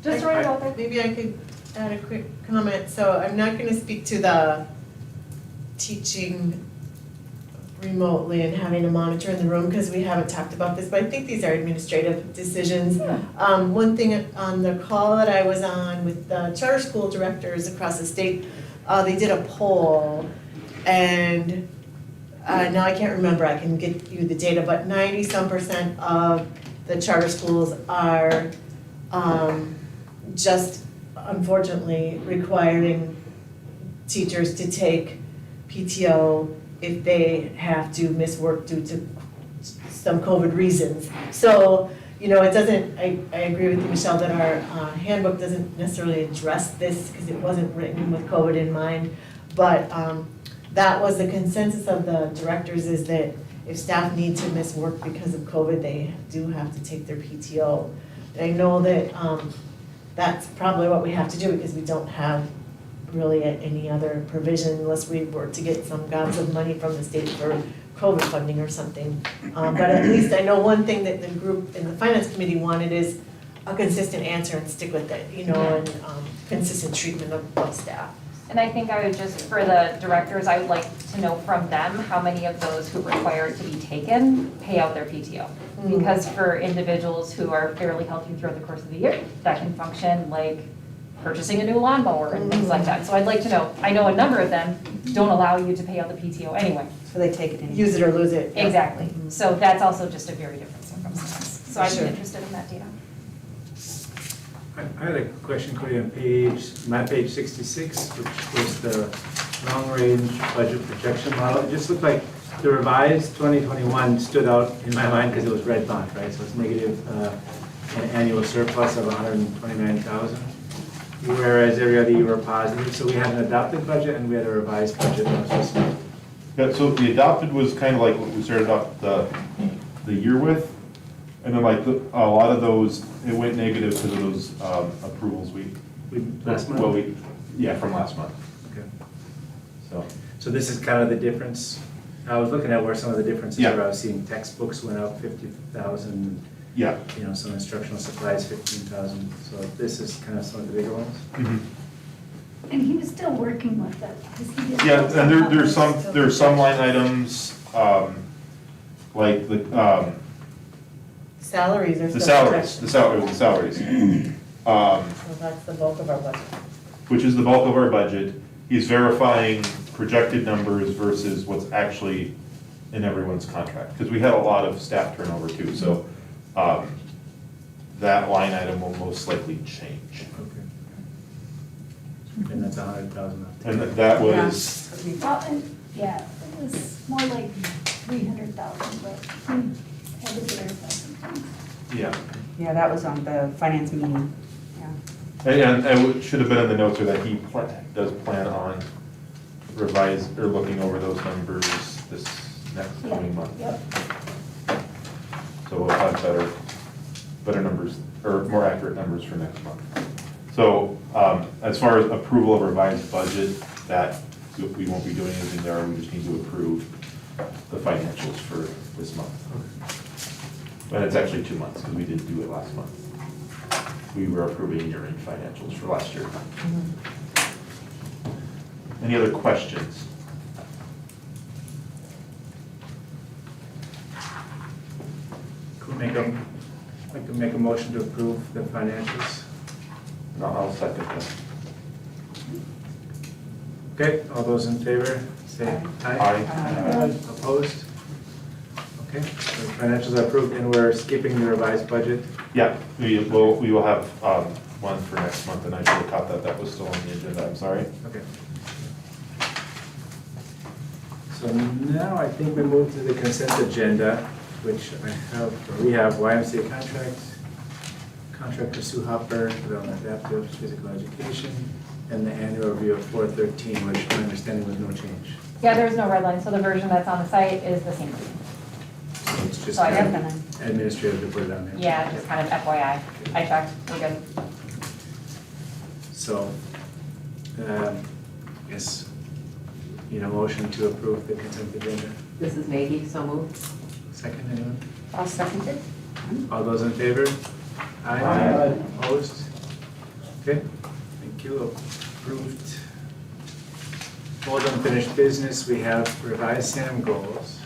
just throwing it out there. Maybe I could add a quick comment. So I'm not gonna speak to the teaching remotely and having a monitor in the room because we haven't talked about this, but I think these are administrative decisions. One thing on the call that I was on with the charter school directors across the state, they did a poll, and now I can't remember, I can get you the data, but 90-some% of the charter schools are just unfortunately requiring teachers to take PTO if they have to miss work due to some COVID reasons. So, it doesn't, I agree with you, Michelle, that our handbook doesn't necessarily address this because it wasn't written with COVID in mind. But that was the consensus of the directors, is that if staff need to miss work because of COVID, they do have to take their PTO. And I know that that's probably what we have to do because we don't have really any other provision unless we were to get some gobs of money from the state for COVID funding or something. But at least I know one thing that the group in the finance committee wanted is a consistent answer and stick with it, you know, and consistent treatment of staff. And I think I would just, for the directors, I would like to know from them how many of those who require it to be taken pay out their PTO. Because for individuals who are fairly healthy throughout the course of the year, that can function like purchasing a new lawnmower and things like that. So I'd like to know, I know a number of them don't allow you to pay out the PTO anyway. So they take it in. Use it or lose it. Yeah. Exactly. So that's also just a very different circumstance. So I'd be Sure. interested in that data. I had a question, Cody, on my page 66, which was the long-range budget projection model. It just looked like the revised 2021 stood out in my mind because it was red bond, right? So it's negative an annual surplus of 129,000, whereas every other year were positive. So we had an adopted budget and we had a revised budget. Yeah, so the adopted was kind of like what we started off the year with. And then like a lot of those, it went negative because of those approvals Last month? Well, yeah, from last month. Okay. So this is kind of the difference. I was looking at where some of the differences Yeah. were. I was seeing textbooks went up 50,000. yeah. You know, some instructional supplies, 15,000. So this is kind of some of the bigger ones. Mhm. And he was still working with it, because he did. Yeah, and there's some line items, like Salaries are the still salaries, projected. the salaries. So that's the bulk of our budget. Which is the bulk of our budget. He's verifying projected numbers versus what's actually in everyone's contract. Because we had a lot of staff turnover too, so that line item will most likely change. Okay. And that's 100,000. And that was, Well, and, yeah, it was more like 300,000, but we had to verify some things. yeah. Yeah, that was on the finance meeting, yeah. And it should have been in the notes or that he does plan on or looking over those numbers this next coming month. Yep. So we'll have better numbers, or more accurate numbers for next month. So as far as approval of revised budget, that we won't be doing anything there, we just need to approve the financials for this month. And it's actually 2 months, because we didn't do it last month. We were approving year-end financials for last year. Any other questions? Could we make a motion to approve the financials? No, I'll second that. Okay, all those in favor, say aye. Aye. Opposed? Okay, so the financials are approved, and we're skipping the revised budget. Yeah, we will have one for next month, and I should have caught that was still on the agenda, I'm sorry. Okay. So now I think we move to the consent agenda, which we have YMCA contract for Sue Hopper, development adaptive physical education, and the annual review of 413, which my understanding was no change. Yeah, there was no red line, so the version that's on the site is the same. So it's just So I kind have of administrative to put it on there. Yeah, just kind of FYI. I checked, we're good. So, yes, motion to approve the consent agenda. This is Maggie, so moved. Second, anyone? I'll second it. All those in favor? Aye. Opposed? Okay, thank you, approved. Old unfinished business, we have revised SAM goals.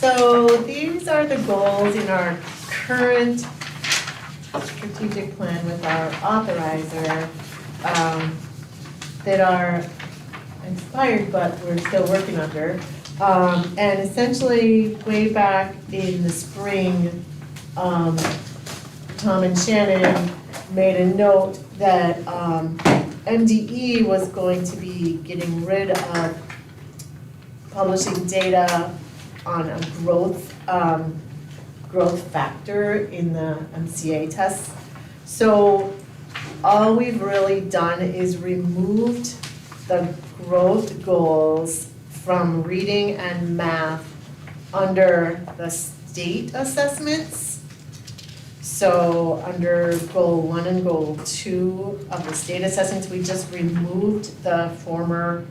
So these are the goals in our current strategic plan with our authorizer that are inspired, but we're still working under. And essentially, way back in the spring, Tom and Shannon made a note that MDE was going to be getting rid of publishing data on a growth factor in the MCA tests. So all we've really done is removed the growth goals from reading and math under the state assessments. So under goal 1 and goal 2 of the state assessments, we just removed the former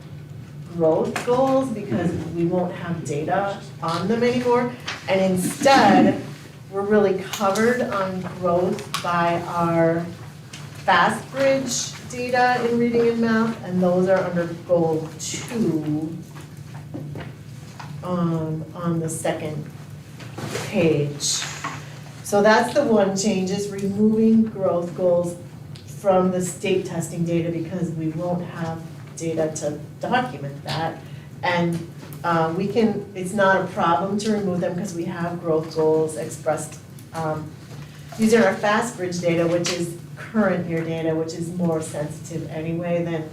growth goals because we won't have data on them anymore. And instead, we're really covered on growth by our Fast Bridge data in reading and math, and those are under goal 2 on the second page. So that's the one change, is removing growth goals from the state testing data because we won't have data to document that. And we can, it's not a problem to remove them because we have growth goals expressed using our Fast Bridge data, which is current year data, which is more sensitive anyway than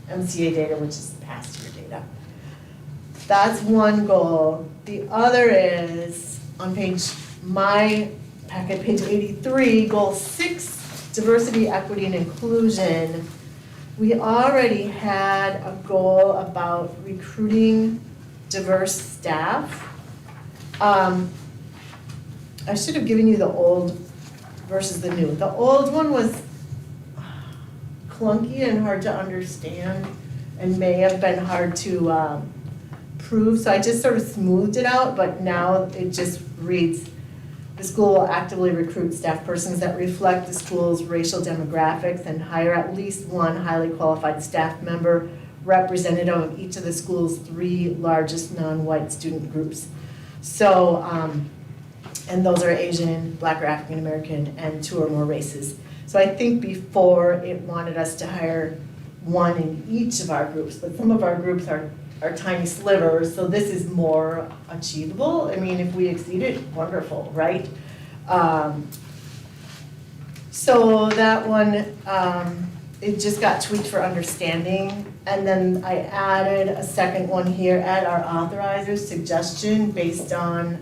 MCA data, which is past year data. That's one goal. The other is on my packet, page 83, goal 6, diversity, equity, and inclusion. We already had a goal about recruiting diverse staff. I should have given you the old versus the new. The old one was clunky and hard to understand and may have been hard to prove, so I just sort of smoothed it out, but now it just reads, the school will actively recruit staff persons that reflect the school's racial demographics and hire at least one highly qualified staff member representative of each of the school's 3 largest non-white student groups. So, and those are Asian, Black or African American, and 2 or more races. So I think before it wanted us to hire 1 in each of our groups, but some of our groups are tiny slivers, so this is more achievable. I mean, if we exceed it, wonderful, right? So that one, it just got tweaked for understanding. And then I added a second one here at our authorizer suggestion based on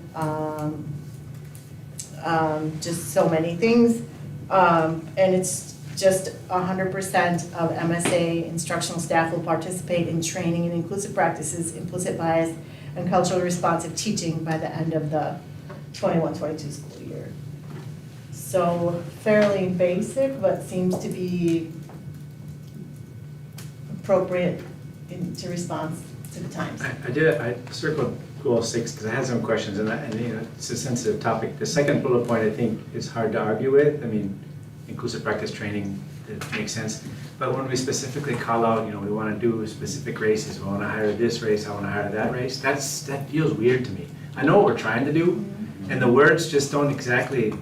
just so many things. And it's just 100% of MSA instructional staff will participate in training in inclusive practices, implicit bias, and culturally responsive teaching by the end of the 21-22 school year. So fairly basic, but seems to be appropriate to respond to the times. I circled goal 6 because I had some questions, and it's a sensitive topic. The second bullet point I think is hard to argue with. I mean, inclusive practice training, it makes sense. But when we specifically call out, we want to do specific races, we want to hire this race, I want to hire that race, that feels weird to me. I know what we're trying to do, and the words just don't exactly,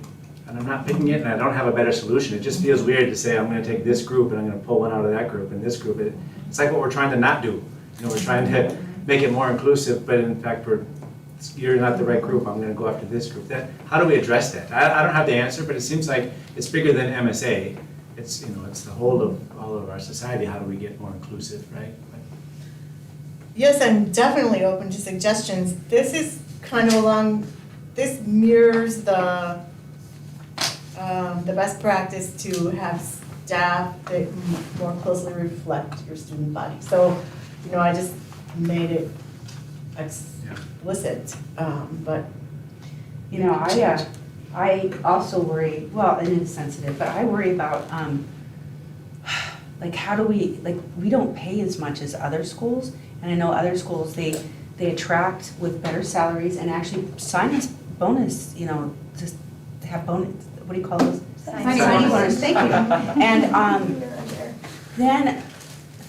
and I'm not picking it, and I don't have a better solution. It just feels weird to say, I'm going to take this group, and I'm going to pull one out of that group, and this group. It's like what we're trying to not do. We're trying to make it more inclusive, but in fact, you're not the right group, I'm going to go after this group. How do we address that? I don't have the answer, but it seems like it's bigger than MSA. It's it's the whole of all of our society. How do we get more inclusive, right? Yes, I'm definitely open to suggestions. This is kind of this mirrors the best practice to have staff that more closely reflect your student body. So, I just made it explicit, but. I also worry, well, and it's sensitive, but I worry about, how do we don't pay as much as other schools, and I know other schools, they attract with better salaries and actually sign us bonus, just have bonus, what do you call those? Signing bonus, thank you. And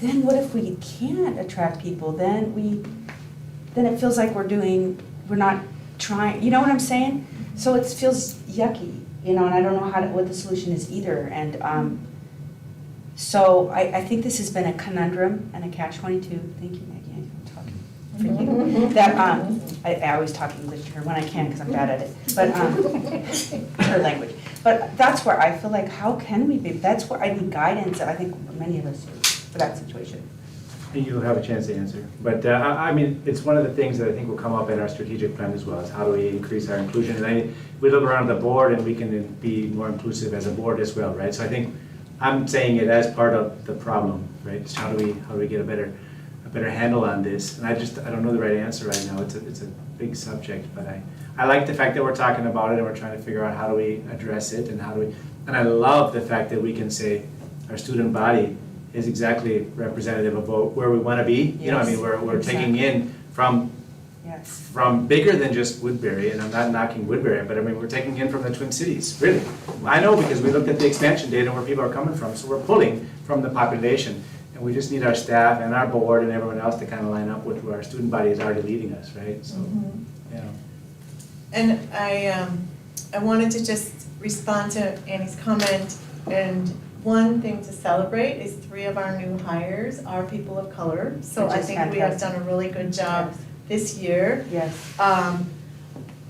then what if we can't attract people? Then it feels like we're not trying, you know what I'm saying? So it feels yucky, and I don't know what the solution is either. And so I think this has been a conundrum and a catch-22. Thank you, Maggie, I'm talking for you. That I always talk English to her when I can because I'm bad at it, but her language. But that's where I feel like, how can we be? That's where I need guidance, and I think many of us do for that situation. You'll have a chance to answer. But it's one of the things that I think will come up in our strategic plan as well, is how do we increase our inclusion? And we look around the board and we can be more inclusive as a board as well, right? So I think I'm saying it as part of the problem, right? So how do we get a better better handle on this. And I don't know the right answer right now. It's a big subject, but I like the fact that we're talking about it and we're trying to figure out how do we address it and and I love the fact that we can say our student body is exactly representative of where we want to be. You know, I mean, we're taking in from bigger than just Woodbury, and I'm not knocking Woodbury, but I mean, we're taking in from the Twin Cities, really. I know because we looked at the expansion data and where people are coming from, so we're pulling from the population. And we just need our staff and our board and everyone else to kind of line up with where our student body is already leading us, right? So, yeah. And I wanted to just respond to Annie's comment, and one thing to celebrate is 3 of our new hires are people of color. So Which I is think we have fantastic. done a really good job this year. Yes.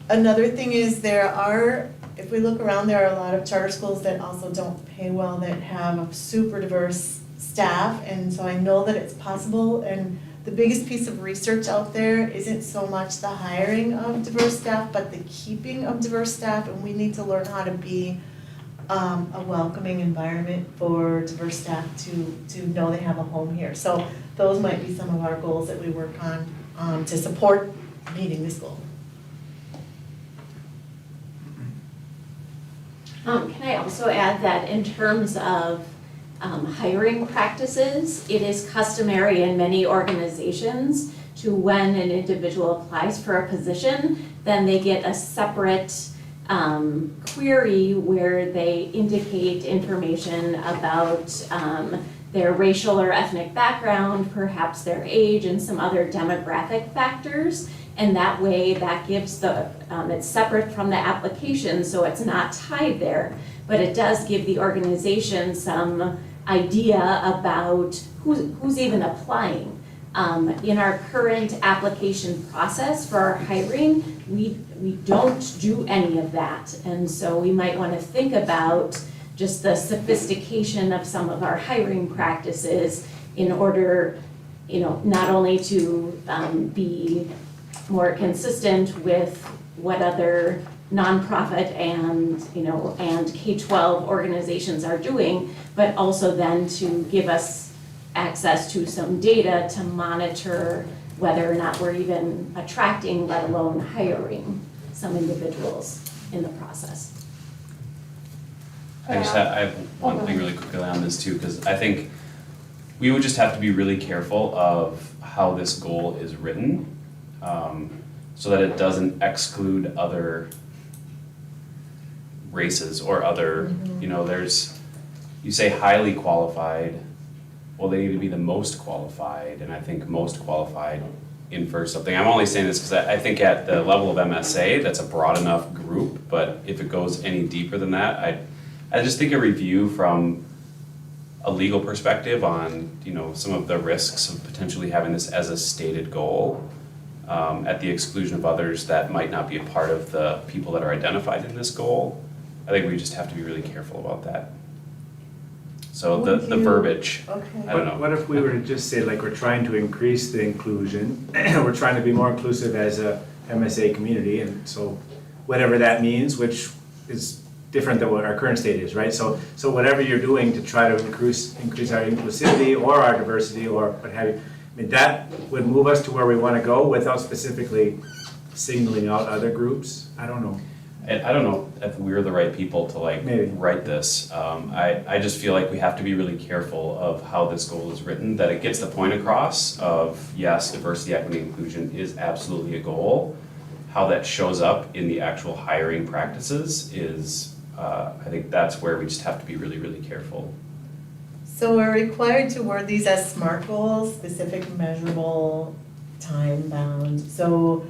Another thing is if we look around, there are a lot of charter schools that also don't pay well, that have a super diverse staff, and so I know that it's possible, and the biggest piece of research out there isn't so much the hiring of diverse staff, but the keeping of diverse staff, and we need to learn how to be a welcoming environment for diverse staff to know they have a home here. So those might be some of our goals that we work on to support meeting this goal. Can I also add that in terms of hiring practices, it is customary in many organizations to when an individual applies for a position, then they get a separate query where they indicate information about their racial or ethnic background, perhaps their age, and some other demographic factors. And that way, that gives it's separate from the application, so it's not tied there, but it does give the organization some idea about who's even applying. In our current application process for our hiring, we don't do any of that. And so we might want to think about just the sophistication of some of our hiring practices in order, not only to be more consistent with what other nonprofit and K-12 organizations are doing, but also then to give us access to some data to monitor whether or not we're even attracting, let alone hiring some individuals in the process. I have one thing really quickly on this too, because I think we would just have to be really careful of how this goal is written, so that it doesn't exclude other races or other, you say highly qualified, well, they need to be the most qualified, and I think most qualified infers something. I'm only saying this because I think at the level of MSA, that's a broad enough group, but if it goes any deeper than that, I just think a review from a legal perspective on, some of the risks of potentially having this as a stated goal, at the exclusion of others that might not be a part of the people that are identified in this goal. I think we just have to be really careful about that. So the verbiage, I don't know. What if we were to just say, like, we're trying to increase the inclusion, we're trying to be more inclusive as a MSA community, and so whatever that means, which is different than what our current state is, right? So whatever you're doing to try to increase our inclusivity or our diversity or what have you, I mean, that would move us to where we want to go without specifically singling out other groups. I don't know. And I don't know if we're the right people to Maybe. write this. I just feel like we have to be really careful of how this goal is written, that it gets the point across of, yes, diversity, equity, inclusion is absolutely a goal. How that shows up in the actual hiring practices is, I think that's where we just have to be really, really careful. So we're required to word these as SMART goals, specific, measurable, time-bound. So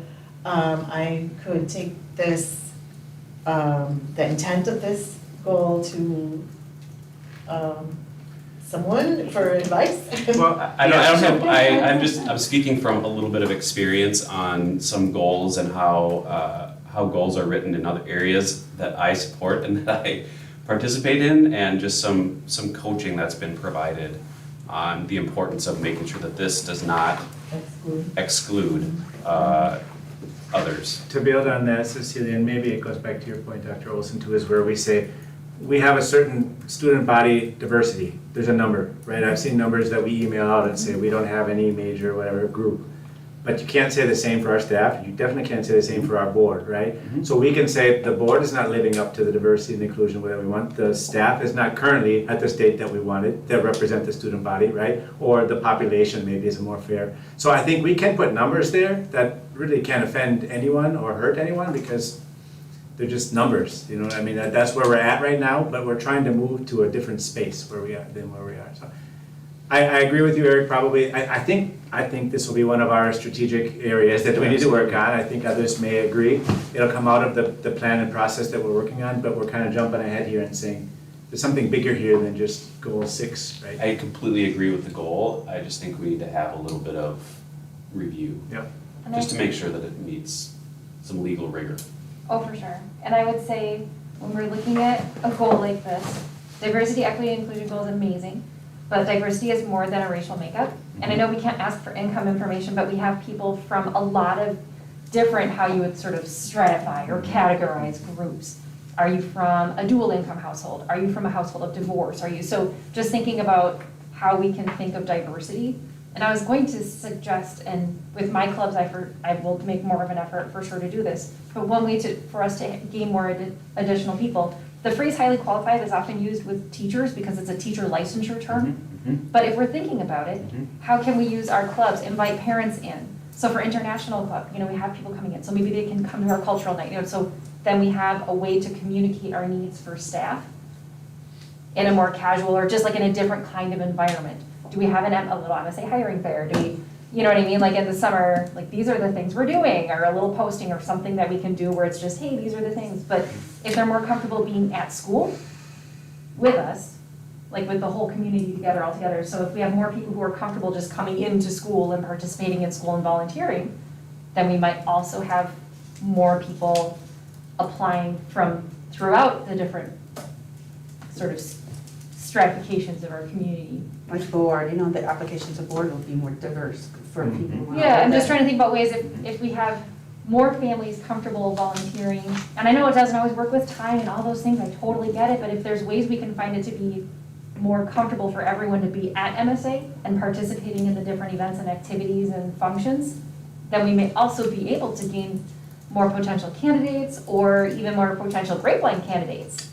I could take this, the intent of this goal to someone for advice? Well, I'm speaking from a little bit of experience on some goals and how goals are written in other areas that I support and that I participate in, and just some coaching that's been provided on the importance of making sure that this does not exclude others. To build on that, Cecilia, and maybe it goes back to your point, Dr. Olson, too, is where we say we have a certain student body diversity. There's a number, right? I've seen numbers that we email out and say we don't have any major whatever group. But you can't say the same for our staff. You definitely can't say the same for our board, right? So we can say the board is not living up to the diversity and inclusion whatever we want. The staff is not currently at the state that we wanted, that represent the student body, right? Or the population maybe is more fair. So I think we can put numbers there that really can't offend anyone or hurt anyone because they're just numbers, you know what I mean? That's where we're at right now, but we're trying to move to a different space where we are than where we are. So I agree with you, Eric, probably. I think this will be one of our strategic areas that we need to work on. I think others may agree. It'll come out of the plan and process that we're working on, but we're kind of jumping ahead here and saying, there's something bigger here than just goal 6, right? I completely agree with the goal. I just think we need to have a little bit of review. Yep. Just to make sure that it meets some legal rigor. Oh, for sure. And I would say, when we're looking at a goal like this, diversity, equity, and inclusion goal is amazing, but diversity is more than a racial makeup. And I know we can't ask for income information, but we have people from a lot of different, how you would sort of stratify or categorize groups. Are you from a dual income household? Are you from a household of divorce? So just thinking about how we can think of diversity. And I was going to suggest, and with my clubs, I will make more of an effort for sure to do this, but one way for us to gain more additional people, the phrase highly qualified is often used with teachers because it's a teacher licensure term. But if we're thinking about it, how can we use our clubs, invite parents in? So for international club, we have people coming in, so maybe they can come to our cultural night, so then we have a way to communicate our needs for staff in a more casual or just like in a different kind of environment. Do we have a little MSA hiring fair? Do we, you know what I mean? Like in the summer, like these are the things we're doing, or a little posting or something that we can do where it's just, hey, these are the things. But if they're more comfortable being at school with us, like with the whole community together, all together. So if we have more people who are comfortable just coming into school and participating in school and volunteering, then we might also have more people applying from throughout the different sort of stratifications of our community. Like board, the applications of board will be more diverse for people. who are Yeah, I'm with just it. trying to think about ways if we have more families comfortable volunteering, and I know it doesn't always work with time and all those things, I totally get it, but if there's ways we can find it to be more comfortable for everyone to be at MSA and participating in the different events and activities and functions, then we may also be able to gain more potential candidates or even more potential grapevine candidates.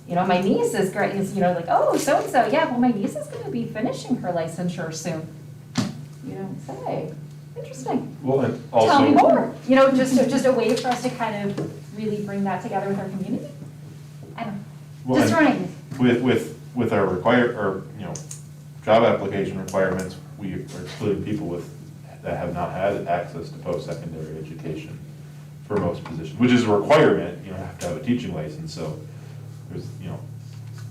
My niece is great, like, oh, so-and-so, yeah, well, my niece is gonna be finishing her licensure soon. Say, interesting. Well, and also. Tell me more, just a way for us to kind of really bring that together with our community. I don't know, Well, just and running. With our job application requirements, we are excluding people that have not had access to post-secondary education for most positions, which is a requirement, you have to have a teaching license, so there's,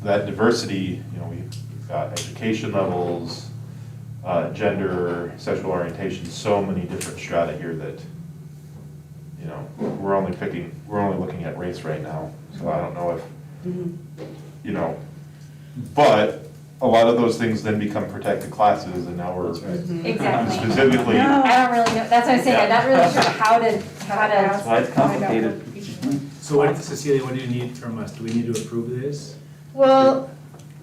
that diversity, we've got education levels, gender, sexual orientation, so many different strata here that, we're only looking at race right now, so I don't know if, but a lot of those things then become protected classes, and now we're Exactly. specifically. I don't really know, that's what I'm saying, I'm not really sure how to. That's why it's complicated. So Cecilia, what do you need from us? Do we need to approve this? Well,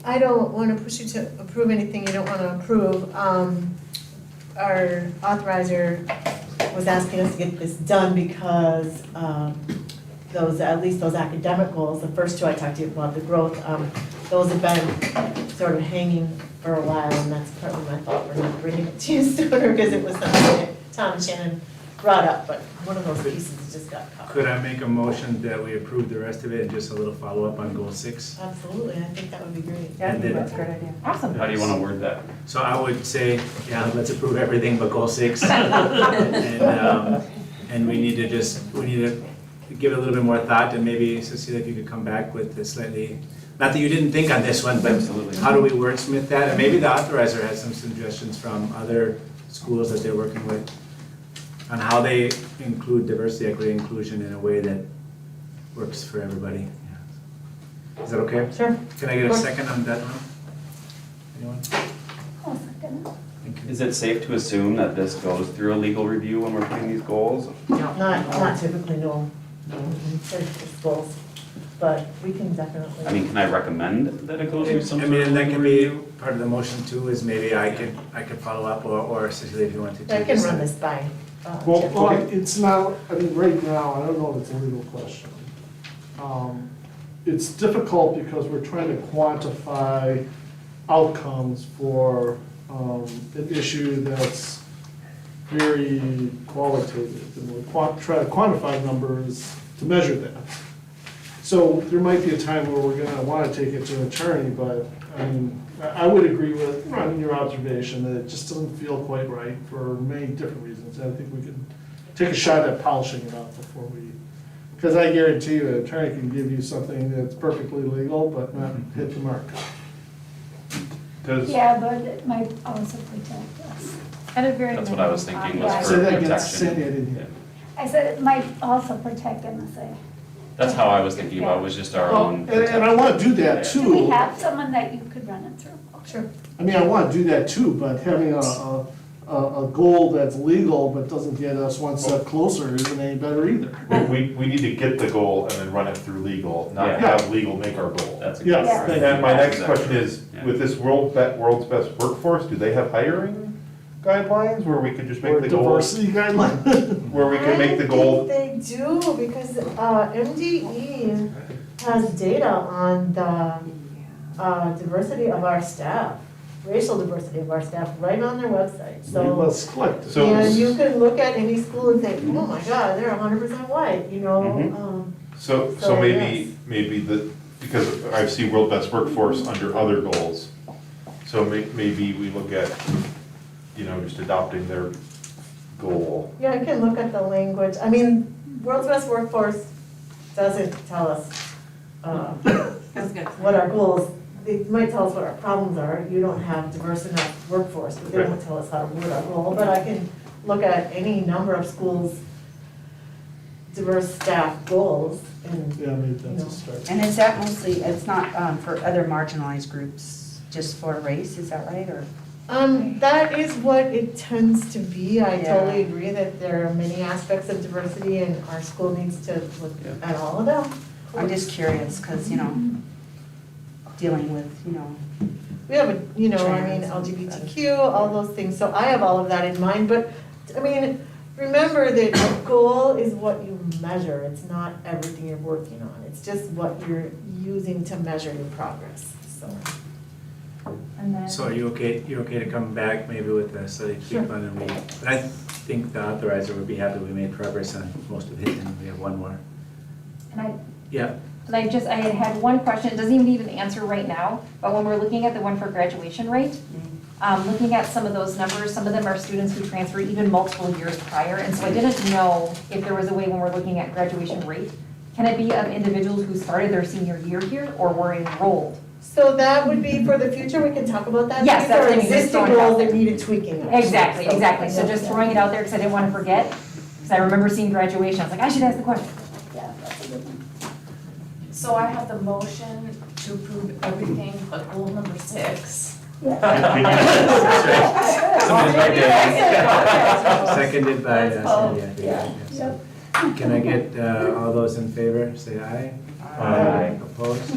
I don't want to push you to approve anything you don't want to approve. Our authorizer was asking us to get this done because at least those academic goals, the first two I talked to you about, the growth, those have been sort of hanging for a while, and that's partly my fault for not bringing it to you sooner, because it was something that Tom and Shannon brought up, but one of those pieces just got caught. Could I make a motion that we approve the rest of it and just a little follow-up on goal 6? Absolutely, I think that would be great. Yeah, I And think then- that's a great idea. Awesome. How do you want to word that? So I would say, yeah, let's approve everything but goal 6. And we need to give it a little bit more thought, and maybe Cecilia, if you could come back with a slightly, not that you didn't think on this one, but Absolutely. how do we wordsmith that? And maybe the authorizer has some suggestions from other schools that they're working with on how they include diversity, equity, inclusion in a way that works for everybody. Yeah. Is that okay? Sure. Can I get a second on that one? Anyone? I'll second it. Thank you. Is it safe to assume that this goes through a legal review when we're putting these goals? Not typically, no. There's goals. but we can definitely. I mean, can I recommend that it goes through some I sort mean, of and that legal can be review? part of the motion too, is maybe I could follow up, or Cecilia, if you want to. I can run this by. Well, Jim. it's not, I mean, right now, I don't know if it's a legal question. It's difficult because we're trying to quantify outcomes for an issue that's very qualitative, and we'll try to quantify numbers to measure that. So there might be a time where we're gonna wanna take it to an attorney, but, I mean, I would agree with, your observation that it just doesn't feel quite right for many different reasons. And I think we can take a shot at polishing it up before we, because I guarantee you, an attorney can give you something that's perfectly legal, but not hit the mark. Yeah, but it might also protect us. At a very That's what I was minimum, thinking, was Yeah. for Say that again, protection. Sandy, I didn't hear. I said it might also protect MSA. That's how I was thinking about, was just our Well, own. and I wanna do that too. Do we have someone that you could run it through? Sure. I mean, I want to do that too, but having a goal that's legal but doesn't get us one step closer isn't any better either. We need to get the goal and then run it through legal, not Yeah. have legal make our goal. That's Yes, exactly thank right. And my next Exactly. question is, Yeah. with this world's best workforce, do they have hiring guidelines where we could just Or make the goal? diversity guideline. Where we can make the goal, I think they do, because MDE has data on the diversity of our staff, racial diversity of our staff, right on their website, We so. must collect. So- And you can look at any school and say, oh my God, they're 100% white, you know? Mhm. so So, maybe because I see world best workforce under other goals. So maybe we look at, just adopting their goal. Yeah, I can look at the language. I mean, World's Best Workforce doesn't tell us what our goals, it might tell us what our problems are. You don't have diverse enough workforce, but they won't tell us how to word our goal. But I can look at any number of schools' diverse staff goals and, Yeah, maybe that's a start. And is that mostly, it's not for other marginalized groups, just for race, is that right, or? that is what it tends to be. I Yeah. totally agree that there are many aspects of diversity and our school needs to look at all of them. I'm just curious, because, dealing with, We have a, I mean, Trans and LGBTQ, all those things, so I have all of that in mind, but, I mean, remember that a goal is what you measure, it's not everything you're working on, it's just what you're using to measure your progress, so. And then. So are you okay to come back maybe with a study tweak on and but I think the authorizer would be happy we made progress on most of it, and we have one more. Yeah, I had one question, it doesn't even need an answer right now, but when we're looking at the one for graduation rate, looking at some of those numbers, some of them are students who transferred even multiple years prior, and so I didn't know if there was a way when we're looking at graduation rate, can it be of individuals who started their senior year here or were enrolled? So that would be for the future, we can talk about that. Yes, These that's are what I mean, just existing throwing it out goals that there. needed tweaking. actually. Exactly, so just throwing it out there because I didn't want to forget, because I remember seeing graduation, I was like, I should ask the question. Yeah, that's a good one. So I have the motion to approve everything but goal number 6. somebody's right there. Seconded by Sandy, I think. Yeah. Yes. Can I get all those in favor, say aye? Aye. Opposed?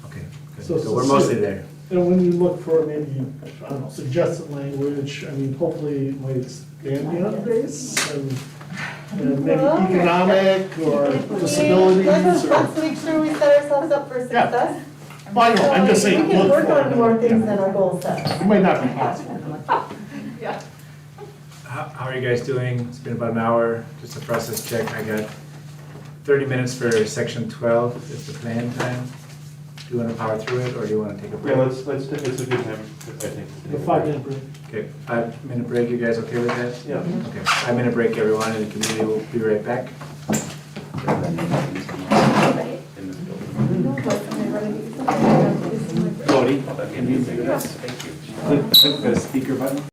Okay, good, So- so we're mostly there. And when you look for maybe, I don't know, suggested language, I mean, hopefully it might expand the other base and maybe economic or disabilities or. Let's make sure we set ourselves up for Yeah. success. Well, I know, I'm just saying. We can look work for on it. more things than our goal says. It might not be possible. How are you guys doing? It's been about an hour, just a process check. I got 30 minutes for section 12 is the plan time. Do you want to power through it, or do you want to take a break? Yeah, let's, it's a good time, I think. The 5-minute break. Okay, 5-minute break, you guys okay with that? Yeah. Okay, 5-minute break, everyone, and the community will be right back. In this building. Cody, That'd be can you amazing. do this? Thank you. Click the speaker button.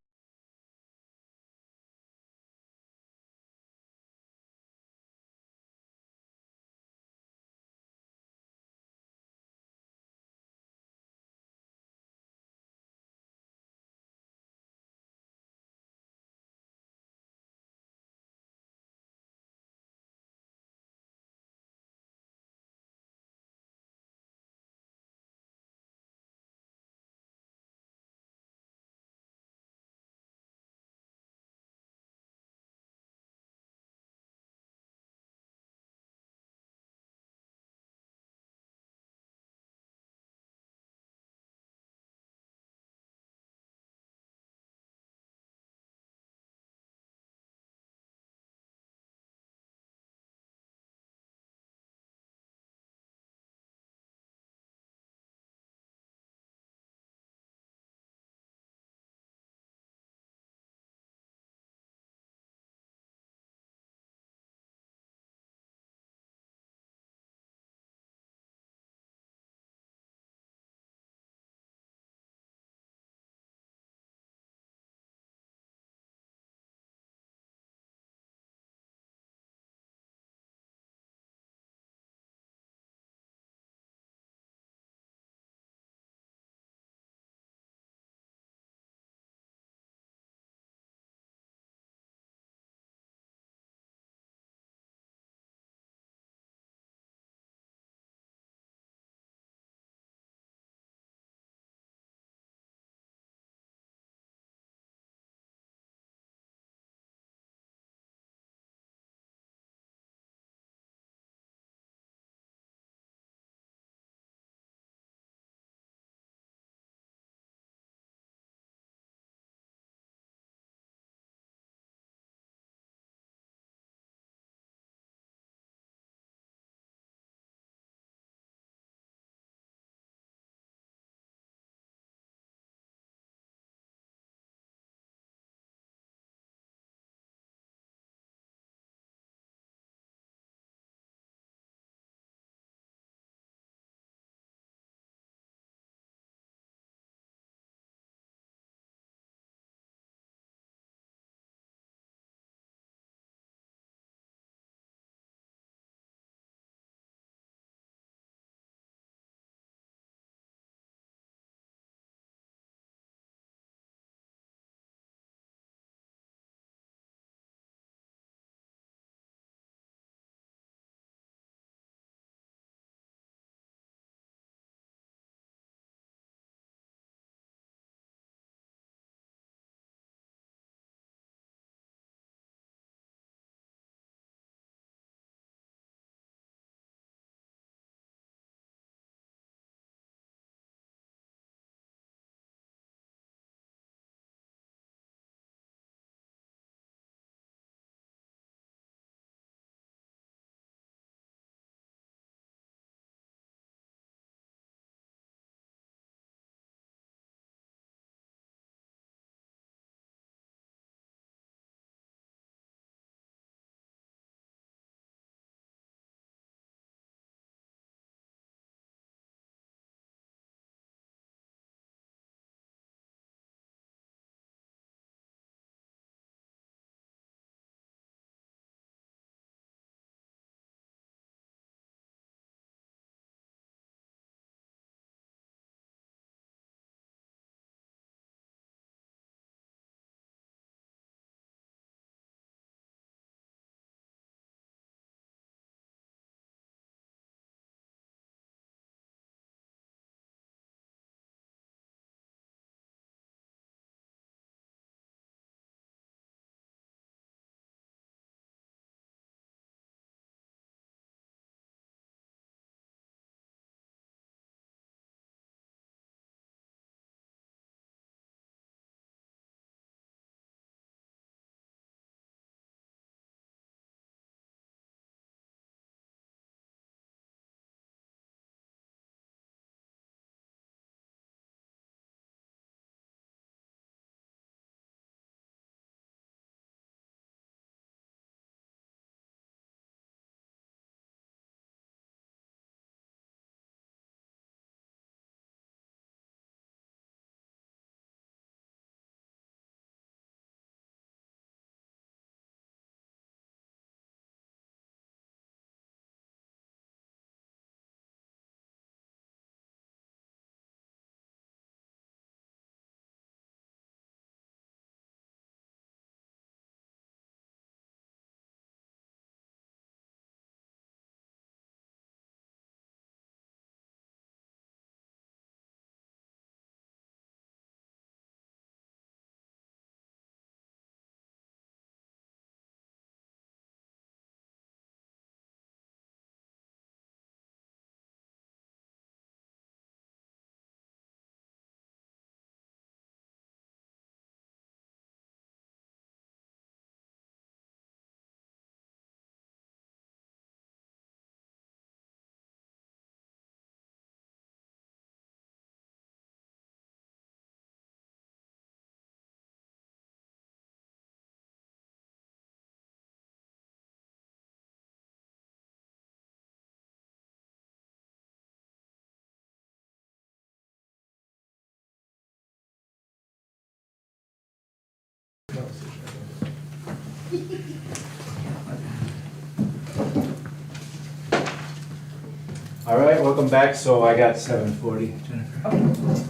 All right, welcome back. So I got 7:40, Jennifer.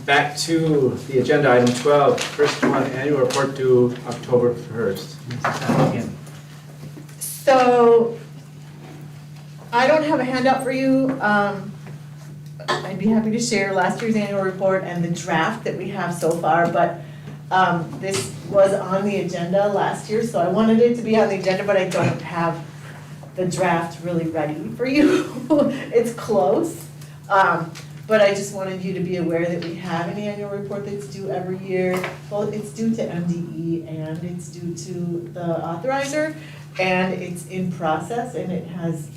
Back to the agenda, item 12, first one, annual report due October 1st. Again. So, I don't have a handout for you. I'd be happy to share last year's annual report and the draft that we have so far, but this was on the agenda last year, so I wanted it to be on the agenda, but I don't have the draft really ready for you. It's close. But I just wanted you to be aware that we have an annual report that's due every year. Well, it's due to MDE and it's due to the authorizer, and it's in process, and it has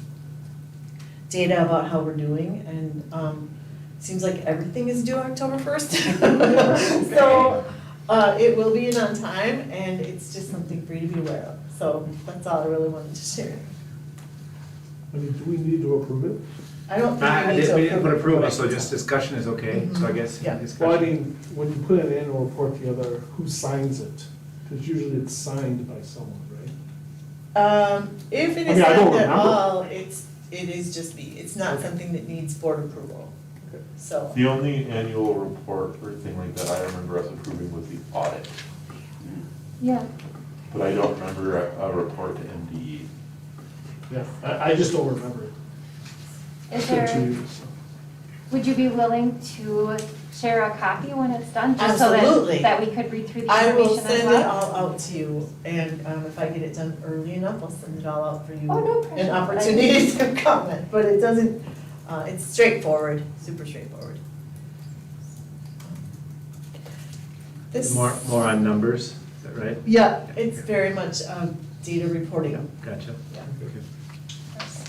data about how we're doing, and seems like everything is due October 1st. So it will be in on time, and it's just something for you to be aware of. So that's all I really wanted to share. I mean, do we need to approve it? I don't think we need to We didn't put approve approval, it. so just discussion is okay, so I guess Yeah. discussion. Well, I mean, when you put an annual report together, who signs it? Because usually it's signed by someone, right? If it I is mean, I don't signed at remember. all, it is just me. It's not something that needs board approval. Okay. So, The only annual report or thing like that I remember us approving was the audit, Yeah. but I don't remember a report to MDE. Yeah, I just don't remember it. Is It's been 2 there, years, so. would you be willing to share a copy when it's done? Just so Absolutely. that we could read through the I will information as send it well? all out to you, and if I get it done early enough, I'll send it all out for you. Oh, no pressure. An opportunity to comment, but it doesn't, it's straightforward, super straightforward. This. More on numbers, is that right? Yeah, it's very much data reporting. Gotcha. Yeah. Okay.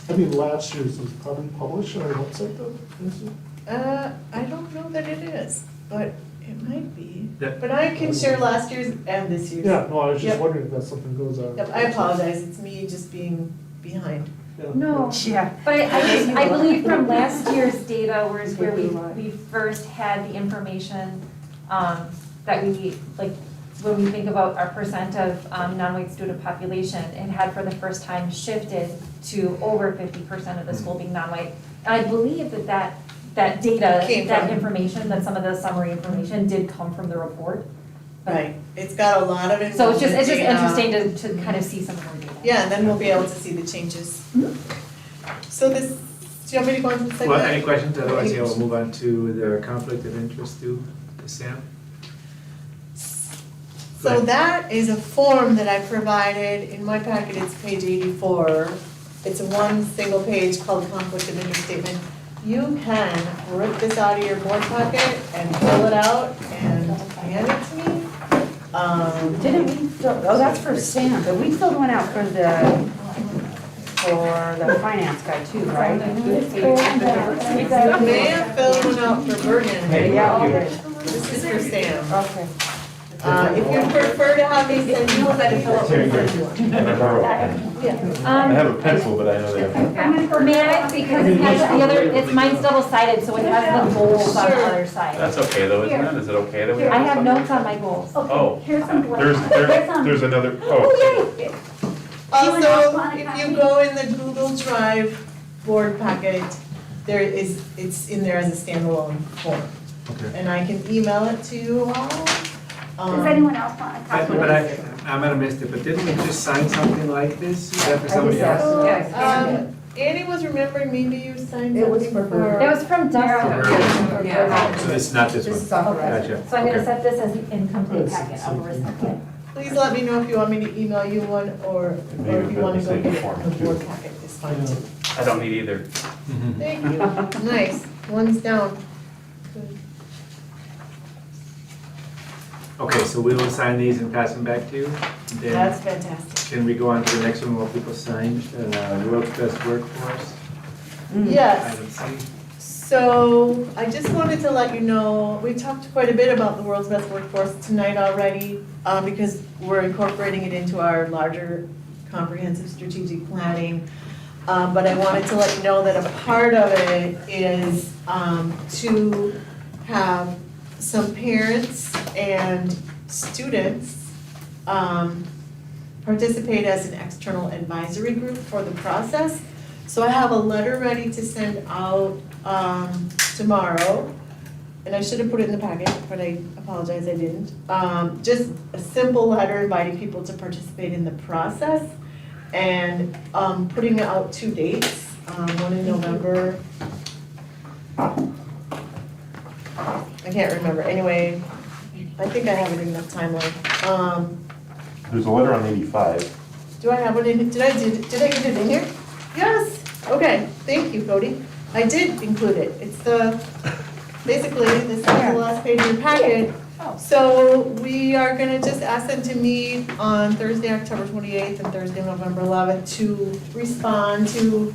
I mean, last year's was probably published on our website though, is it? I don't know that it is, but it might be. That- But I can share last year's and this year's. Yeah, no, I was just Yep. wondering if that something goes on. Yep, I apologize, it's me just being behind. Yeah. No, Yeah. but I believe from last year's data was where we first had the information, that we, like, when we think about our percent of non-white student population, it had for the first time shifted to over 50% of the school being non-white. And I believe that data, Came that from- information, that some of the summary information did come from the report. Right, it's got a lot of it. So it's just interesting to kind of see some more data. Yeah, and then we'll be able to see the changes. So this, do you want me to go on to the second? Well, any questions? Otherwise, yeah, we'll move on to the conflict of interest due to Sam. So that is a form that I provided, in my packet, it's page 84. It's one single page called conflict of interest statement. You can rip this out of your board packet and fill it out and hand it to me. Didn't we fill, oh, that's for Sam, but we filled one out for the finance guy too, right? May have filled one out for Bergen. Yeah, okay. This is for Sam. Okay. If you prefer to have me send you, then fill out the first one. I have a pencil, but I know they have. May I, because it has the other, it's mine's double-sided, so it has the goals on the other side. That's okay though, isn't it? Is it okay that we have? I have some? notes on my goals. Oh, Here's some blanks. there's another, oh. Yay! Also, if you go in the Google Drive board packet, it's in there as a standalone form. Okay. And I can email it to you all. Does anyone else want a copy? But I might have missed it, but didn't we just sign something like this? Is that for somebody else? Yes. Annie was remembering, maybe you signed It was something for before. It was from Dustin. Yeah. So it's not this one? This is authorized. Gotcha. So I'm gonna Okay. set this as the incomplete packet, I'll resend it. Please let me know if you want me to email you one, or Maybe if you want to go save get the it form, in the too. board packet, it's fine too. I don't need either. Thank you, nice, one's down. Good. Okay, so we will sign these and pass them back to you. And then That's fantastic. can we go on to the next one while people sign? World's Best Workforce, Yes. item C. So I just wanted to let you know, we talked quite a bit about the world's best workforce tonight already, because we're incorporating it into our larger comprehensive strategic planning. But I wanted to let you know that a part of it is to have some parents and students participate as an external advisory group for the process. So I have a letter ready to send out tomorrow, and I should have put it in the packet, but I apologize, I didn't. Just a simple letter inviting people to participate in the process, and putting out 2 dates, one in November. I can't remember, anyway, I think I have it in the timeline. There's a letter on 85. Do I have it in, did I get it in here? Yes, okay, thank you, Cody. I did include it, it's basically, this is the last page of the packet. So we are gonna just ask them to meet on Thursday, October 28th and Thursday, November 11th to respond to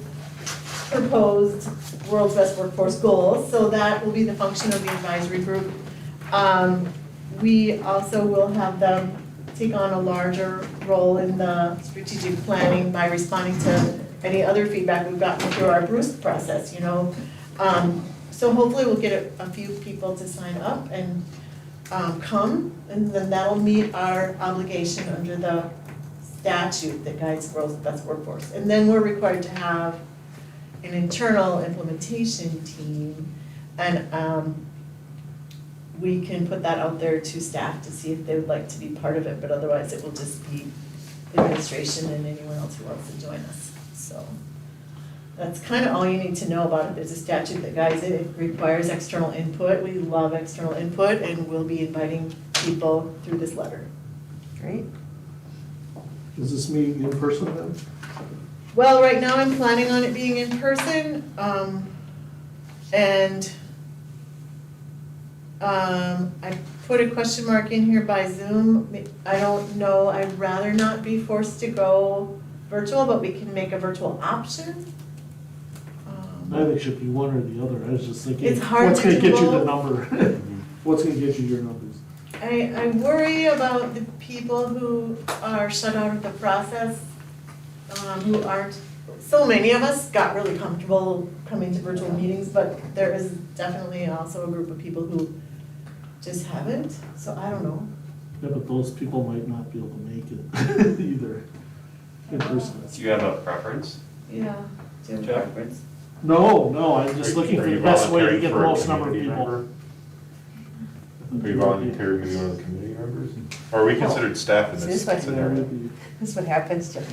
proposed World's Best Workforce Goals. So that will be the function of the advisory group. We also will have them take on a larger role in the strategic planning by responding to any other feedback we've gotten through our Bruce process, you know. So hopefully we'll get a few people to sign up and come, and then that'll meet our obligation under the statute that guides World's Best Workforce. And then we're required to have an internal implementation team, and we can put that out there to staff to see if they would like to be part of it, but otherwise it will just be administration and anyone else who wants to join us, so. That's kind of all you need to know about it. There's a statute that guides it. It requires external input. We love external input, and we'll be inviting people through this letter. Great. Is this meeting in person then? Well, right now I'm planning on it being in person, and I put a question mark in here by Zoom. I don't know, I'd rather not be forced to go virtual, but we can make a virtual option. I think it should be one or the other. I was just thinking, It's hard what's to gonna get you the do number? What's gonna get you your numbers? I worry about the people who are shut out of the process, who aren't, so many of us got really comfortable coming to virtual meetings, but there is definitely also a group of people who just haven't, so I don't know. Yeah, but those people might not be able to make it either in person. Do you have a preference? Yeah. Do you have a Jeff? preference? No, I'm just looking for Are the you best way to volunteering get the for a most number of community people. member? Are you volunteering to be one of the community members? Or are we considered staff in So this this was- scenario? This is what happens, Jeff.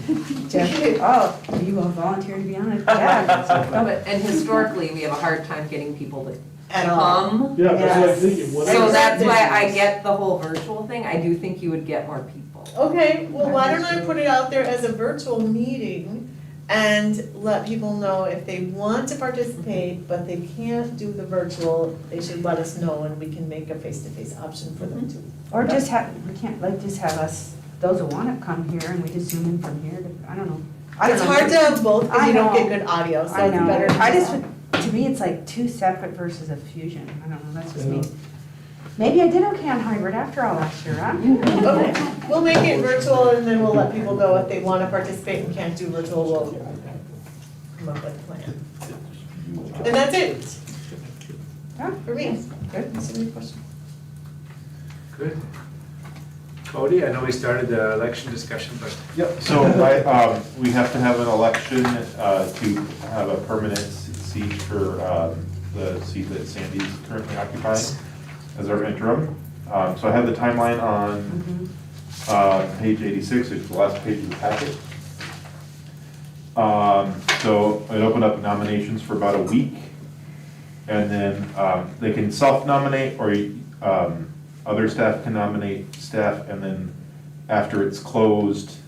Oh, you will volunteer to be on it? Yeah. No, but, and historically, we have a hard time getting people to At all. come. Yeah, that's what I'm Yes. thinking. What So is- that's why I get the whole virtual thing. I do think you would get more people. Okay, well, why don't I put it out there as a virtual meeting and let people know if they want to participate, but they can't do the virtual, they should let us know and we can make a face-to-face option for them too. Or just have, we can't, like, just have us, those who want to come here and we just zoom in from here to, I don't know. I don't It's know. hard to have both because I you don't know. get good audio, so I it's know. better. I just, to me, it's like two separate versus a fusion. I don't know, that's just me. Maybe I did okay on hybrid after all last year, huh? Okay, we'll make it virtual and then we'll let people know if they want to participate and can't do virtual, we'll come up with a plan. And that's it. Yeah. For me. Good, is there any questions? Good. Cody, I know we started the election discussion, but Yep, so we have to have an election to have a permanent seat for the seat that Sandy's currently occupying as our interim. So I have the timeline on page 86, which is the last page of the packet. So it opened up nominations for about a week, and then they can self-nominate, or other staff can nominate staff, and then after it's closed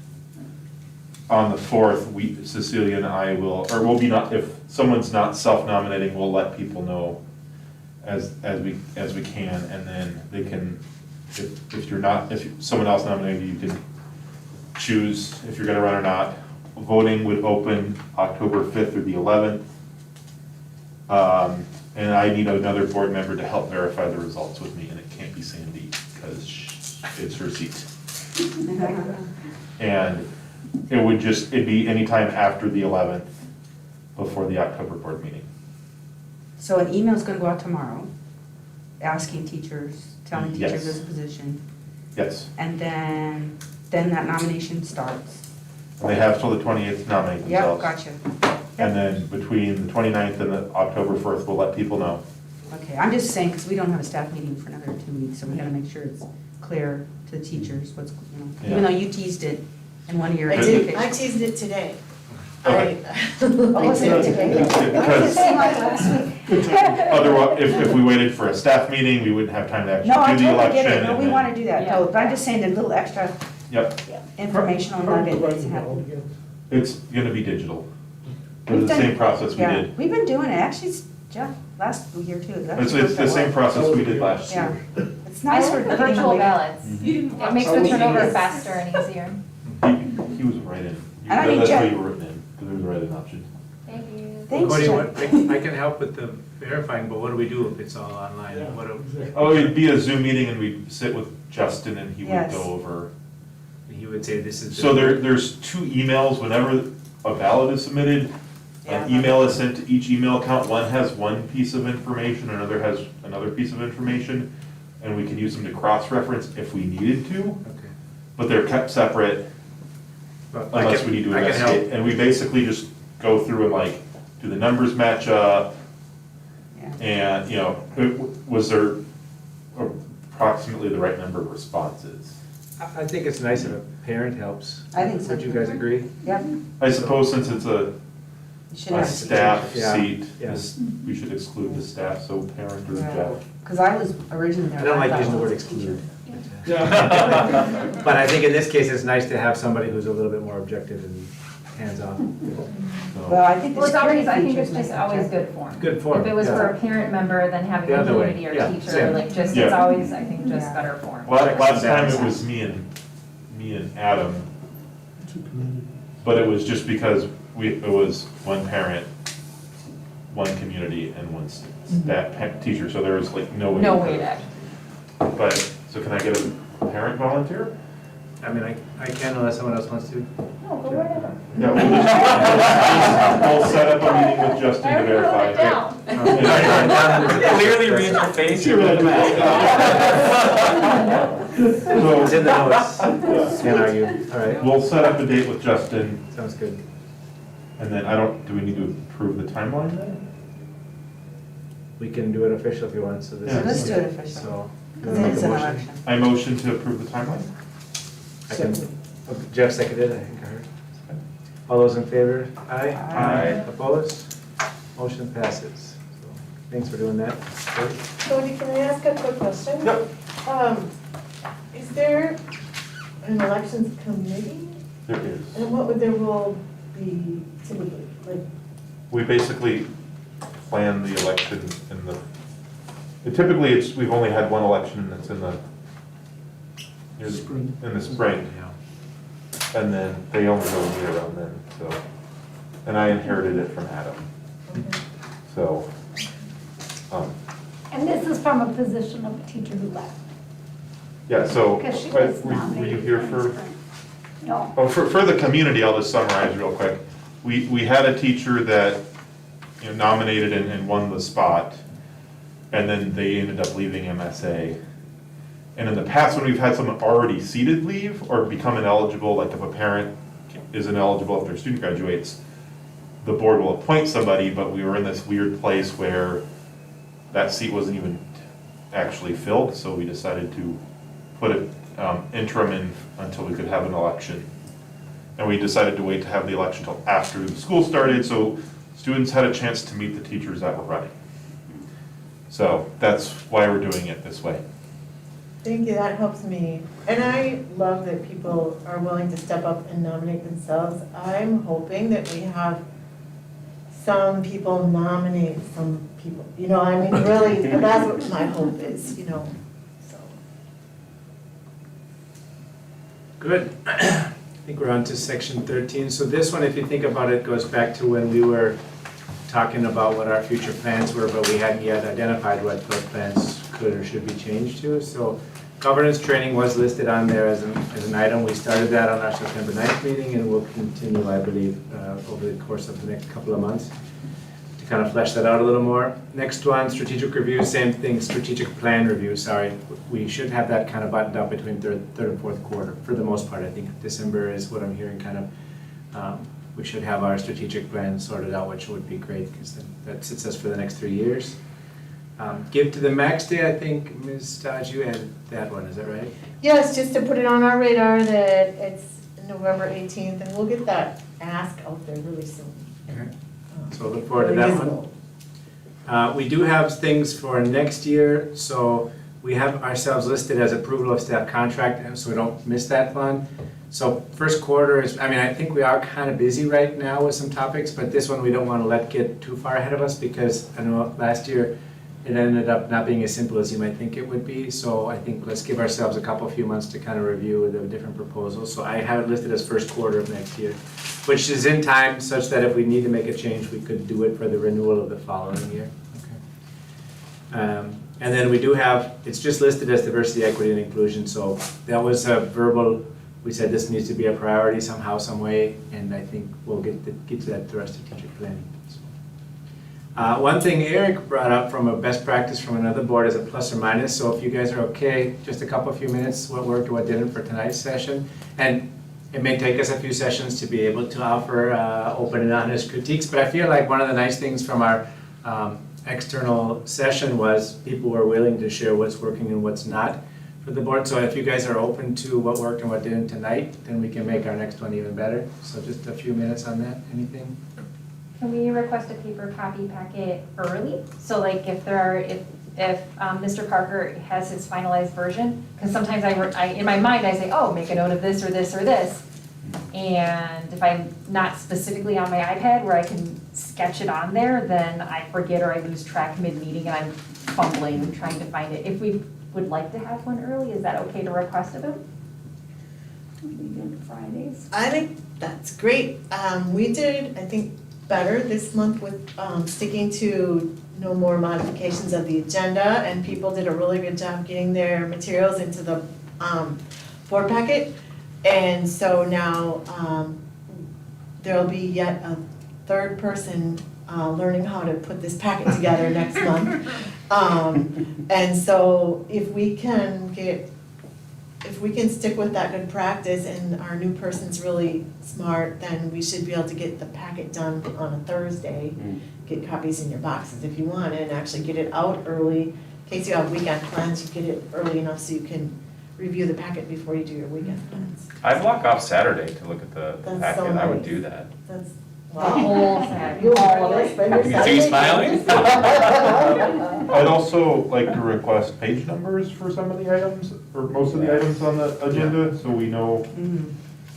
on the 4th, Cecilia and I will, or we'll be not, if someone's not self-nominating, we'll let people know as we can, and then they can, if you're not, if someone else nominated you, can choose if you're gonna run or not. Voting would open October 5th through the 11th. And I need another board member to help verify the results with me, and it can't be Sandy, because it's her seat. And it'd be anytime after the 11th, before the October board meeting. So an email's gonna go out tomorrow, asking teachers, telling teachers Yes. there's a position, Yes, and then that nomination starts. and they have till the 20th to nominate Yep, themselves. gotcha. And then between the 29th and the October 1st, we'll let people know. Okay, I'm just saying, because we don't have a staff meeting for another 2 weeks, so we gotta make sure it's clear to the teachers what's, you know, even though you teased it in one of your I communications. teased it today. Okay. Oh, was it today? Because otherwise, if we waited for a staff meeting, we wouldn't have time to No, I actually do the totally election. get it, no, and we then- wanna do that, no, but I'm just saying the little extra Yep, informational nugget needs to happen. it's gonna be digital. We've The done- same process we Yeah, did. we've been doing it, actually, Jeff, last year too. That's It's worked the out same well. process we did last Yeah, year. it's nice for getting Virtual away. ballots. Mhm. It makes the turnover faster and easier. He was right in. And I mean, That's why Jeff- you were written in, because there was a write-in option. Thank you. Thanks, Cody, Jeff. I can help with the verifying, but what do we do if it's all online? What do- Oh, it'd be a Zoom meeting and we'd sit with Justin and he would Yes. go over. He would say this is. So there's 2 emails whenever a ballot is submitted. An email is sent to each email account. One has one piece of information, another has another piece of information. And we can use them to cross-reference if we needed to, Okay. but they're kept separate But I unless can- we need to I can help. investigate. And we basically just go through and like, do the numbers match up? Yeah. And, you know, was there approximately the right number of responses? I think it's nice if a parent helps. I think so. Would you guys agree? Yep. I suppose since it's a You should have a staff Yeah. seat, Yeah. we should exclude the staff, so parent or Right. Jeff. Because I was originally there. I don't like thought, using the well, word it's a exclude. teacher. But I think in this case, it's nice to have somebody who's a little bit more objective and hands-on. Well, I think the Well, it's always, security I think features it's make just it always better. good form. Good form, If it was yeah. for a parent member, then having The a other way, community or yeah, teacher, same. like just, Yeah. it's always, I think, just better form. Last time it was me and Adam, but it was just because it was one parent, one community, and one teacher, so there was like no way. No to- way to. But, so can I get a parent volunteer? I mean, I can unless someone else wants to. No, go right ahead. Yeah, we'll set up a meeting with Justin to verify. Clearly read your face, you're It's in the So, notes. Can't argue. All right, we'll set up a date with Justin, sounds good. and then do we need to approve the timeline then? We can do it official if you want, so this Yeah. is. Let's do it official. So. Because it is an election. I motion to approve the timeline. I can, Jeff seconded, I think I heard. All those in favor? Aye? Aye. Opposed? Motion passes. So, thanks for doing that. Cody, can I ask a quick question? Yep. Is there an elections committee? There is. And what would their role be typically? Like, We basically plan the election in the, typically we've only had one election that's in the Spring. in the spring. Yeah. And then they only really meet around then, so. And I inherited it from Adam, okay. so. And this is from a position of a teacher who left, Yeah, so, because she were was were you nominated. here in for? spring. No. Oh, for the community, I'll just summarize real quick. We had a teacher that, you know, nominated and won the spot, and then they ended up leaving MSA. And in the past, when we've had someone already seated leave or become ineligible, like if a parent is ineligible if their student graduates, the board will appoint somebody, but we were in this weird place where that seat wasn't even actually filled, so we decided to put it interim in until we could have an election. And we decided to wait to have the election until after the school started, so students had a chance to meet the teachers that were running. So that's why we're doing it this way. Thank you, that helps me. And I love that people are willing to step up and nominate themselves. I'm hoping that we have some people nominate some people. You know, I mean, really, that's what my hope is, you know, so. Good. I think we're on to section 13. So this one, if you think about it, goes back to when we were talking about what our future plans were, but we hadn't yet identified what those plans could or should be changed to. So governance training was listed on there as an item. We started that on our September 9th meeting, and we'll continue, I believe, over the course of the next couple of months to kind of flesh that out a little more. Next one, strategic review, same thing, strategic plan review, sorry. We should have that kind of buttoned up between third and fourth quarter, for the most part. I think December is what I'm hearing kind of we should have our strategic plan sorted out, which would be great, because that sits us for the next 3 years. Give to the Max Day, I think, Ms. Dodge, you added that one, is that right? Yes, just to put it on our radar that it's November 18th, and we'll get that ask out there really soon. Okay. So look forward to Really that visible. one. We do have things for next year, so we have ourselves listed as approval of staff contract, and so we don't miss that one. So first quarter is, I mean, I think we are kind of busy right now with some topics, but this one we don't want to let get too far ahead of us, because I know last year it ended up not being as simple as you might think it would be. So I think let's give ourselves a few months to kind of review the different proposals. So I have it listed as first quarter of next year, which is in time such that if we need to make a change, we could do it for the renewal of the following year. Okay. And then we do have, it's just listed as diversity, equity, and inclusion. So that was a verbal, we said this needs to be a priority somehow, some way, and I think we'll get to that through our strategic planning. One thing Eric brought up from a best practice from another board is a plus or minus. So if you guys are okay, just a few minutes, what worked or what didn't for tonight's session. And it may take us a few sessions to be able to offer open and honest critiques, but I feel like one of the nice things from our external session was people were willing to share what's working and what's not for the board. So if you guys are open to what worked and what didn't tonight, then we can make our next one even better. So just a few minutes on that. Anything? Can we request a paper copy packet early? So like if Mr. Parker has his finalized version, because sometimes I in my mind I say, oh, make a note of this or this or this. And if I'm not specifically on my iPad where I can sketch it on there, then I forget or I lose track mid-meeting and I'm fumbling trying to find it. If we would like to have one early, is that okay to request of him? We do Fridays. I think that's great. We did, I think, better this month with sticking to no more modifications of the agenda, and people did a really good job getting their materials into the board packet. And so now there'll be yet a third person learning how to put this packet together next month. And so if we can stick with that good practice and our new person's really smart, then we should be able to get the packet done on a Thursday. Get copies in your boxes if you want, and actually get it out early. In case you have weekend plans, you get it early enough so you can review the packet before you do your weekend plans. I block off Saturday to look at the That's packet, so I would nice. do that. That's, The whole Saturday. You'll always spend your You can see you Saturday. smiling? I'd also like to request page numbers for some of the items, or most of the items on the agenda, so we know.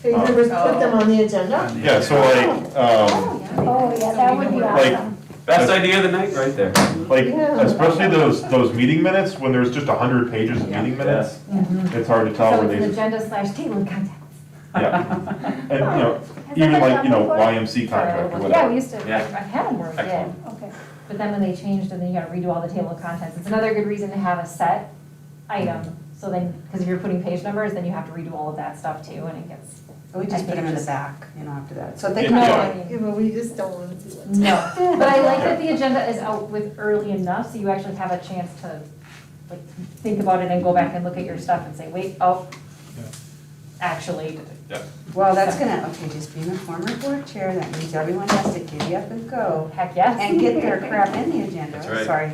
Page numbers, put them on the agenda? Yeah, so like, Oh, yeah, that would be like, awesome. Best idea of the night, right there. like, Yeah. especially those meeting minutes, when there's just 100 pages of meeting minutes, it's hard to tell So where it's an they, agenda / table of contents. yeah. And, you know, Has that even been like, done you know, before? YMC contract or Yeah, we whatever. used to, Yeah. I've had them where we did. Excellent. Okay. But then when they changed and then you gotta redo all the table of contents, it's another good reason to have a set item. So then, because if you're putting page numbers, then you have to redo all of that stuff too, and it gets. We just put them in the back, after that. So if they Yeah. come No, out, I mean, Yeah, but we just don't want to do it. no, but I like that the agenda is out with early enough, so you actually have a chance to, like, think about it and go back and look at your stuff and say, wait, oh, actually, well, that's gonna, okay, just being a former board chair, that means everyone has to giddy up and go heck yes. and get their crap in the agenda, That's right. sorry.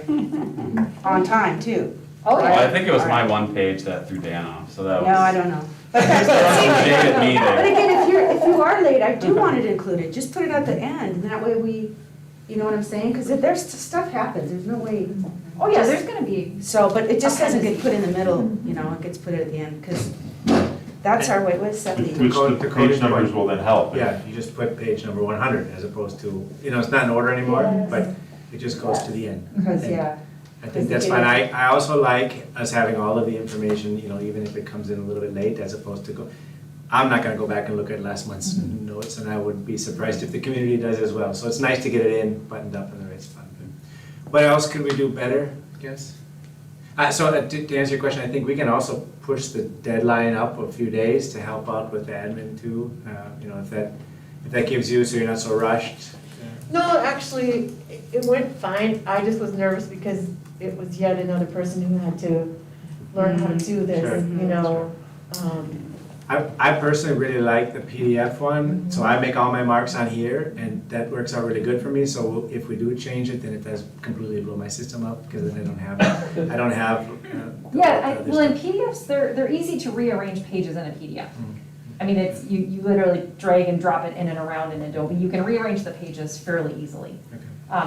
On time, too. Oh, Well, yeah. I think it was my one page that threw Dan off, so that was. No, I don't know. But Just throwing some shade at me But there. again, if you are late, I do want it included, just put it at the end, and that way we, you know what I'm saying? Because if there's, stuff happens, there's no way. Oh, yeah, there's gonna be, So, but it just doesn't get put in the middle, it gets put at the end, because that's our way, what's 70? Which the page numbers will then help. Yeah, you just put page number 100 as opposed to, it's not in order anymore, Yes. but it just goes to the end. Because, And yeah. I think that's fine. I also like us having all of the information, even if it comes in a little bit late, as opposed to I'm not gonna go back and look at last month's notes, and I would be surprised if the community does as well. So it's nice to get it in, buttoned up in the right spot. What else could we do better, I guess? So to answer your question, I think we can also push the deadline up a few days to help out with the admin too. If that gives you, so you're not so rushed. No, actually, it went fine. I just was nervous because it was yet another person who had to learn how to do this, Sure. I personally really like the PDF one, so I make all my marks on here, and that works out really good for me, so if we do change it, then it does completely blow my system up, because then I don't have. Well, in PDFs, they're easy to rearrange pages in a PDF. I mean, it's, you literally drag and drop it in and around in Adobe. You can rearrange the pages fairly easily.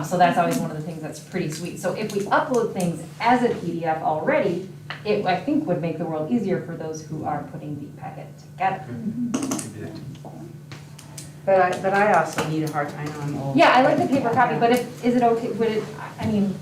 So that's always one of the things that's pretty sweet. So if we upload things as a PDF already, it, I think, would make the world easier for those who are putting the packet together. But I also need a hard time on old. Yeah, I like the paper copy, but is it okay, would it, I mean,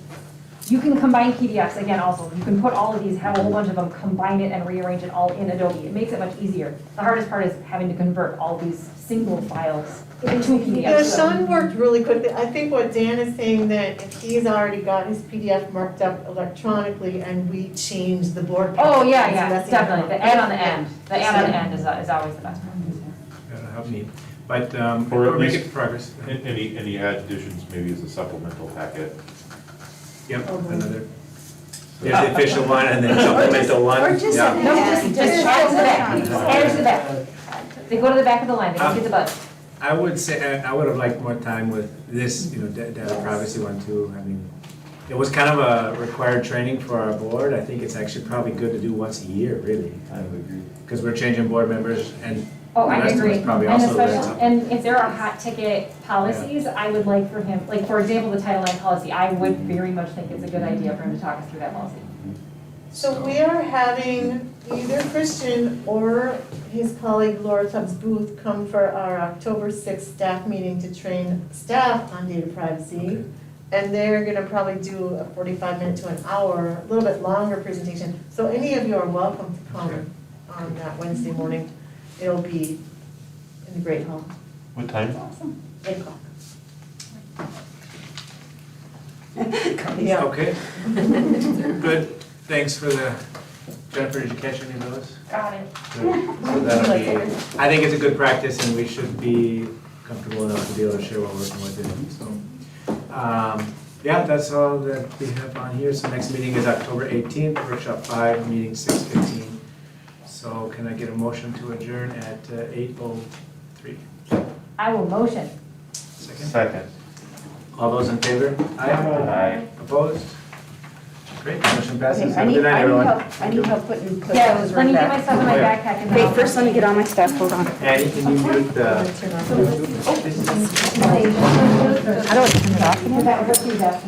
you can combine PDFs again also. You can put all of these, have a whole bunch of them, combine it and rearrange it all in Adobe. It makes it much easier. The hardest part is having to convert all these single files to PDFs. Yeah, Sean worked really quickly. I think what Dan is saying, that if he's already got his PDF marked up electronically and we change the board. Oh, yeah, package, yeah, that's definitely. The add on the end. The add on the end is always the best part. That'll help me, but Or we're at making least progress. any additions maybe as a supplemental packet. Yep, another. There's the official one and then supplemental one. Or just Yeah. an No, ad. just add to the back. Just add to the back. They go to the back of the line, they don't get the buzz. I would say, I would have liked more time with this, data privacy one too. I mean, it was kind of a required training for our board. I think it's actually probably good to do once a year, really. I would agree. Because we're changing board members and Oh, the I rest of agree. us probably And also learn especially, something. and if there are hot ticket policies, I would like for him, like, for example, the Title IX policy, I would very much think it's a good idea for him to talk us through that policy. So we are having either Christian or his colleague Laura Tubbs Booth come for our October 6th staff meeting to train staff on data privacy. And they're gonna probably do a 45-minute to an hour, a little bit longer presentation. So any of you are welcome to come on that Wednesday morning. It'll be in the Great Hall, What time? 8 o'clock. Yeah. Okay. Good. Thanks for Jennifer, did you catch any of those? Got it. Good. So that'll be, I think it's a good practice and we should be comfortable enough to be able to share what we're working with it. So, yeah, that's all that we have on here. So next meeting is October 18th, workshop 5, meeting 6:15. So can I get a motion to adjourn at 8:03? I will motion. Second. All those in favor? Aye. Opposed? Great, motion passes. Okay, Have a good night, everyone. I need help putting Yeah, those let me right get my back. stuff in my backpack and then Okay, I'll- first let me get all my stuff, hold on. Annie, can you mute the? How do I turn it off again? What you asking?